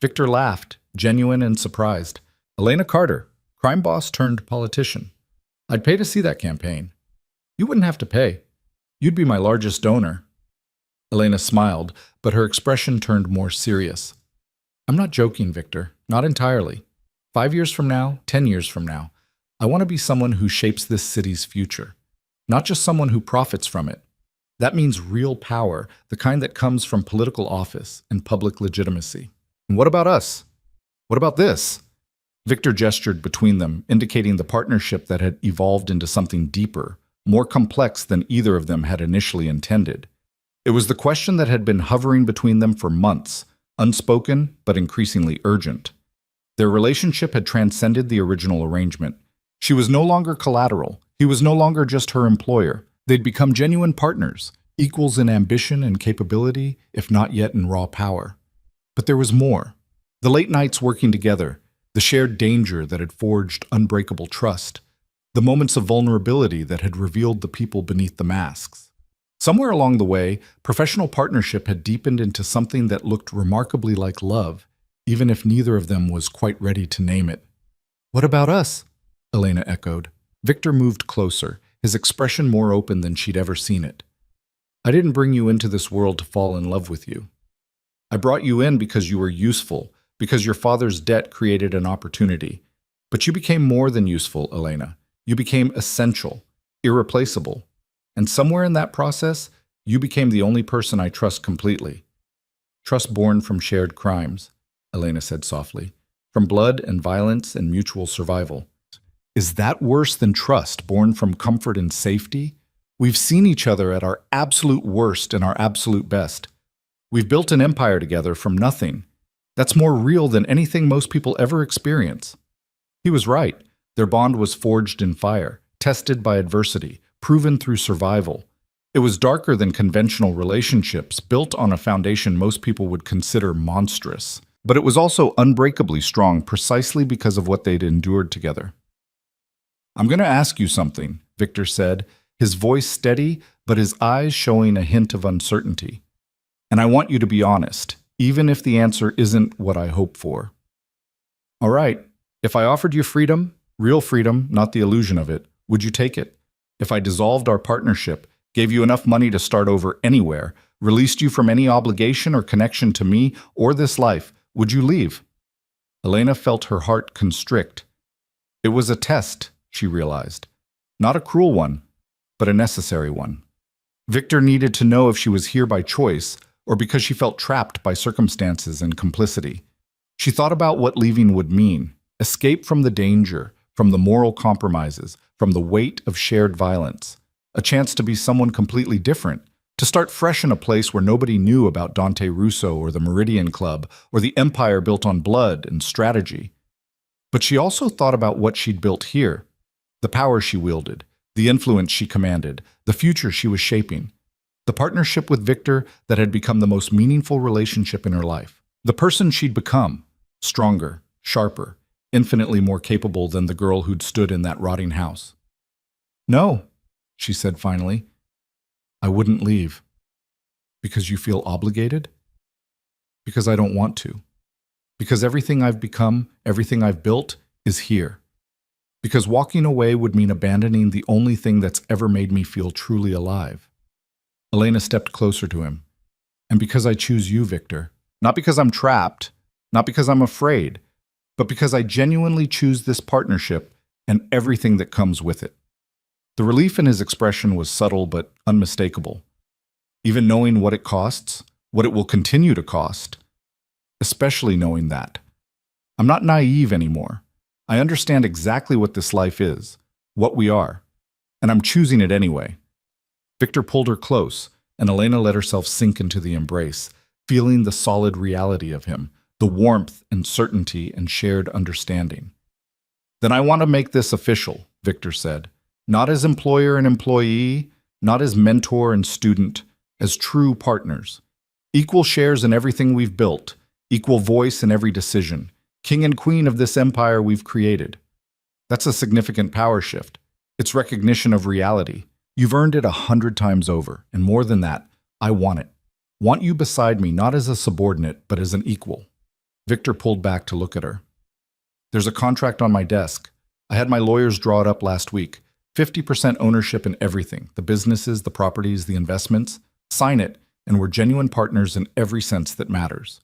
Victor laughed, genuine and surprised. Elena Carter, crime boss turned politician. I'd pay to see that campaign. You wouldn't have to pay. You'd be my largest donor. Elena smiled, but her expression turned more serious. I'm not joking, Victor. Not entirely. 5 years from now, 10 years from now, I want to be someone who shapes this city's future. Not just someone who profits from it. That means real power, the kind that comes from political office and public legitimacy. And what about us? What about this? Victor gestured between them, indicating the partnership that had evolved into something deeper, more complex than either of them had initially intended. It was the question that had been hovering between them for months, unspoken but increasingly urgent. Their relationship had transcended the original arrangement. She was no longer collateral. He was no longer just her employer. They'd become genuine partners, equals in ambition and capability, if not yet in raw power. But there was more. The late nights working together, the shared danger that had forged unbreakable trust, the moments of vulnerability that had revealed the people beneath the masks. Somewhere along the way, professional partnership had deepened into something that looked remarkably like love, even if neither of them was quite ready to name it. What about us? Elena echoed. Victor moved closer, his expression more open than she'd ever seen it. I didn't bring you into this world to fall in love with you. I brought you in because you were useful, because your father's debt created an opportunity. But you became more than useful, Elena. You became essential, irreplaceable. And somewhere in that process, you became the only person I trust completely. Trust born from shared crimes, Elena said softly, from blood and violence and mutual survival. Is that worse than trust born from comfort and safety? We've seen each other at our absolute worst and our absolute best. We've built an empire together from nothing. That's more real than anything most people ever experience. He was right. Their bond was forged in fire, tested by adversity, proven through survival. It was darker than conventional relationships, built on a foundation most people would consider monstrous. But it was also unbreakably strong precisely because of what they'd endured together. I'm going to ask you something, Victor said, his voice steady, but his eyes showing a hint of uncertainty. And I want you to be honest, even if the answer isn't what I hope for. All right, if I offered you freedom, real freedom, not the illusion of it, would you take it? If I dissolved our partnership, gave you enough money to start over anywhere, released you from any obligation or connection to me or this life, would you leave? Elena felt her heart constrict. It was a test, she realized. Not a cruel one, but a necessary one. Victor needed to know if she was here by choice or because she felt trapped by circumstances and complicity. She thought about what leaving would mean: escape from the danger, from the moral compromises, from the weight of shared violence. A chance to be someone completely different, to start fresh in a place where nobody knew about Dante Russo or the Meridian Club or the empire built on blood and strategy. But she also thought about what she'd built here, the power she wielded, the influence she commanded, the future she was shaping, the partnership with Victor that had become the most meaningful relationship in her life. The person she'd become, stronger, sharper, infinitely more capable than the girl who'd stood in that rotting house. "No," she said finally, "I wouldn't leave." "Because you feel obligated?" "Because I don't want to. Because everything I've become, everything I've built, is here. Because walking away would mean abandoning the only thing that's ever made me feel truly alive." Elena stepped closer to him. "And because I choose you, Victor. Not because I'm trapped, not because I'm afraid, but because I genuinely choose this partnership and everything that comes with it." The relief in his expression was subtle but unmistakable. Even knowing what it costs, what it will continue to cost, especially knowing that. I'm not naive anymore. I understand exactly what this life is, what we are, and I'm choosing it anyway. Victor pulled her close, and Elena let herself sink into the embrace, feeling the solid reality of him, the warmth and certainty and shared understanding. "Then I want to make this official," Victor said. "Not as employer and employee, not as mentor and student, as true partners. Equal shares in everything we've built, equal voice in every decision, king and queen of this empire we've created." That's a significant power shift. It's recognition of reality. You've earned it 100 times over, and more than that, I want it. Want you beside me, not as a subordinate, but as an equal. Victor pulled back to look at her. "There's a contract on my desk. I had my lawyers draw it up last week. 50% ownership in everything, the businesses, the properties, the investments. Sign it, and we're genuine partners in every sense that matters."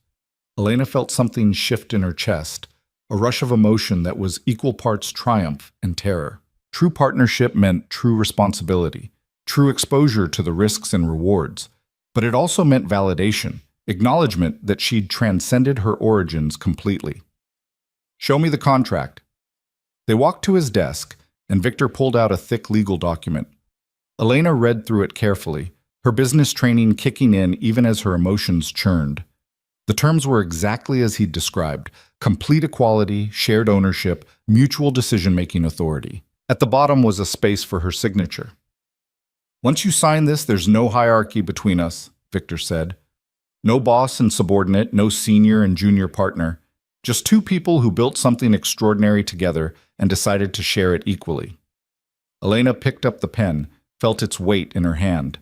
Elena felt something shift in her chest, a rush of emotion that was equal parts triumph and terror. True partnership meant true responsibility, true exposure to the risks and rewards, but it also meant validation, acknowledgement that she'd transcended her origins completely. "Show me the contract." They walked to his desk, and Victor pulled out a thick legal document. Elena read through it carefully, her business training kicking in even as her emotions churned. The terms were exactly as he'd described: complete equality, shared ownership, mutual decision-making authority. At the bottom was a space for her signature. "Once you sign this, there's no hierarchy between us," Victor said. "No boss and subordinate, no senior and junior partner. Just two people who built something extraordinary together and decided to share it equally." Elena picked up the pen, felt its weight in her hand.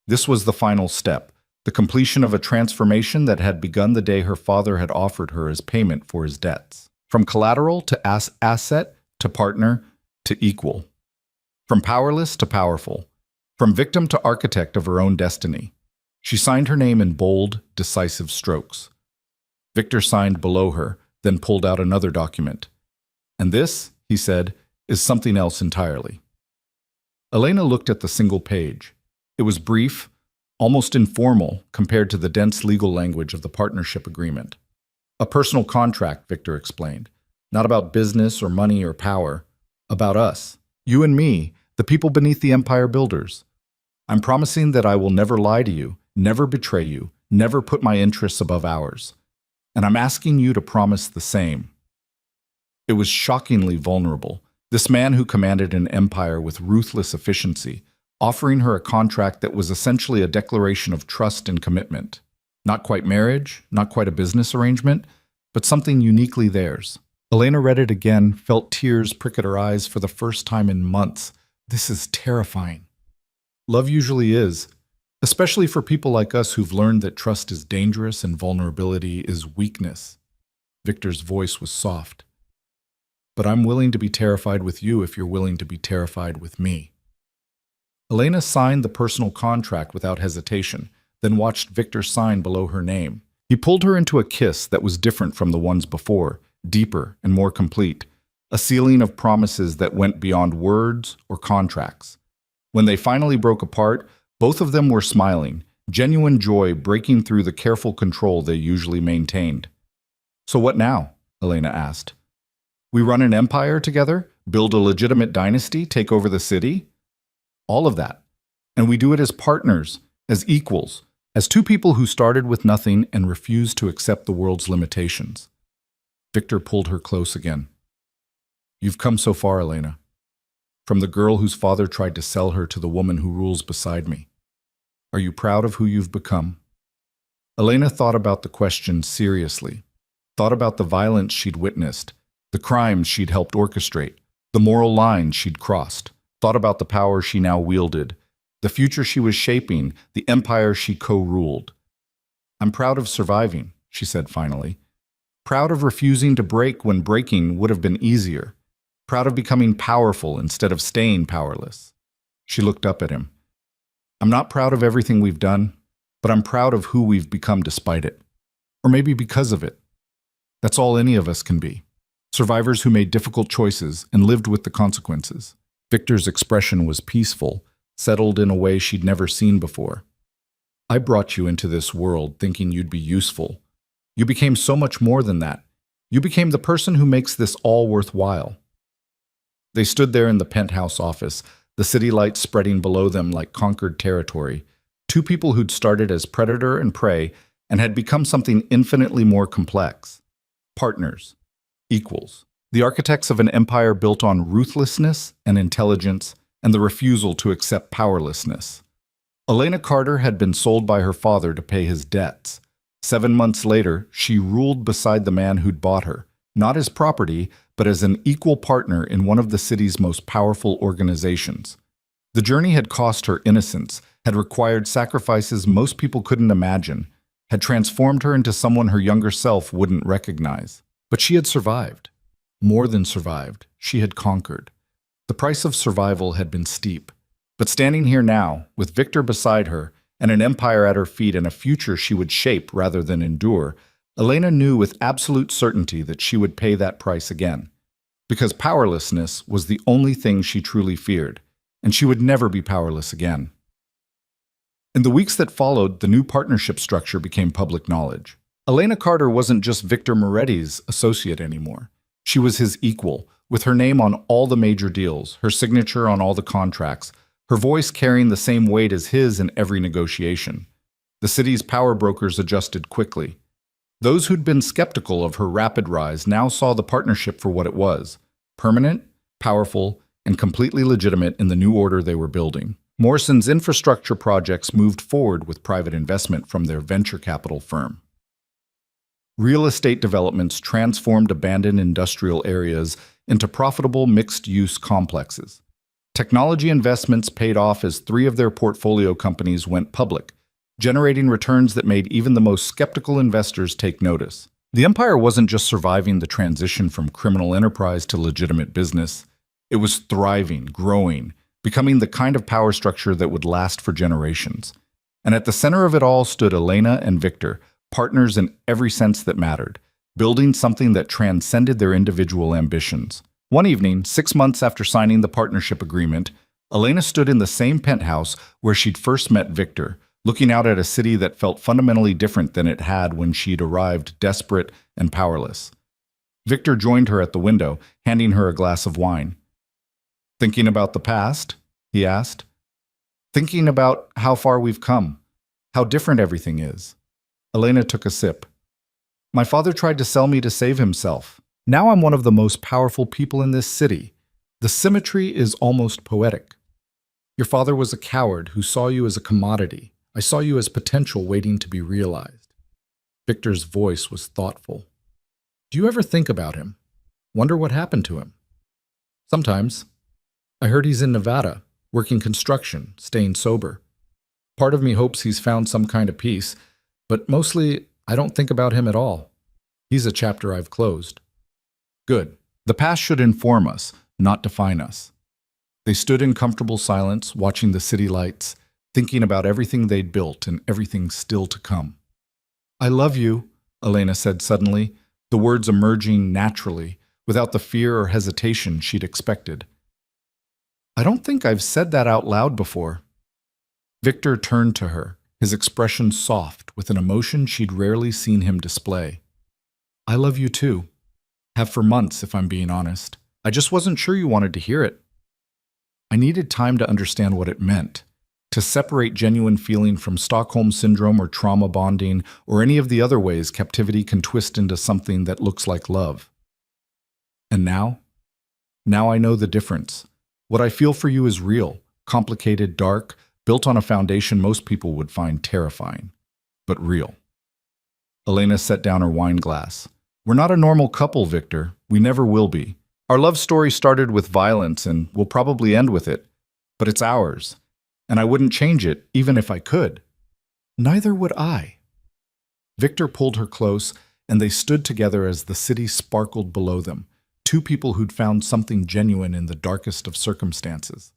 This was the final step, the completion of a transformation that had begun the day her father had offered her as payment for his debts. From collateral to asset to partner to equal. From powerless to powerful. From victim to architect of her own destiny. She signed her name in bold, decisive strokes. Victor signed below her, then pulled out another document. "And this," he said, "is something else entirely." Elena looked at the single page. It was brief, almost informal compared to the dense legal language of the partnership agreement. "A personal contract," Victor explained. "Not about business or money or power. About us. You and me, the people beneath the empire builders. I'm promising that I will never lie to you, never betray you, never put my interests above ours. And I'm asking you to promise the same." It was shockingly vulnerable. This man who commanded an empire with ruthless efficiency, offering her a contract that was essentially a declaration of trust and commitment. Not quite marriage, not quite a business arrangement, but something uniquely theirs. Elena read it again, felt tears prick at her eyes for the first time in months. This is terrifying. Love usually is, especially for people like us who've learned that trust is dangerous and vulnerability is weakness. Victor's voice was soft. "But I'm willing to be terrified with you if you're willing to be terrified with me." Elena signed the personal contract without hesitation, then watched Victor sign below her name. He pulled her into a kiss that was different from the ones before, deeper and more complete, a ceiling of promises that went beyond words or contracts. When they finally broke apart, both of them were smiling, genuine joy breaking through the careful control they usually maintained. "So what now?" Elena asked. "We run an empire together, build a legitimate dynasty, take over the city?" "All of that. And we do it as partners, as equals, as two people who started with nothing and refused to accept the world's limitations." Victor pulled her close again. You've come so far, Elena. From the girl whose father tried to sell her to the woman who rules beside me. Are you proud of who you've become? Elena thought about the question seriously, thought about the violence she'd witnessed, the crimes she'd helped orchestrate, the moral lines she'd crossed, thought about the power she now wielded, the future she was shaping, the empire she co-ruled. I'm proud of surviving, she said finally. Proud of refusing to break when breaking would have been easier. Proud of becoming powerful instead of staying powerless. She looked up at him. I'm not proud of everything we've done, but I'm proud of who we've become despite it. Or maybe because of it. That's all any of us can be. Survivors who made difficult choices and lived with the consequences. Victor's expression was peaceful, settled in a way she'd never seen before. I brought you into this world thinking you'd be useful. You became so much more than that. You became the person who makes this all worthwhile. They stood there in the penthouse office, the city lights spreading below them like conquered territory. Two people who'd started as predator and prey and had become something infinitely more complex. Partners. Equals. The architects of an empire built on ruthlessness and intelligence and the refusal to accept powerlessness. Elena Carter had been sold by her father to pay his debts. 7 months later, she ruled beside the man who'd bought her, not as property, but as an equal partner in one of the city's most powerful organizations. The journey had cost her innocence, had required sacrifices most people couldn't imagine, had transformed her into someone her younger self wouldn't recognize. But she had survived. More than survived, she had conquered. The price of survival had been steep. But standing here now, with Victor beside her, and an empire at her feet and a future she would shape rather than endure, Elena knew with absolute certainty that she would pay that price again. Because powerlessness was the only thing she truly feared, and she would never be powerless again. In the weeks that followed, the new partnership structure became public knowledge. Elena Carter wasn't just Victor Moretti's associate anymore. She was his equal, with her name on all the major deals, her signature on all the contracts, her voice carrying the same weight as his in every negotiation. The city's power brokers adjusted quickly. Those who'd been skeptical of her rapid rise now saw the partnership for what it was: permanent, powerful, and completely legitimate in the new order they were building. Morrison's infrastructure projects moved forward with private investment from their venture capital firm. Real estate developments transformed abandoned industrial areas into profitable mixed-use complexes. Technology investments paid off as 3 of their portfolio companies went public, generating returns that made even the most skeptical investors take notice. The empire wasn't just surviving the transition from criminal enterprise to legitimate business. It was thriving, growing, becoming the kind of power structure that would last for generations. And at the center of it all stood Elena and Victor, partners in every sense that mattered, building something that transcended their individual ambitions. One evening, 6 months after signing the partnership agreement, Elena stood in the same penthouse where she'd first met Victor, looking out at a city that felt fundamentally different than it had when she'd arrived desperate and powerless. Victor joined her at the window, handing her a glass of wine. "Thinking about the past?" he asked. "Thinking about how far we've come, how different everything is." Elena took a sip. "My father tried to sell me to save himself. Now I'm one of the most powerful people in this city. The symmetry is almost poetic. Your father was a coward who saw you as a commodity. I saw you as potential waiting to be realized." Victor's voice was thoughtful. "Do you ever think about him? Wonder what happened to him?" "Sometimes. I heard he's in Nevada, working construction, staying sober. Part of me hopes he's found some kind of peace, but mostly I don't think about him at all. He's a chapter I've closed." "Good. The past should inform us, not define us." They stood in comfortable silence, watching the city lights, thinking about everything they'd built and everything still to come. "I love you," Elena said suddenly, the words emerging naturally, without the fear or hesitation she'd expected. "I don't think I've said that out loud before." Victor turned to her, his expression soft with an emotion she'd rarely seen him display. "I love you too. Have for months, if I'm being honest. I just wasn't sure you wanted to hear it. I needed time to understand what it meant, to separate genuine feeling from Stockholm Syndrome or trauma bonding or any of the other ways captivity can twist into something that looks like love. And now, Now I know the difference. What I feel for you is real, complicated, dark, built on a foundation most people would find terrifying, but real. Elena set down her wine glass. We're not a normal couple, Victor. We never will be. Our love story started with violence and will probably end with it, but it's ours, and I wouldn't change it even if I could. Neither would I. Victor pulled her close, and they stood together as the city sparkled below them, two people who'd found something genuine in the darkest of circumstances.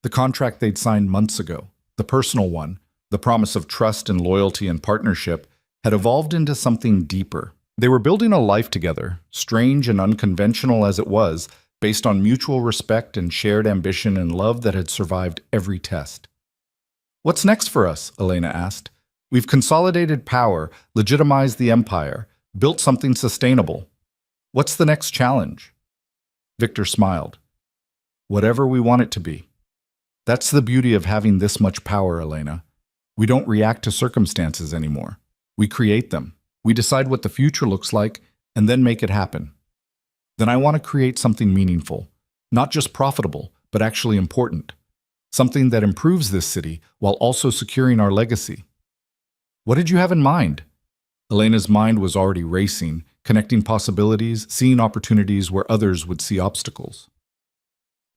The contract they'd signed months ago, the personal one, the promise of trust and loyalty and partnership, had evolved into something deeper. They were building a life together, strange and unconventional as it was, based on mutual respect and shared ambition and love that had survived every test. What's next for us? Elena asked. We've consolidated power, legitimized the empire, built something sustainable. What's the next challenge? Victor smiled. Whatever we want it to be. That's the beauty of having this much power, Elena. We don't react to circumstances anymore. We create them. We decide what the future looks like and then make it happen. Then I want to create something meaningful, not just profitable, but actually important. Something that improves this city while also securing our legacy. What did you have in mind? Elena's mind was already racing, connecting possibilities, seeing opportunities where others would see obstacles.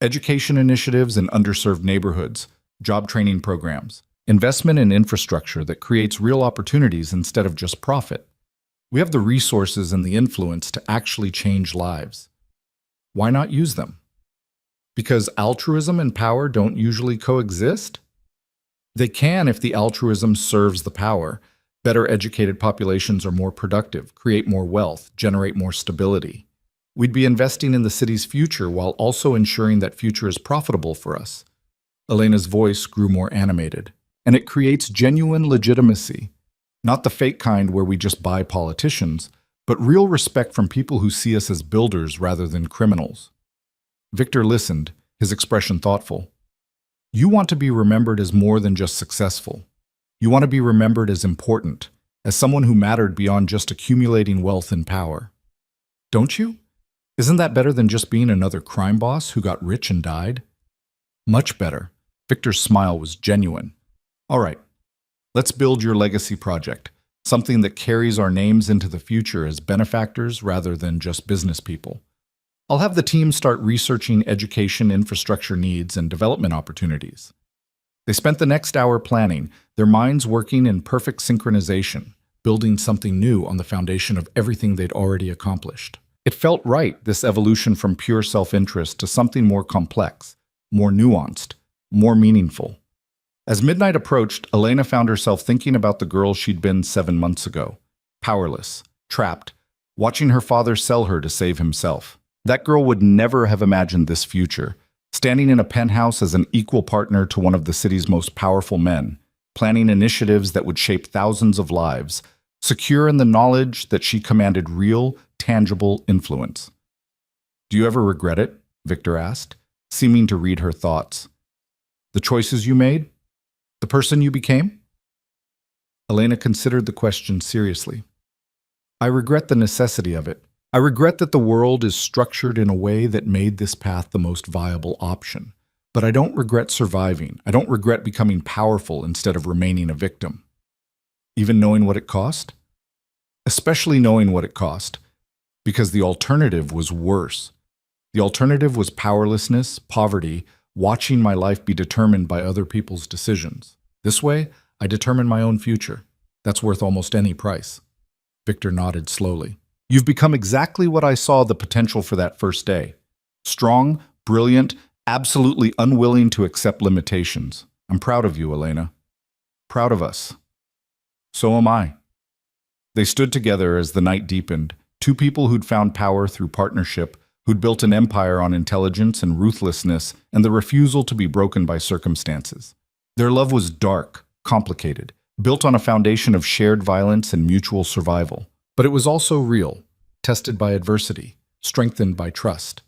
Education initiatives in underserved neighborhoods, job training programs, investment in infrastructure that creates real opportunities instead of just profit. We have the resources and the influence to actually change lives. Why not use them? Because altruism and power don't usually coexist? They can if the altruism serves the power. Better educated populations are more productive, create more wealth, generate more stability. We'd be investing in the city's future while also ensuring that future is profitable for us. Elena's voice grew more animated. And it creates genuine legitimacy. Not the fake kind where we just buy politicians, but real respect from people who see us as builders rather than criminals. Victor listened, his expression thoughtful. You want to be remembered as more than just successful. You want to be remembered as important, as someone who mattered beyond just accumulating wealth and power. Don't you? Isn't that better than just being another crime boss who got rich and died? Much better. Victor's smile was genuine. All right, let's build your legacy project, something that carries our names into the future as benefactors rather than just business people. I'll have the team start researching education infrastructure needs and development opportunities. They spent the next hour planning, their minds working in perfect synchronization, building something new on the foundation of everything they'd already accomplished. It felt right, this evolution from pure self-interest to something more complex, more nuanced, more meaningful. As midnight approached, Elena found herself thinking about the girl she'd been 7 months ago, powerless, trapped, watching her father sell her to save himself. That girl would never have imagined this future, standing in a penthouse as an equal partner to one of the city's most powerful men, planning initiatives that would shape thousands of lives, secure in the knowledge that she commanded real, tangible influence. Do you ever regret it? Victor asked, seeming to read her thoughts. The choices you made? The person you became? Elena considered the question seriously. I regret the necessity of it. I regret that the world is structured in a way that made this path the most viable option. But I don't regret surviving. I don't regret becoming powerful instead of remaining a victim. Even knowing what it cost? Especially knowing what it cost. Because the alternative was worse. The alternative was powerlessness, poverty, watching my life be determined by other people's decisions. This way, I determine my own future. That's worth almost any price. Victor nodded slowly. You've become exactly what I saw the potential for that first day. Strong, brilliant, absolutely unwilling to accept limitations. I'm proud of you, Elena. Proud of us. So am I. They stood together as the night deepened, two people who'd found power through partnership, who'd built an empire on intelligence and ruthlessness and the refusal to be broken by circumstances. Their love was dark, complicated, built on a foundation of shared violence and mutual survival. But it was also real, tested by adversity, strengthened by trust.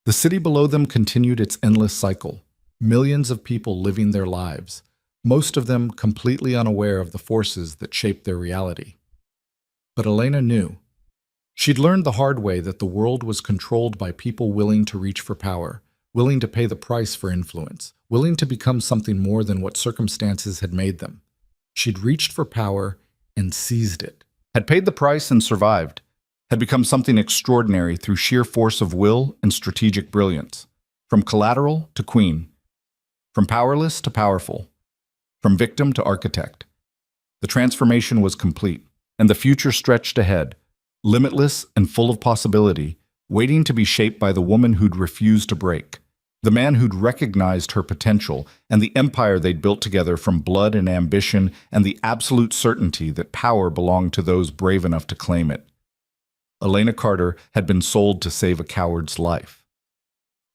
The city below them continued its endless cycle, millions of people living their lives, most of them completely unaware of the forces that shaped their reality. But Elena knew. She'd learned the hard way that the world was controlled by people willing to reach for power, willing to pay the price for influence, willing to become something more than what circumstances had made them. She'd reached for power and seized it, had paid the price and survived, had become something extraordinary through sheer force of will and strategic brilliance, from collateral to queen, from powerless to powerful, from victim to architect. The transformation was complete, and the future stretched ahead, limitless and full of possibility, waiting to be shaped by the woman who'd refused to break, the man who'd recognized her potential, and the empire they'd built together from blood and ambition and the absolute certainty that power belonged to those brave enough to claim it. Elena Carter had been sold to save a coward's life.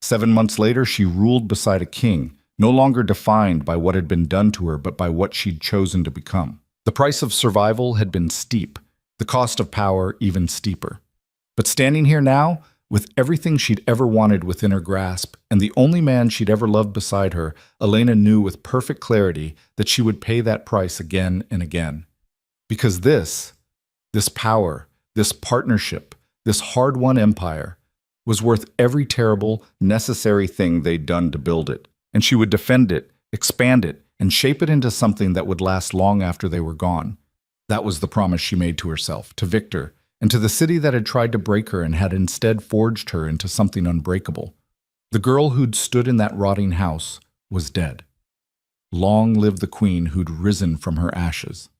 7 months later, she ruled beside a king, no longer defined by what had been done to her but by what she'd chosen to become. The price of survival had been steep, the cost of power even steeper. But standing here now, with everything she'd ever wanted within her grasp, and the only man she'd ever loved beside her, Elena knew with perfect clarity that she would pay that price again and again. Because this power, this partnership, this hard-won empire, was worth every terrible, necessary thing they'd done to build it, and she would defend it, expand it, and shape it into something that would last long after they were gone. That was the promise she made to herself, to Victor, and to the city that had tried to break her and had instead forged her into something unbreakable. The girl who'd stood in that rotting house was dead. Long live the queen who'd risen from her ashes.